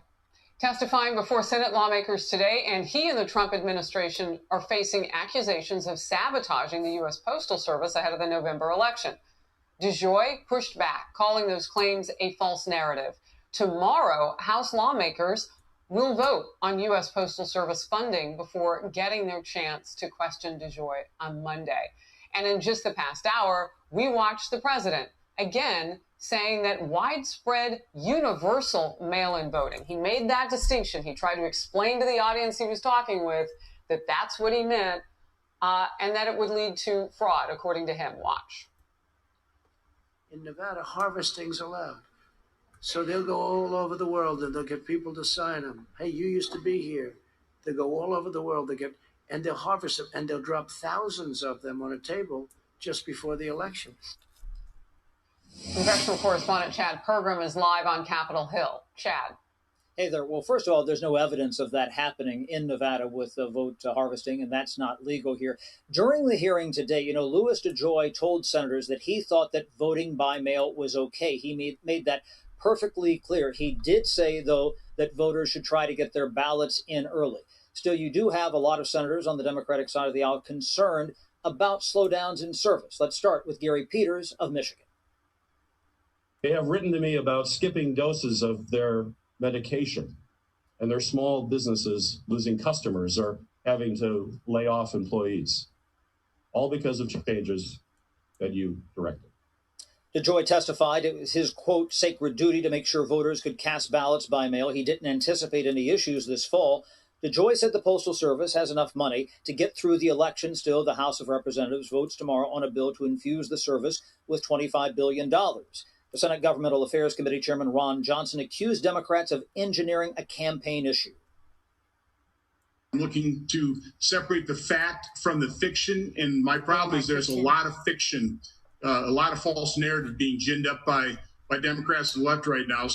testifying before Senate lawmakers today, and he and the Trump administration are facing accusations of sabotaging the U.S. Postal Service ahead of the November election. DeJoy pushed back, calling those claims a false narrative. Tomorrow, House lawmakers will vote on U.S. Postal Service funding before getting their chance to question DeJoy on Monday. And in just the past hour, we watched the president again saying that widespread universal mail-in voting. He made that distinction. He tried to explain to the audience he was talking with that that's what he meant, and that it would lead to fraud, according to him. Watch. In Nevada, harvesting's allowed. So they'll go all over the world and they'll get people to sign them. Hey, you used to be here. They'll go all over the world. And they'll harvest them, and they'll drop thousands of them on a table just before the election. Congressional correspondent Chad Pergram is live on Capitol Hill. Chad. Hey there. Well, first of all, there's no evidence of that happening in Nevada with the vote harvesting, and that's not legal here. During the hearing today, Louis DeJoy told senators that he thought that voting by mail was okay. He made that perfectly clear. He did say, though, that voters should try to get their ballots in early. Still, you do have a lot of senators on the Democratic side of the aisle concerned about slowdowns in service. Let's start with Gary Peters of Michigan. They have written to me about skipping doses of their medication, and their small businesses losing customers or having to lay off employees, all because of changes that you directed. DeJoy testified it was his, quote, sacred duty to make sure voters could cast ballots by mail. He didn't anticipate any issues this fall. DeJoy said the Postal Service has enough money to get through the election. Still, the House of Representatives votes tomorrow on a bill to infuse the service with $25 billion. The Senate Governmental Affairs Committee Chairman Ron Johnson accused Democrats of engineering a campaign issue. I'm looking to separate the fact from the fiction, and my problem is there's a lot of fiction, a lot of false narrative being ginned up by Democrats to the left right now.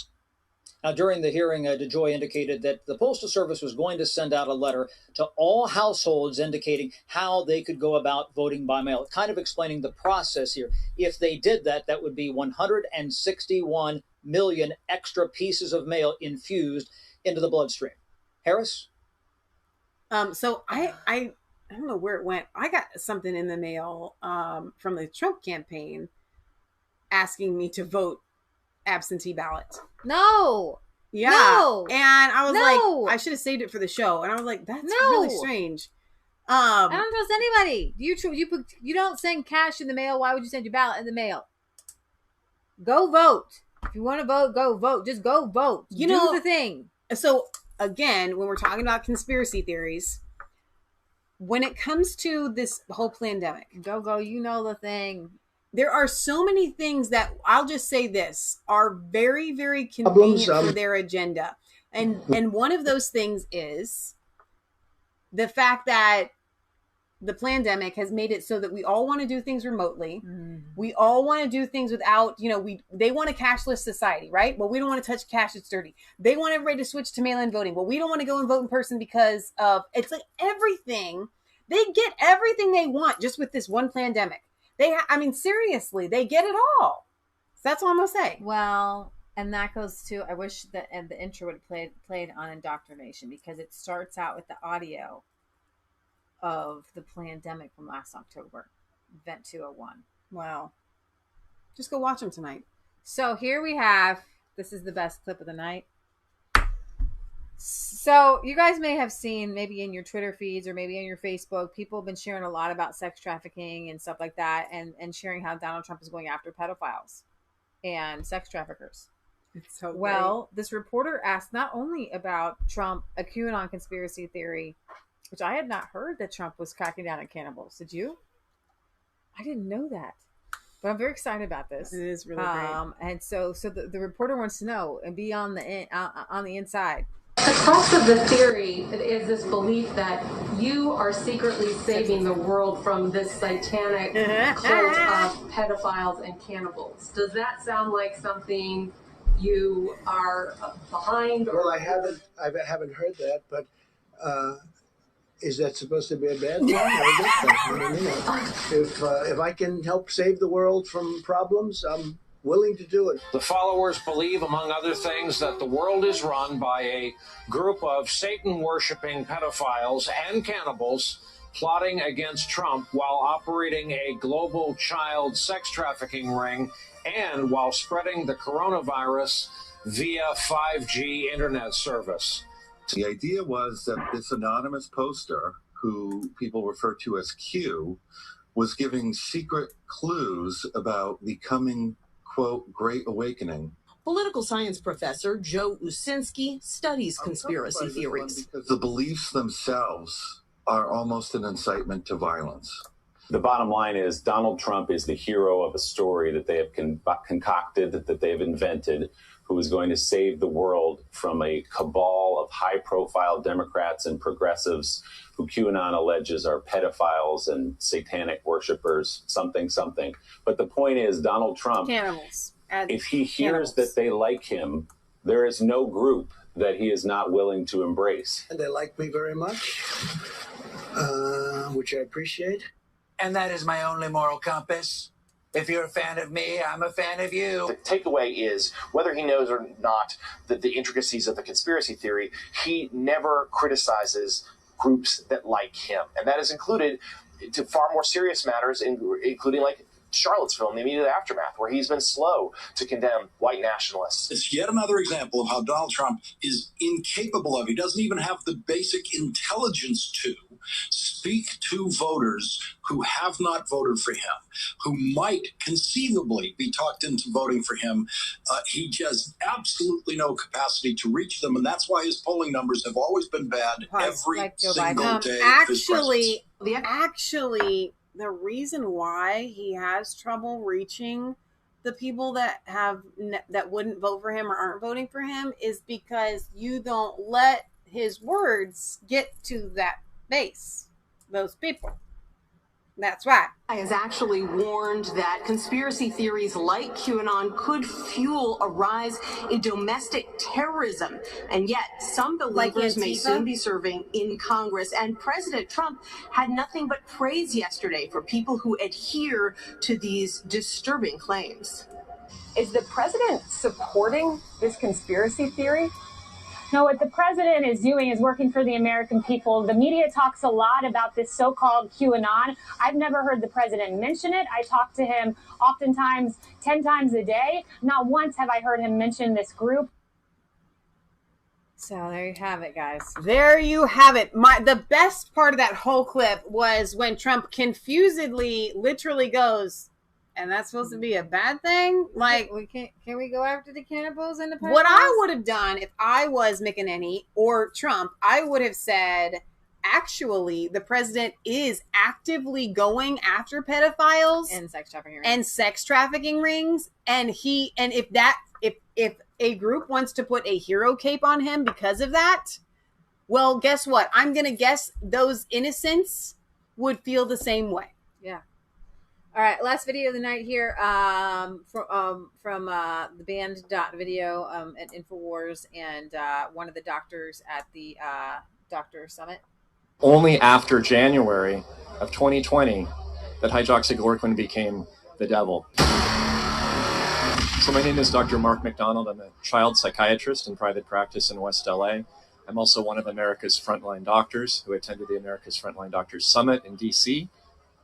Now, during the hearing, DeJoy indicated that the Postal Service was going to send out a letter to all households indicating how they could go about voting by mail, kind of explaining the process here. If they did that, that would be 161 million extra pieces of mail infused into the bloodstream. Harris? So I don't know where it went. I got something in the mail from the Trump campaign asking me to vote absentee ballot. No. Yeah. No. And I was like, I should have saved it for the show. And I was like, that's really strange. I don't trust anybody. You don't send cash in the mail. Why would you send your ballot in the mail? Go vote. If you want to vote, go vote. Just go vote. Do the thing. So again, when we're talking about conspiracy theories, when it comes to this whole pandemic, go, you know the thing. There are so many things that, I'll just say this, are very, very convenient for their agenda. And one of those things is the fact that the pandemic has made it so that we all want to do things remotely. We all want to do things without, they want a cashless society, right? Well, we don't want to touch cash. It's dirty. They want everybody to switch to mail-in voting. Well, we don't want to go and vote in person because of, it's like everything. They get everything they want just with this one pandemic. Seriously, they get it all. So that's all I'm going to say. Well, and that goes to, I wish that the intro would have played on indoctrination, because it starts out with the audio of the pandemic from last October, Event 201. Wow. Just go watch them tonight. So here we have, this is the best clip of the night. So you guys may have seen, maybe in your Twitter feeds or maybe in your Facebook, people have been sharing a lot about sex trafficking and stuff like that, and sharing how Donald Trump is going after pedophiles and sex traffickers. It's so well, this reporter asked not only about Trump, a QAnon conspiracy theory, which I had not heard that Trump was cracking down on cannibals. Did you? I didn't know that. But I'm very excited about this. It is really great. And so the reporter wants to know and be on the inside. The crux of the theory is this belief that you are secretly saving the world from this satanic cult of pedophiles and cannibals. Does that sound like something you are behind? Well, I haven't heard that, but is that supposed to be a bad thing or a good thing? If I can help save the world from problems, I'm willing to do it. The followers believe, among other things, that the world is run by a group of Satan-worshipping pedophiles and cannibals plotting against Trump while operating a global child sex trafficking ring and while spreading the coronavirus via 5G internet service. The idea was that this anonymous poster, who people refer to as Q, was giving secret clues about the coming, quote, Great Awakening. Political science professor Joe Usinski studies conspiracy theories. Because the beliefs themselves are almost an incitement to violence. The bottom line is Donald Trump is the hero of a story that they have concocted, that they've invented, who is going to save the world from a cabal of high-profile Democrats and progressives who QAnon alleges are pedophiles and satanic worshipers, something. But the point is, Donald Trump, cannibals. If he hears that they like him, there is no group that he is not willing to embrace. And they like me very much, which I appreciate. And that is my only moral compass. If you're a fan of me, I'm a fan of you. The takeaway is, whether he knows or not the intricacies of the conspiracy theory, he never criticizes groups that like him. And that is included to far more serious matters, including like Charlottesville and the immediate aftermath, where he's been slow to condemn white nationalists. It's yet another example of how Donald Trump is incapable of, he doesn't even have the basic intelligence to speak to voters who have not voted for him, who might conceivably be talked into voting for him. He has absolutely no capacity to reach them, and that's why his polling numbers have always been bad every single day. Actually, the reason why he has trouble reaching the people that wouldn't vote for him or aren't voting for him is because you don't let his words get to that base, those people. That's right. Has actually warned that conspiracy theories like QAnon could fuel a rise in domestic terrorism. And yet some believers may soon be serving in Congress. And President Trump had nothing but praise yesterday for people who adhere to these disturbing claims. Is the president supporting this conspiracy theory? No, what the president is doing is working for the American people. The media talks a lot about this so-called QAnon. I've never heard the president mention it. I talk to him oftentimes 10 times a day. Not once have I heard him mention this group. So there you have it, guys. There you have it. The best part of that whole clip was when Trump confusedly literally goes, and that's supposed to be a bad thing? Like, can we go after the cannibals and the pedophiles? What I would have done if I was McEnany or Trump, I would have said, actually, the president is actively going after pedophiles and sex trafficking rings. And if a group wants to put a hero cape on him because of that, well, guess what? I'm going to guess those innocents would feel the same way. Yeah. All right, last video of the night here from the band Video at InfoWars and one of the doctors at the Doctor Summit. Only after January of 2020 that hydroxychloroquine became the devil. So my name is Dr. Mark McDonald. I'm a child psychiatrist in private practice in West LA. I'm also one of America's Frontline Doctors who attended the America's Frontline Doctors Summit in DC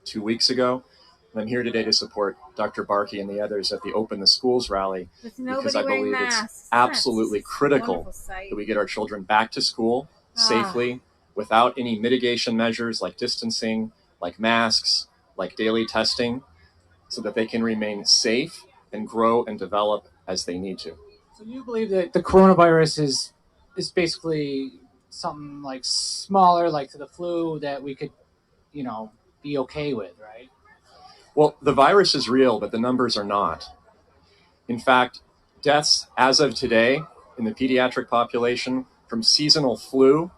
2 weeks ago. And I'm here today to support Dr. Barkey and the others at the Open the Schools rally because I believe it's absolutely critical that we get our children back to school safely without any mitigation measures like distancing, like masks, like daily testing, so that they can remain safe and grow and develop as they need to. So you believe that the coronavirus is basically something like smaller, like to the flu, that we could, be okay with, right? Well, the virus is real, but the numbers are not. In fact, deaths as of today in the pediatric population from seasonal flu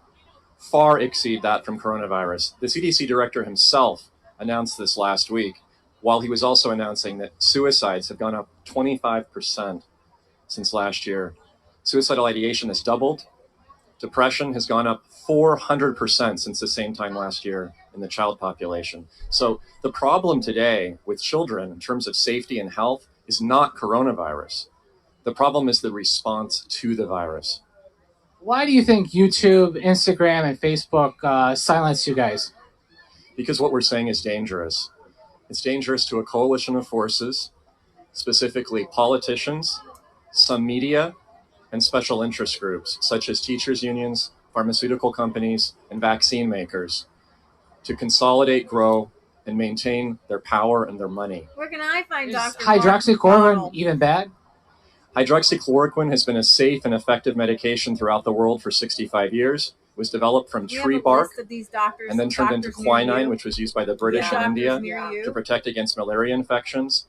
far exceed that from coronavirus. The CDC director himself announced this last week, while he was also announcing that suicides have gone up 25% since last year. Suicidal ideation has doubled. Depression has gone up 400% since the same time last year in the child population. So the problem today with children in terms of safety and health is not coronavirus. The problem is the response to the virus. Why do you think YouTube, Instagram, and Facebook silence you guys? Because what we're saying is dangerous. It's dangerous to a coalition of forces, specifically politicians, some media, and special interest groups, such as teachers' unions, pharmaceutical companies, and vaccine makers, to consolidate, grow, and maintain their power and their money. Where can I find Dr. Hydroxychloroquine even bad? Hydroxychloroquine has been a safe and effective medication throughout the world for 65 years. It was developed from tree bark and then turned into quinine, which was used by the British in India to protect against malaria infections.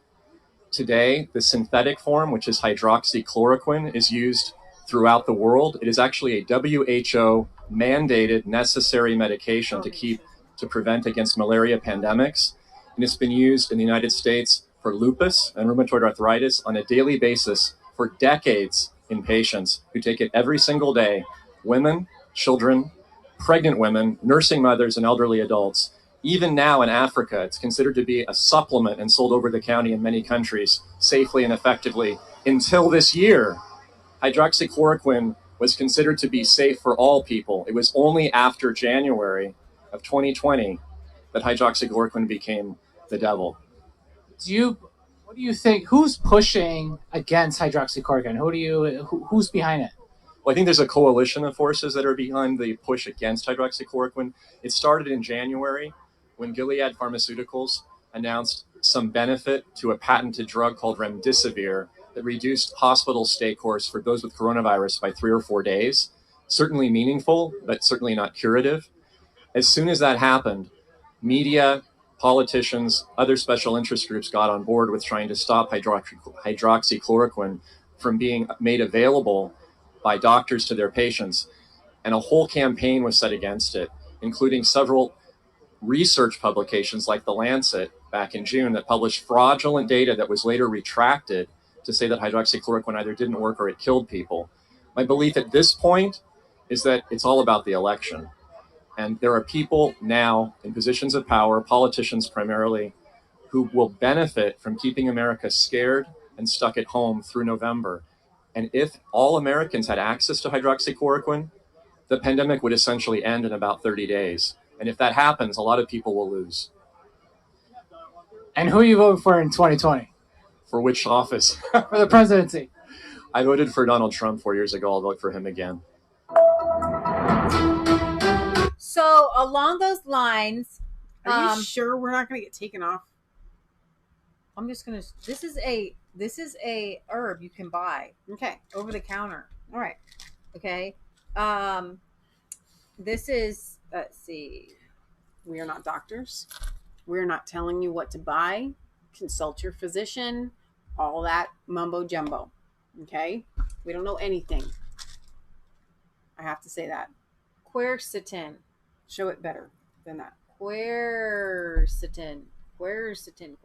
Today, the synthetic form, which is hydroxychloroquine, is used throughout the world. It is actually a WHO mandated necessary medication to prevent against malaria pandemics. And it's been used in the United States for lupus and rheumatoid arthritis on a daily basis for decades in patients who take it every single day. Women, children, pregnant women, nursing mothers, and elderly adults. Even now in Africa, it's considered to be a supplement and sold over the counter in many countries safely and effectively until this year. Hydroxychloroquine was considered to be safe for all people. It was only after January of 2020 that hydroxychloroquine became the devil. What do you think? Who's pushing against hydroxychloroquine? Who's behind it? Well, I think there's a coalition of forces that are behind the push against hydroxychloroquine. It started in January when Gilead Pharmaceuticals announced some benefit to a patented drug called remdesivir that reduced hospital stay course for those with coronavirus by 3 or 4 days. Certainly meaningful, but certainly not curative. As soon as that happened, media, politicians, other special interest groups got on board with trying to stop hydroxychloroquine from being made available by doctors to their patients. And a whole campaign was set against it, including several research publications like The Lancet back in June that published fraudulent data that was later retracted to say that hydroxychloroquine either didn't work or it killed people. My belief at this point is that it's all about the election. And there are people now in positions of power, politicians primarily, who will benefit from keeping America scared and stuck at home through November. And if all Americans had access to hydroxychloroquine, the pandemic would essentially end in about 30 days. And if that happens, a lot of people will lose. And who are you voting for in 2020? For which office? For the presidency. I voted for Donald Trump 4 years ago. I'll vote for him again. So along those lines, are you sure we're not going to get taken off? I'm just going to. This is a herb you can buy. Okay, over the counter. All right. Okay. This is. Let's see. We are not doctors. We're not telling you what to buy. Consult your physician. All that mumbo jumbo. Okay, we don't know anything. I have to say that. Quercetin. Show it better than that. Quercetin. Quercetin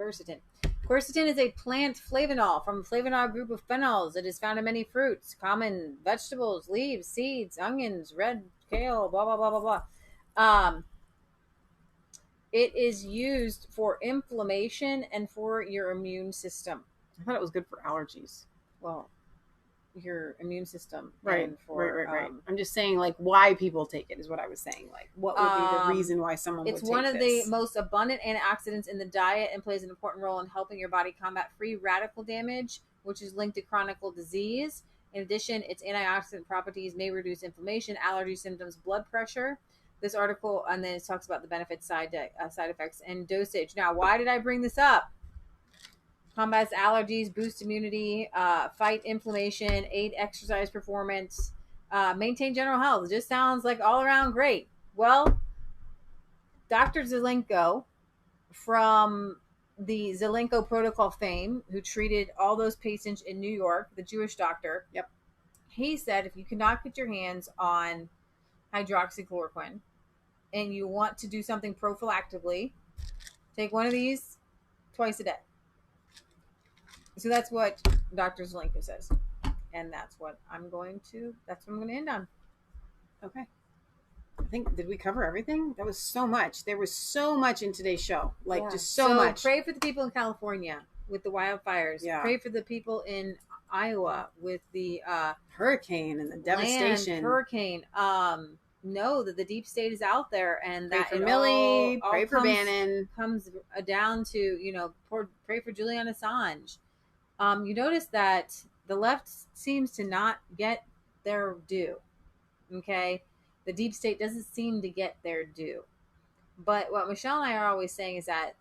is a plant flavanol from a flavanol group of phenols. It is found in many fruits, common vegetables, leaves, seeds, onions, red kale, blah, blah, blah, blah, blah. It is used for inflammation and for your immune system. I thought it was good for allergies. Well, your immune system. Right, and for, right. I'm just saying, like, why people take it is what I was saying. Like, what would be the reason why someone would take It's one of this? the most abundant antioxidants in the diet and plays an important role in helping your body combat free radical damage, which is linked to chronic disease. In addition, its antioxidant properties may reduce inflammation, allergy symptoms, blood pressure. This article, and then it talks about the benefits, side effects, and dosage. Now, why did I bring this up? Combats allergies, boost immunity, fight inflammation, aid exercise performance, maintain general health. It just sounds like all around great. Well, Dr. Zelenko from the Zelenko Protocol fame, who treated all those patients in New York, the Jewish doctor. Yep. He said if you cannot get your hands on hydroxychloroquine and you want to do something prophylactically, take one of these twice a day. So that's what Dr. Zelenko says. And that's what I'm going to end on. Okay. I think, did we cover everything? That was so much. There was so much in today's show. Like, just so much. Pray for the people in California with the wildfires. Yeah. Pray for the people in Iowa with the hurricane and the devastation. Hurricane. Know that the deep state is out there, and pray that for Millie, pray for Bannon. Comes down to, pray for Julian Assange. You notice that the left seems to not get their due. Okay? The deep state doesn't seem to get their due. But what Michelle and I are always saying is that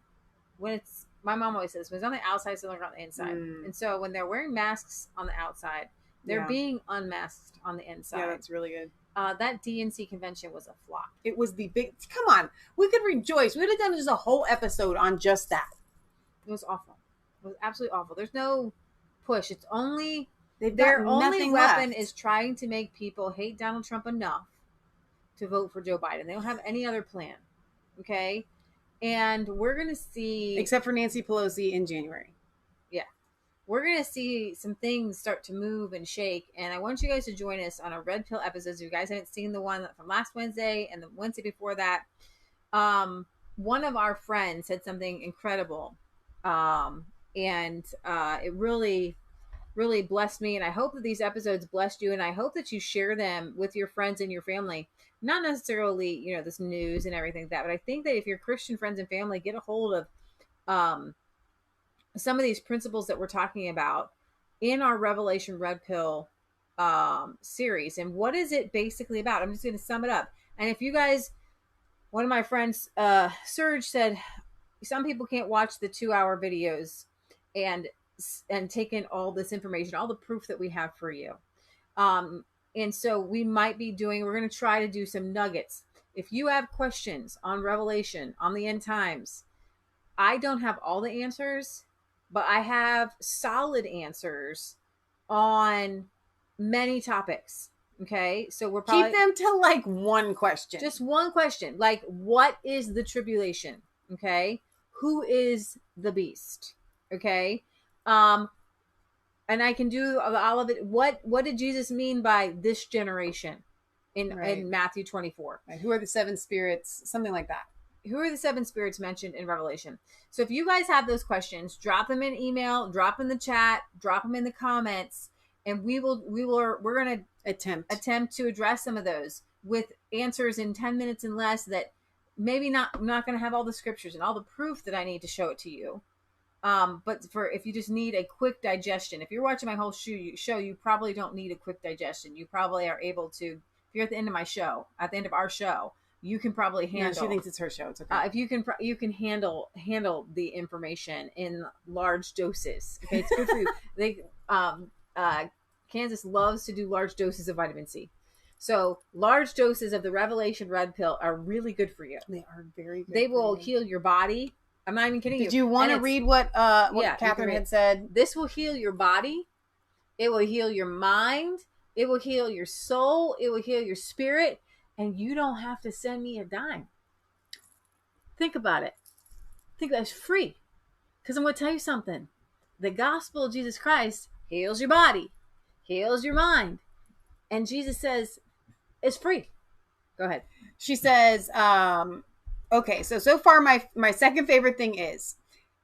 my mom always says, when it's on the outside, it's on the inside. And so when they're wearing masks on the outside, they're being unmasked on the inside. Yeah, that's really good. That DNC convention was a flop. It was the big, come on, we could rejoice. We would have done just a whole episode on just that. It was awful. It was absolutely awful. There's no push. It's only, their their only weapon left. is trying to make people hate Donald Trump enough to vote for Joe Biden. They don't have any other plan. Okay? And we're going to see... Except for Nancy Pelosi in January. Yeah. We're going to see some things start to move and shake. And I want you guys to join us on a Red Pill episode. If you guys haven't seen the one from last Wednesday and the Wednesday before that, one of our friends said something incredible. And it really, really blessed me. And I hope that these episodes blessed you. And I hope that you share them with your friends and your family. Not necessarily, this news and everything like that, but I think that if your Christian friends and family get a hold of some of these principles that we're talking about in our Revelation Red Pill series, and what is it basically about? I'm just going to sum it up. And if you guys, one of my friends, Serge, said some people can't watch the 2-hour videos and take in all this information, all the proof that we have for you. And so we're going to try to do some nuggets. If you have questions on Revelation, on the end times, I don't have all the answers, but I have solid answers on many topics. Okay. So we're probably... Keep them to like one question. Just one question. Like, what is the tribulation? Okay. Who is the beast? Okay. And I can do all of it. What did Jesus mean by this generation in Matthew 24? Right. Who are the 7 spirits? Something like that. Who are the 7 spirits mentioned in Revelation? So if you guys have those questions, drop them in email, drop them in the chat, drop them in the comments, and we're going to attempt to address some of those with answers in 10 minutes and less. That maybe I'm not going to have all the scriptures and all the proof that I need to show it to you. But if you just need a quick digestion, if you're watching my whole show, you probably don't need a quick digestion. You probably are able to, if you're at the end of at the end of our show, you can probably handle. No, she thinks it's her show. It's okay. If you can handle the information in large doses. Okay, it's good for you. Kansas loves to do large doses of vitamin C. So large doses of the Revelation Red Pill are really good for you. They are very good. They will heal your body. I'm not even kidding you. Did you want to read what Catherine had said? This will heal your body. It will heal your mind. It will heal your soul. It will heal your spirit. And you don't have to send me a dime. Think about it. Think that's free. Because I'm going to tell you something. The gospel of Jesus Christ heals your body, heals your mind. And Jesus says it's free. Go ahead. She says, okay, so far my second favorite thing is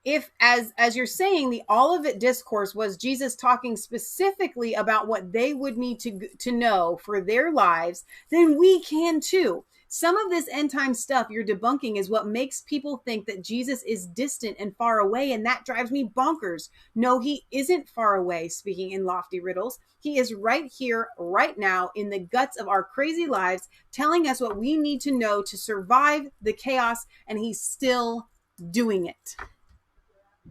if, as you're saying, the Olivet Discourse was Jesus talking specifically about what they would need to know for their lives, then we can too. Some of this end time stuff you're debunking is what makes people think that Jesus is distant and far away, and that drives me bonkers. No, he isn't far away, speaking in lofty riddles. He is right here, right now, in the guts of our crazy lives, telling us what we need to know to survive the chaos, and he's still doing it.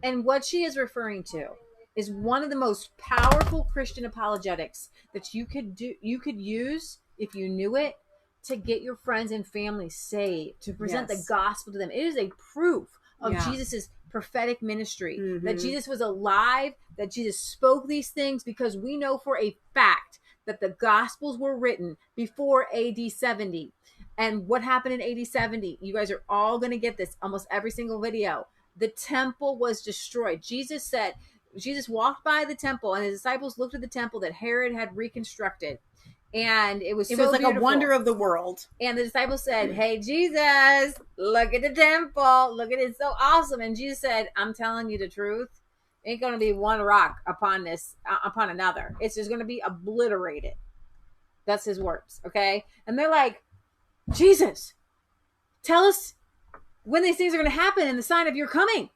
And what she is referring to is one of the most powerful Christian apologetics that you could use if you knew it, to get your friends and family saved, to present the gospel to them. It is a proof of Jesus's prophetic ministry, that Jesus was alive, that Jesus spoke these things, because we know for a fact that the gospels were written before AD 70. And what happened in AD 70? You guys are all going to get this, almost every single video. The temple was destroyed. Jesus walked by the temple, and his disciples looked at the temple that Herod had reconstructed. And it was like beautiful. A wonder of the world. And the disciples said, "Hey, Jesus, look at the temple. Look at it. It's so awesome." And Jesus said, "I'm telling you the truth. Ain't going to be one rock upon another. It's just going to be obliterated." That's his words. Okay. And they're like, "Jesus, tell us when these things are going to happen and the sign of your coming."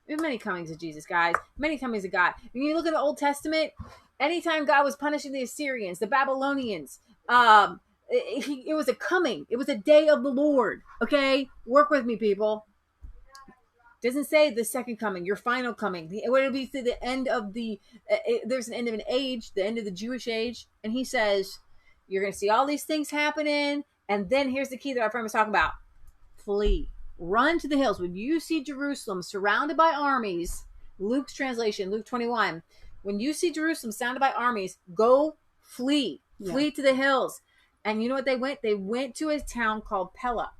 There's many comings of Jesus, guys. Many comings of God. When you look at the Old Testament, anytime God was punishing the Assyrians, the Babylonians, it was a coming. It was a day of the Lord. Okay? Work with me, people. Doesn't say the second coming, your final coming. It would be to the end of there's an end of an age, the end of the Jewish age. And he says, you're going to see all these things happening. And then here's the key that our friend was talking about. Flee. Run to the hills. When you see Jerusalem surrounded by armies, Luke's translation, Luke 21, when you see Jerusalem surrounded by armies, go flee. Yeah. Flee to the hills. And you know what they went? They went to a town called Pella.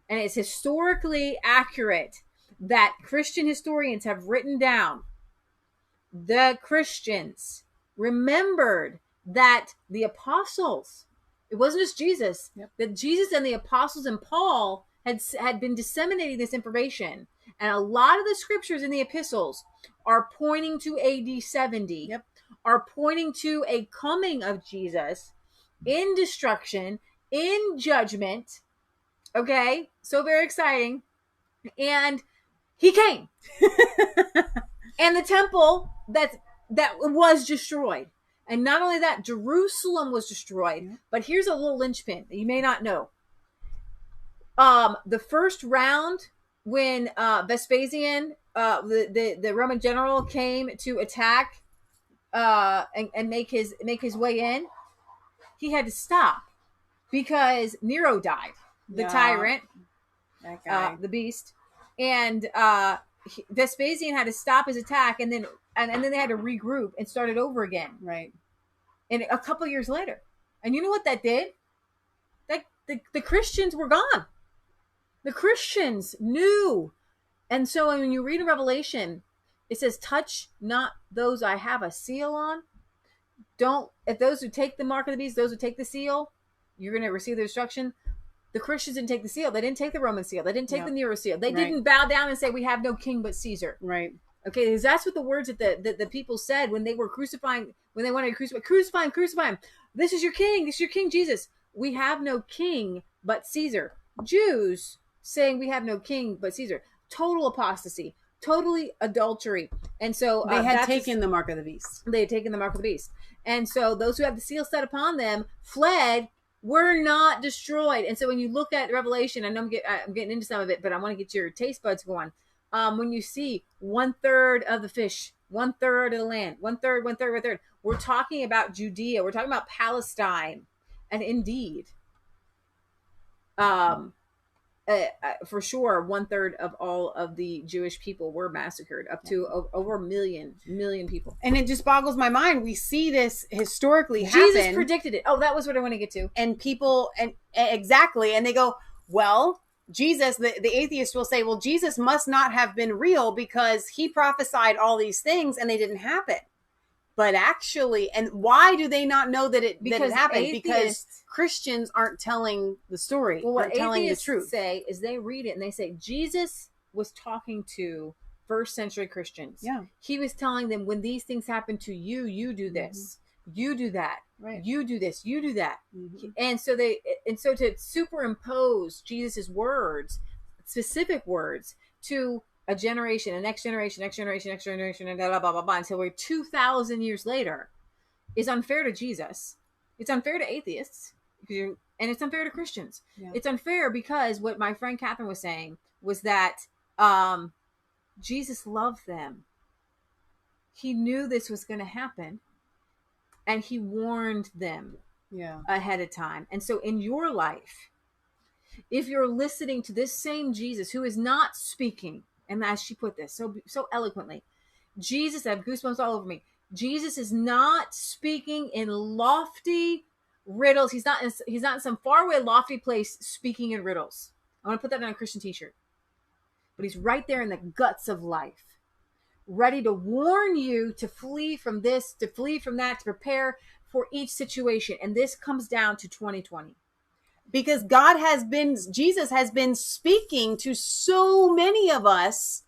And it's historically accurate that Christian historians have written down the Christians remembered that the apostles, it wasn't just Jesus, that Jesus and the apostles and Paul had been disseminating this information. And a lot of the scriptures in the epistles are pointing to AD 70, are pointing to a coming of Jesus in destruction, in judgment. Okay, so very exciting. And he came. And the temple that was destroyed. And not only that, Jerusalem was destroyed. But here's a little linchpin that you may not know. The first round, when Vespasian, the Roman general, came to attack and make his way in, he had to stop because Nero died, the tyrant, that guy. The beast, and Vespasian had to stop his attack, and then they had to regroup and start it over again. Right. And a couple years later, and you know what that did? That the Christians were gone. The Christians knew. And so when you read in Revelation, it says, touch not those I have a seal on. If those who take the mark of the beast, those who take the seal, you're going to receive the destruction. The Christians didn't take the seal. They didn't take the Roman seal. They didn't take the Nero seal. They didn't bow down and say, we have no king but Caesar. Right. Okay, because that's what the words that the people said when they were crucifying, when they wanted to crucify him. This is your king. This is your king, Jesus. We have no king but Caesar. Jews saying we have no king but Caesar. Total apostasy. Totally adultery. And so they had taken the mark of the beast. They had taken the mark of the beast. And so those who have the seal set upon them fled, were not destroyed. And so when you look at Revelation, I know I'm getting into some of it, but I want to get your taste buds going. When you see 1/3 of the fish, 1/3 of the land, 1/3, we're talking about Judea. We're talking about Palestine. And indeed, for sure, 1/3 of all of the Jewish people were massacred, up to over a million people. And it just boggles my mind. We see this historically happen. Jesus predicted it. Oh, that was what I want to get to. And people, and exactly, and they go, well, Jesus, the atheist will say, well, Jesus must not have been real because he prophesied all these things and they didn't happen. But actually, and why do they not know that it happened? Because Christians aren't telling the story. Well, what telling the truth. Say is they read it and they say Jesus was talking to first century Christians. Yeah. He was telling them, when these things happen to you, you do this, you do that, right. You do this, you do that. And so to superimpose Jesus's words, specific words, to a generation, a next generation, and blah, blah, blah, blah, until we're 2,000 years later, is unfair to Jesus. It's unfair to atheists, and it's unfair to Christians. Yeah. It's unfair because what my friend Catherine was saying was that Jesus loved them. He knew this was going to happen, and he warned them ahead of time. And so in your life, if you're listening to this same Jesus who is not speaking, and as she put this so eloquently, Jesus, I have goosebumps all over me. Jesus is not speaking in lofty riddles. He's not in some faraway lofty place speaking in riddles. I want to put that on a Christian t-shirt. But he's right there in the guts of life, ready to warn you to flee from this, to flee from that, to prepare for each situation. And this comes down to 2020. Because Jesus has been speaking to so many of us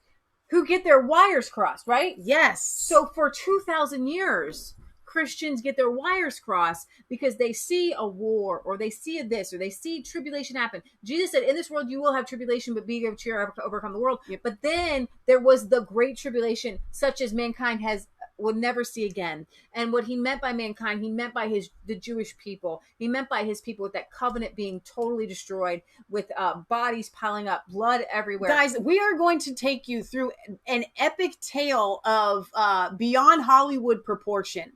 who get their wires crossed, right? Yes. So for 2,000 years, Christians get their wires crossed because they see a war, or they see this, or they see tribulation happen. Jesus said, in this world you will have tribulation, but be of cheer, I overcome the world. Yep. But then there was the great tribulation, such as mankind will never see again. And what he meant by mankind, he meant by the Jewish people. He meant by his people with that covenant being totally destroyed, with bodies piling up, blood everywhere. Guys, we are going to take you through an epic tale of beyond Hollywood proportion.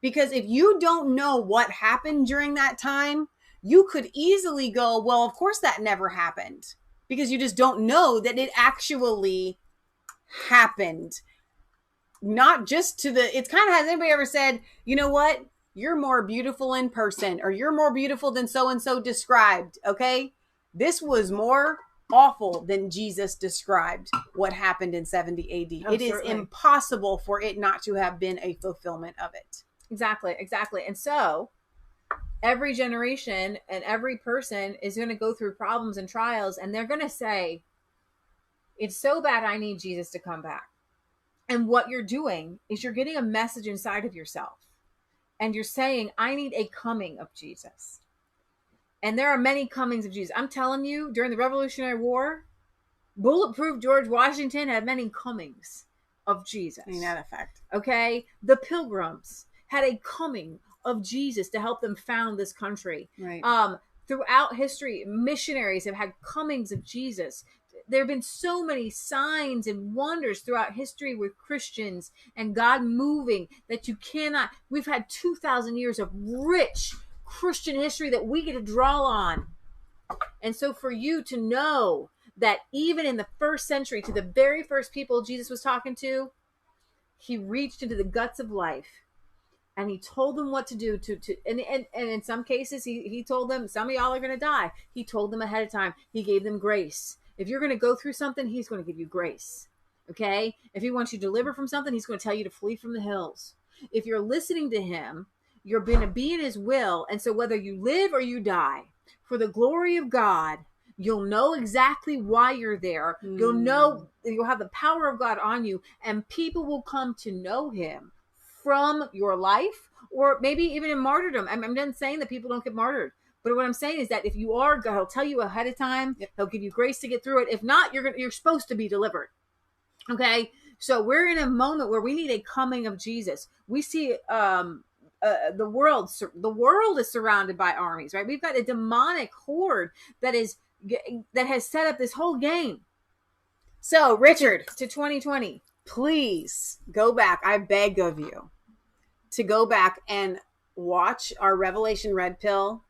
Because if you don't know what happened during that time, you could easily go, well, of course that never happened. Because you just don't know that it actually happened. Not just to it's kind of, has anybody ever said, you know what? You're more beautiful in person, or you're more beautiful than so-and-so described, okay? This was more awful than Jesus described what happened in 70 AD. Oh, it is certainly impossible for it not to have been a fulfillment of it. Exactly. And so every generation and every person is going to go through problems and trials, and they're going to say, it's so bad, I need Jesus to come back. And what you're doing is you're getting a message inside of yourself, and you're saying, I need a coming of Jesus. And there are many comings of Jesus. I'm telling you, during the Revolutionary War, bulletproof George Washington had many comings of Jesus. Ain't that a fact? Okay? The Pilgrims had a coming of Jesus to help them found this country. Right. Throughout history, missionaries have had comings of Jesus. There have been so many signs and wonders throughout history with Christians and God moving that you cannot. We've had 2,000 years of rich Christian history that we get to draw on. And so for you to know that even in the first century, to the very first people Jesus was talking to, he reached into the guts of life. And he told them what to do and in some cases, he told them, some of y'all are going to die. He told them ahead of time. He gave them grace. If you're going to go through something, he's going to give you grace. Okay? If he wants you to deliver from something, he's going to tell you to flee from the hills. If you're listening to him, you're going to be in his will. And so whether you live or you die, for the glory of God, you'll know exactly why you're there. You'll know, you'll have the power of God on you, and people will come to know him from your life, or maybe even in martyrdom. I'm not saying that people don't get martyred, but what I'm saying is that if you are, God will tell you ahead of time. Yep. He'll give you grace to get through it. If not, you're supposed to be delivered. Okay, so we're in a moment where we need a coming of Jesus. We see the world is surrounded by armies, right? We've got a demonic horde that has set up this whole game. So, Richard, to 2020. Please go back. I beg of you to go back and watch our Revelation Red Pill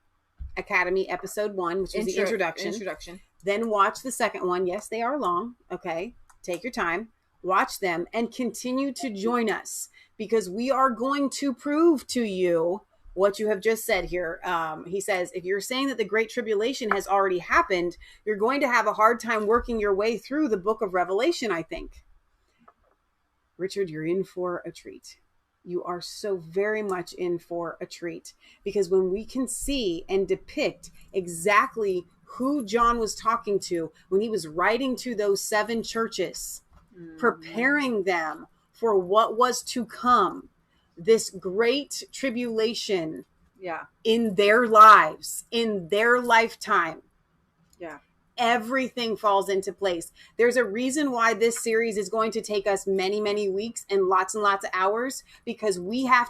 Academy episode 1, which is the introduction. Then watch the second one. Yes, they are long. Okay. Take your time. Watch them and continue to join us, because we are going to prove to you what you have just said here. He says, if you're saying that the Great Tribulation has already happened, you're going to have a hard time working your way through the book of Revelation, I think. Richard, you're in for a treat. You are so very much in for a treat, because when we can see and depict exactly who John was talking to when he was writing to those 7 churches, preparing them for what was to come, this great tribulation in their lives, in their lifetime. Yeah. Everything falls into place. There's a reason why this series is going to take us many, many weeks and lots of hours, because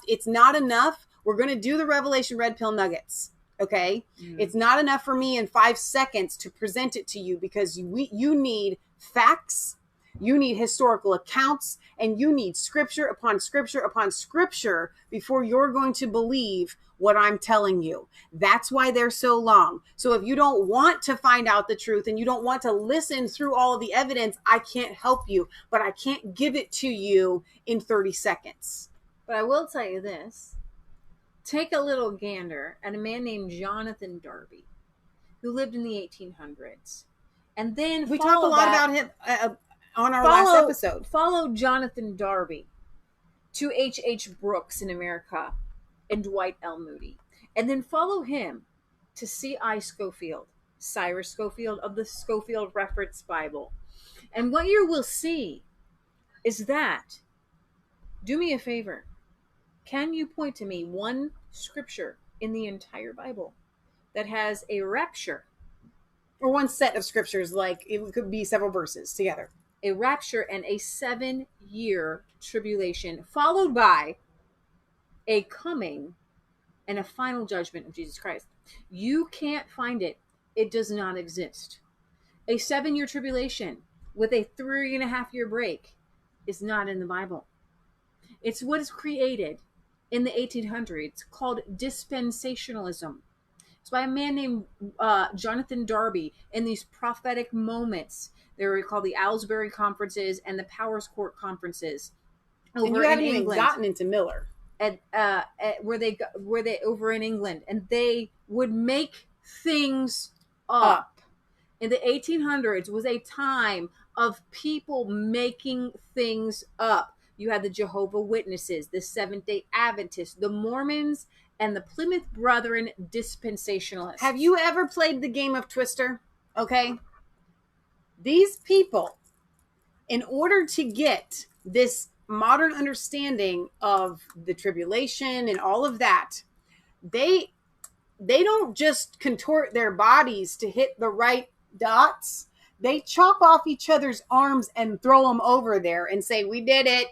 it's not enough. We're going to do the Revelation Red Pill Nuggets. Okay. It's not enough for me in 5 seconds to present it to you, because you need facts, you need historical accounts, and you need scripture upon scripture upon scripture before you're going to believe what I'm telling you. That's why they're so long. So if you don't want to find out the truth and you don't want to listen through all of the evidence, I can't help you, but I can't give it to you in 30 seconds. But I will tell you this. Take a little gander at a man named Jonathan Darby, who lived in the 1800s. And then we talk a lot about him on our last episode. Follow Jonathan Darby to H.H. Brooks in America and Dwight L. Moody. And then follow him to C.I. Scofield, Cyrus Scofield of the Scofield Reference Bible. And what you will see is that, do me a favor, can you point to me one scripture in the entire Bible that has a rapture? Or one set of scriptures, like it could be several verses together. A rapture and a 7-year tribulation, followed by a coming and a final judgment of Jesus Christ. You can't find it. It does not exist. A 7-year tribulation with a 3.5-year break is not in the Bible. It's what is created in the 1800s called dispensationalism. It's by a man named Jonathan Darby in these prophetic moments. They were called the Owlsbury Conferences and the Powers Court Conferences. And you haven't even gotten into Miller. Were they over in England, and they would make things up. In the 1800s was a time of people making things up. You had the Jehovah's Witnesses, the Seventh-day Adventists, the Mormons, and the Plymouth Brethren dispensationalists. Have you ever played the game of Twister? Okay. These people, in order to get this modern understanding of the tribulation and all of that, they don't just contort their bodies to hit the right dots. They chop off each other's arms and throw them over there and say, we did it.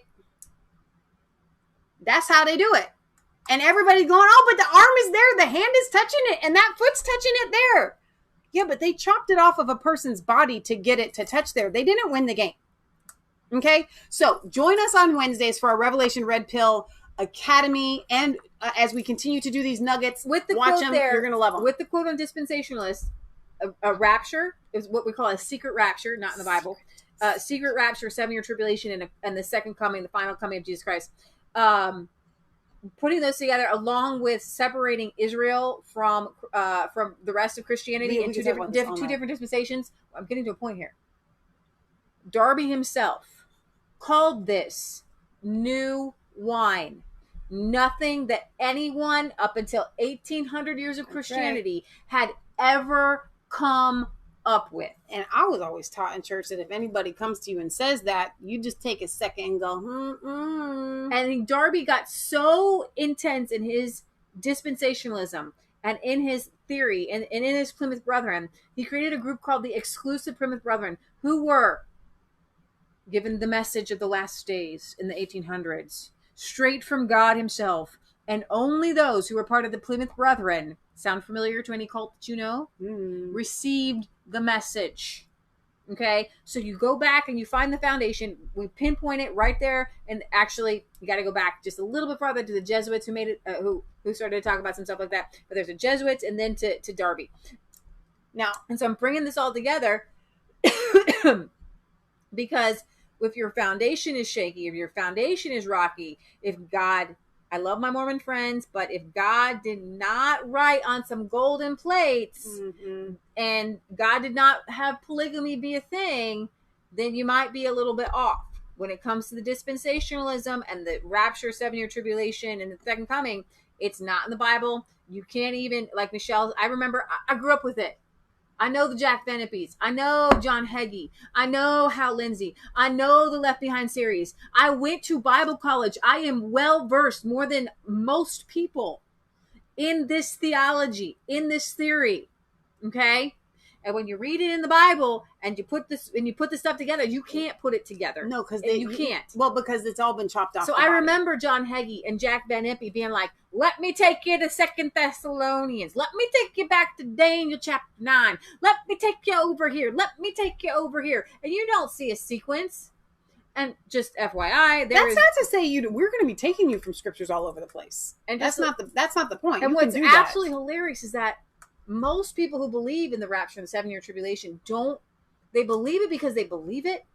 That's how they do it. And everybody's going, oh, but the arm is there. The hand is touching it. And that foot's touching it there. Yeah, but they chopped it off of a person's body to get it to touch there. They didn't win the game. Okay? So join us on Wednesdays for our Revelation Red Pill Academy. And as we continue to do these nuggets, with the watch quote them. There, you're going to love them. With the quote on dispensationalists, a rapture is what we call a secret rapture, not in the Bible. Secret rapture, 7-year tribulation, and the second coming, the final coming of Jesus Christ. Putting those together, along with separating Israel from the rest of Christianity in two different dispensations. I'm getting to a point here. Darby himself called this new wine. Nothing that anyone up until 1800 years of Christianity had ever come up with. And I was always taught in church that if anybody comes to you and says that, you just take a second and go, And Darby got so intense in his dispensationalism and in his theory and in his Plymouth Brethren, he created a group called the Exclusive Plymouth Brethren, who were given the message of the last days in the 1800s, straight from God himself. And only those who were part of the Plymouth Brethren, sound familiar to any cult that you know, received the message. Okay, so you go back and you find the foundation. We pinpoint it right there, and actually, you got to go back just a little bit farther to the Jesuits who made it, who started to talk about some stuff like that. But there's the Jesuits, and then to Darby. Now, and so I'm bringing this all together because if your foundation is shaky, if your foundation is rocky, if God, I love my Mormon friends, but if God did not write on some golden plates and God did not have polygamy be a thing, then you might be a little bit off. When it comes to the dispensationalism and the rapture, 7-year tribulation, and the second coming, it's not in the Bible. You can't even, like Michelle, I remember, I grew up with it. I know the Jack Vanappies. I know John Hagee. I know Hal Lindsey. I know the Left Behind series. I went to Bible college. I am well versed more than most people in this theology, in this theory. Okay? And when you read it in the Bible and you put this stuff together, you can't put it together. No, because you can't. Well, because it's all been chopped off. So I remember John Hagee and Jack Van Impe being like, "Let me take you to 2 Thessalonians. Let me take you back to Daniel chapter 9. Let me take you over here. Let me take you over here." And you don't see a sequence. And just FYI, that's not to say we're going to be taking you from scriptures all over the place. And that's not the point. And you what's absolutely hilarious is that most people who believe in the rapture and the 7-year tribulation they believe it because they believe it,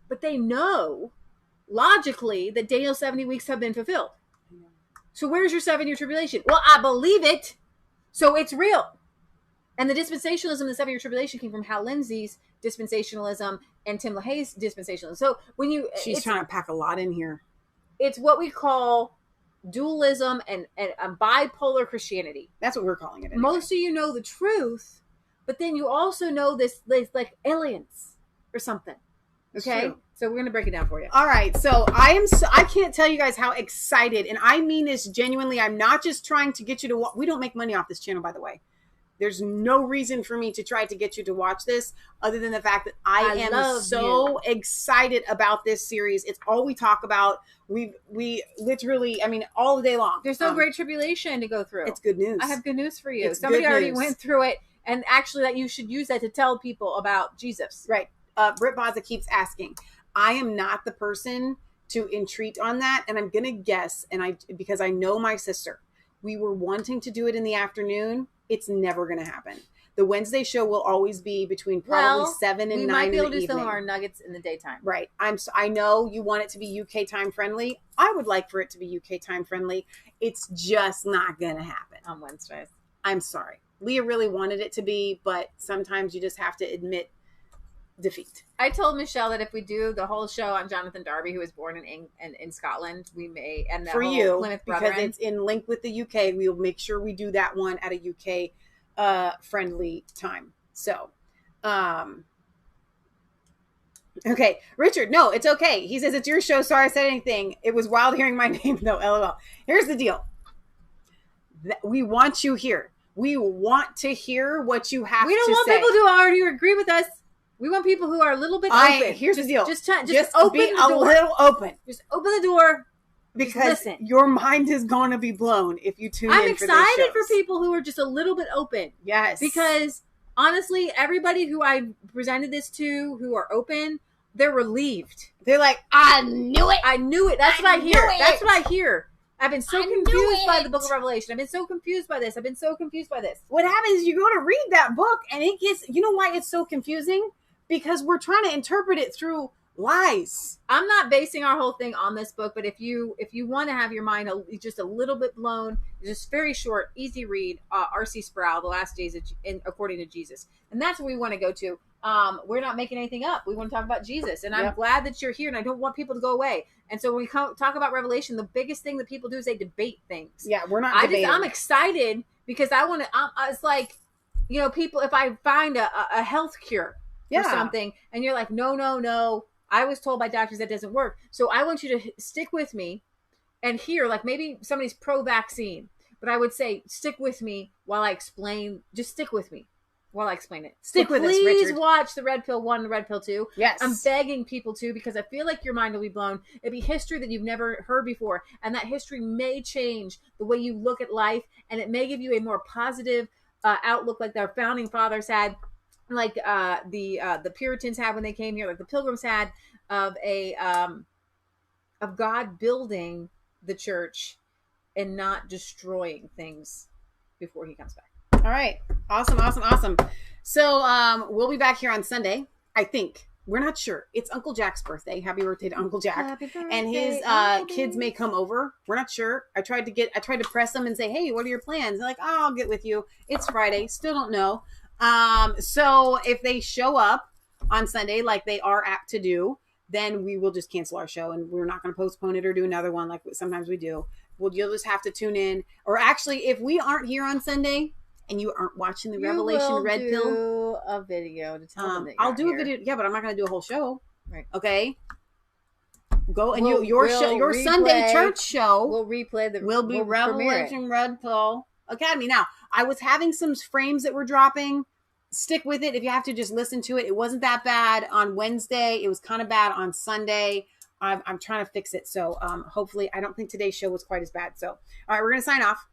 but they know logically that Daniel's 70 weeks have been fulfilled. So where's your 7-year tribulation? Well, I believe it, so it's real. And the dispensationalism of the 7-year tribulation came from Hal Lindsey's dispensationalism and Tim LaHaye's dispensationalism. So when she's trying to pack a lot in here. It's what we call dualism and bipolar Christianity. That's what we're calling it. Anyway. Most of you know the truth, but then you also know this like aliens or something. Okay, so we're gonna break it down for you. All right, so I can't tell you guys how excited, and I mean this genuinely. I'm not just trying to get you to. We don't make money off this channel, by the way. There's no reason for me to try to get you to watch this other than the fact that I am so excited about this series. It's all we talk about. We literally, I mean, all day long. There's no great tribulation to go through. It's good news. I have good news for you. Somebody already went through it, and actually that you should use that to tell people about Jesus. Right. Britt Baza keeps asking. I am not the person to entreat on that, and I'm going to guess, because I know my sister. We were wanting to do it in the afternoon. It's never going to happen. The Wednesday show will always be between probably 7 and 9 in the evening. We might be able to do some of our nuggets in the daytime. Right. I know you want it to be UK time friendly. I would like for it to be UK time friendly. It's just not going to happen. On Wednesdays. I'm sorry. Leah really wanted it to be, but sometimes you just have to admit defeat. I told Michelle that if we do the whole show on Jonathan Darby, who was born in Scotland, we may, and the for whole you, Plymouth because Brethren. it's in link with the UK, we'll make sure we do that one at a UK friendly time. So, okay, Richard, no, it's okay. He says, it's your show. Sorry I said anything. It was wild hearing my name though. LOL. Here's the deal. We want you here. We want to hear what you have to say. We don't want people to already agree with us. We want people who are a little bit open. Here's the deal. Just open be the door. A little open. Just open the door. Because your mind is going to be blown if you tune in. I'm excited for people who are just a little bit open. Yes. Because honestly, everybody who I presented this to who are open, they're relieved. They're like, I knew it. I knew it. That's what I hear. That's what I hear. I've been so confused by the book of Revelation. I've been so confused by this. I've been so confused by this. What happens is you go to read that book and it gets, you know why it's so confusing? Because we're trying to interpret it through lies. I'm not basing our whole thing on this book, but if you want to have your mind just a little bit blown, just very short, easy read, R.C. Sproul, The Last Days According to Jesus. And that's what we want to go to. We're not making anything up. We want to talk about Jesus. And I'm glad that you're here, and I don't want people to go away. And so when we talk about Revelation, the biggest thing that people do is they debate things. Yeah, we're not debating. I'm excited because I want to, it's like, people, if I find a health cure or something, and you're like, no, I was told by doctors that doesn't work. So I want you to stick with me and hear, like maybe somebody's pro-vaccine, but I would say, stick with me while I explain, just stick with me while I explain it. Stick with us, Richard. Please watch the Red Pill 1 and the Red Pill 2. Yes. I'm begging people to, because I feel like your mind will be blown. It'd be history that you've never heard before. And that history may change the way you look at life. And it may give you a more positive outlook like our founding fathers had, like the Puritans had when they came here, like the Pilgrims had, of God building the church and not destroying things before he comes back. All right. Awesome. So we'll be back here on Sunday, I think. We're not sure. It's Uncle Jack's birthday. Happy birthday to Uncle Jack. Happy birthday, and his kids may come over. We're not sure. I tried to press them and say, hey, what are your plans? They're like, oh, I'll get with you. It's Friday. Still don't know. So if they show up on Sunday like they are apt to do, then we will just cancel our show and we're not going to postpone it or do another one like sometimes we do. You'll just have to tune in. Or actually, if we aren't here on Sunday and you aren't watching the Revelation Red Pill, a video to tell them that I'll do here. a video. Yeah, but I'm not going to do a whole show. Right. Okay. Go and your Sunday church show. We'll replay the. Will be Revelation Red Pill Academy. Now, I was having some frames that were dropping. Stick with it if you have to. Just listen to it. It wasn't that bad on Wednesday. It was kind of bad on Sunday. I'm trying to fix it. So hopefully, I don't think today's show was quite as bad. So all right, we're gonna sign off.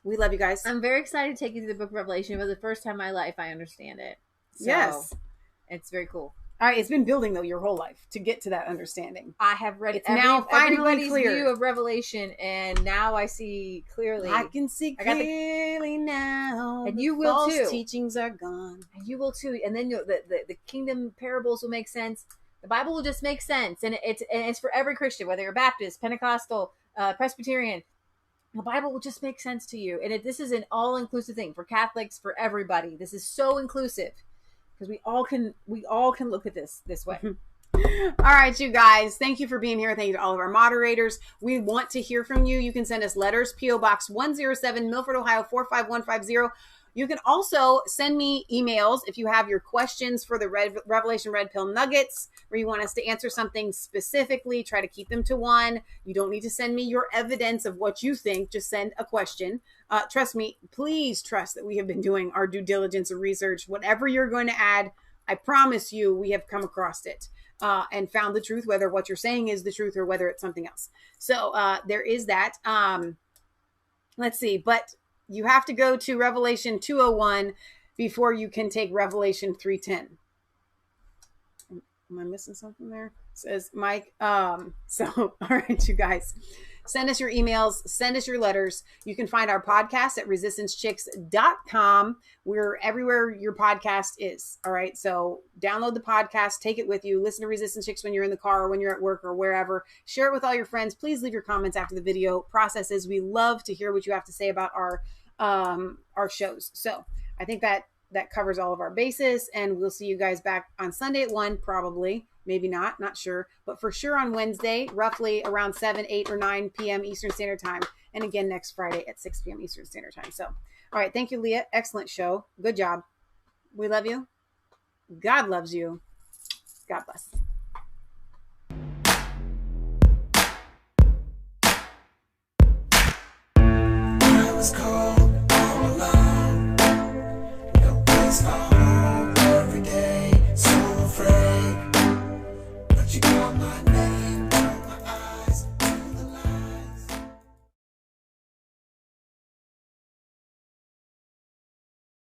We love you guys. I'm very excited to take you through the book of Revelation. For the first time in my life, I understand it. So, yes, it's very cool. All right, it's been building though your whole life to get to that understanding. I have read everybody's view of Revelation, and now I see clearly. I can see clearly now, and you will false too. Teachings are gone, and you will too. And then the kingdom parables will make sense. The Bible will just make sense, and it's for every Christian, whether you're Baptist, Pentecostal, Presbyterian. The Bible will just make sense to you, and this is an all-inclusive thing for Catholics, for everybody. This is so inclusive. Because we all can look at this way. All right, you guys. Thank you for being here. Thank you to all of our moderators. We want to hear from you. You can send us letters, P.O. Box 107, Milford, Ohio 45150. You can also send me emails if you have your questions for the Revelation Red Pill Nuggets, where you want us to answer something specifically. Try to keep them to one. You don't need to send me your evidence of what you think. Just send a question. Trust me, please trust that we have been doing our due diligence and research. Whatever you're going to add, I promise you we have come across it and found the truth, whether what you're saying is the truth or whether it's something else. So there is that. Let's see. But you have to go to Revelation 2:01 before you can take Revelation 3:10. Am I missing something there? Says Mike. So, all right, you guys. Send us your emails. Send us your letters. You can find our podcast at resistancechicks.com. We're everywhere your podcast is. All right. So download the podcast. Take it with you. Listen to Resistance Chicks when you're in the car or when you're at work or wherever. Share it with all your friends. Please leave your comments after the video processes. We love to hear what you have to say about our shows. So I think that covers all of our bases. And we'll see you guys back on Sunday at 1, probably. Maybe not sure, but for sure on Wednesday, roughly around 7, 8, or 9 p.m. Eastern Standard Time. And again, next Friday at 6 p.m. Eastern Standard Time. So, all right. Thank you, Leah. Excellent show. Good job. We love you. God loves you. God bless. I was cold all alone. No place for home every day. So afraid. But you call my name.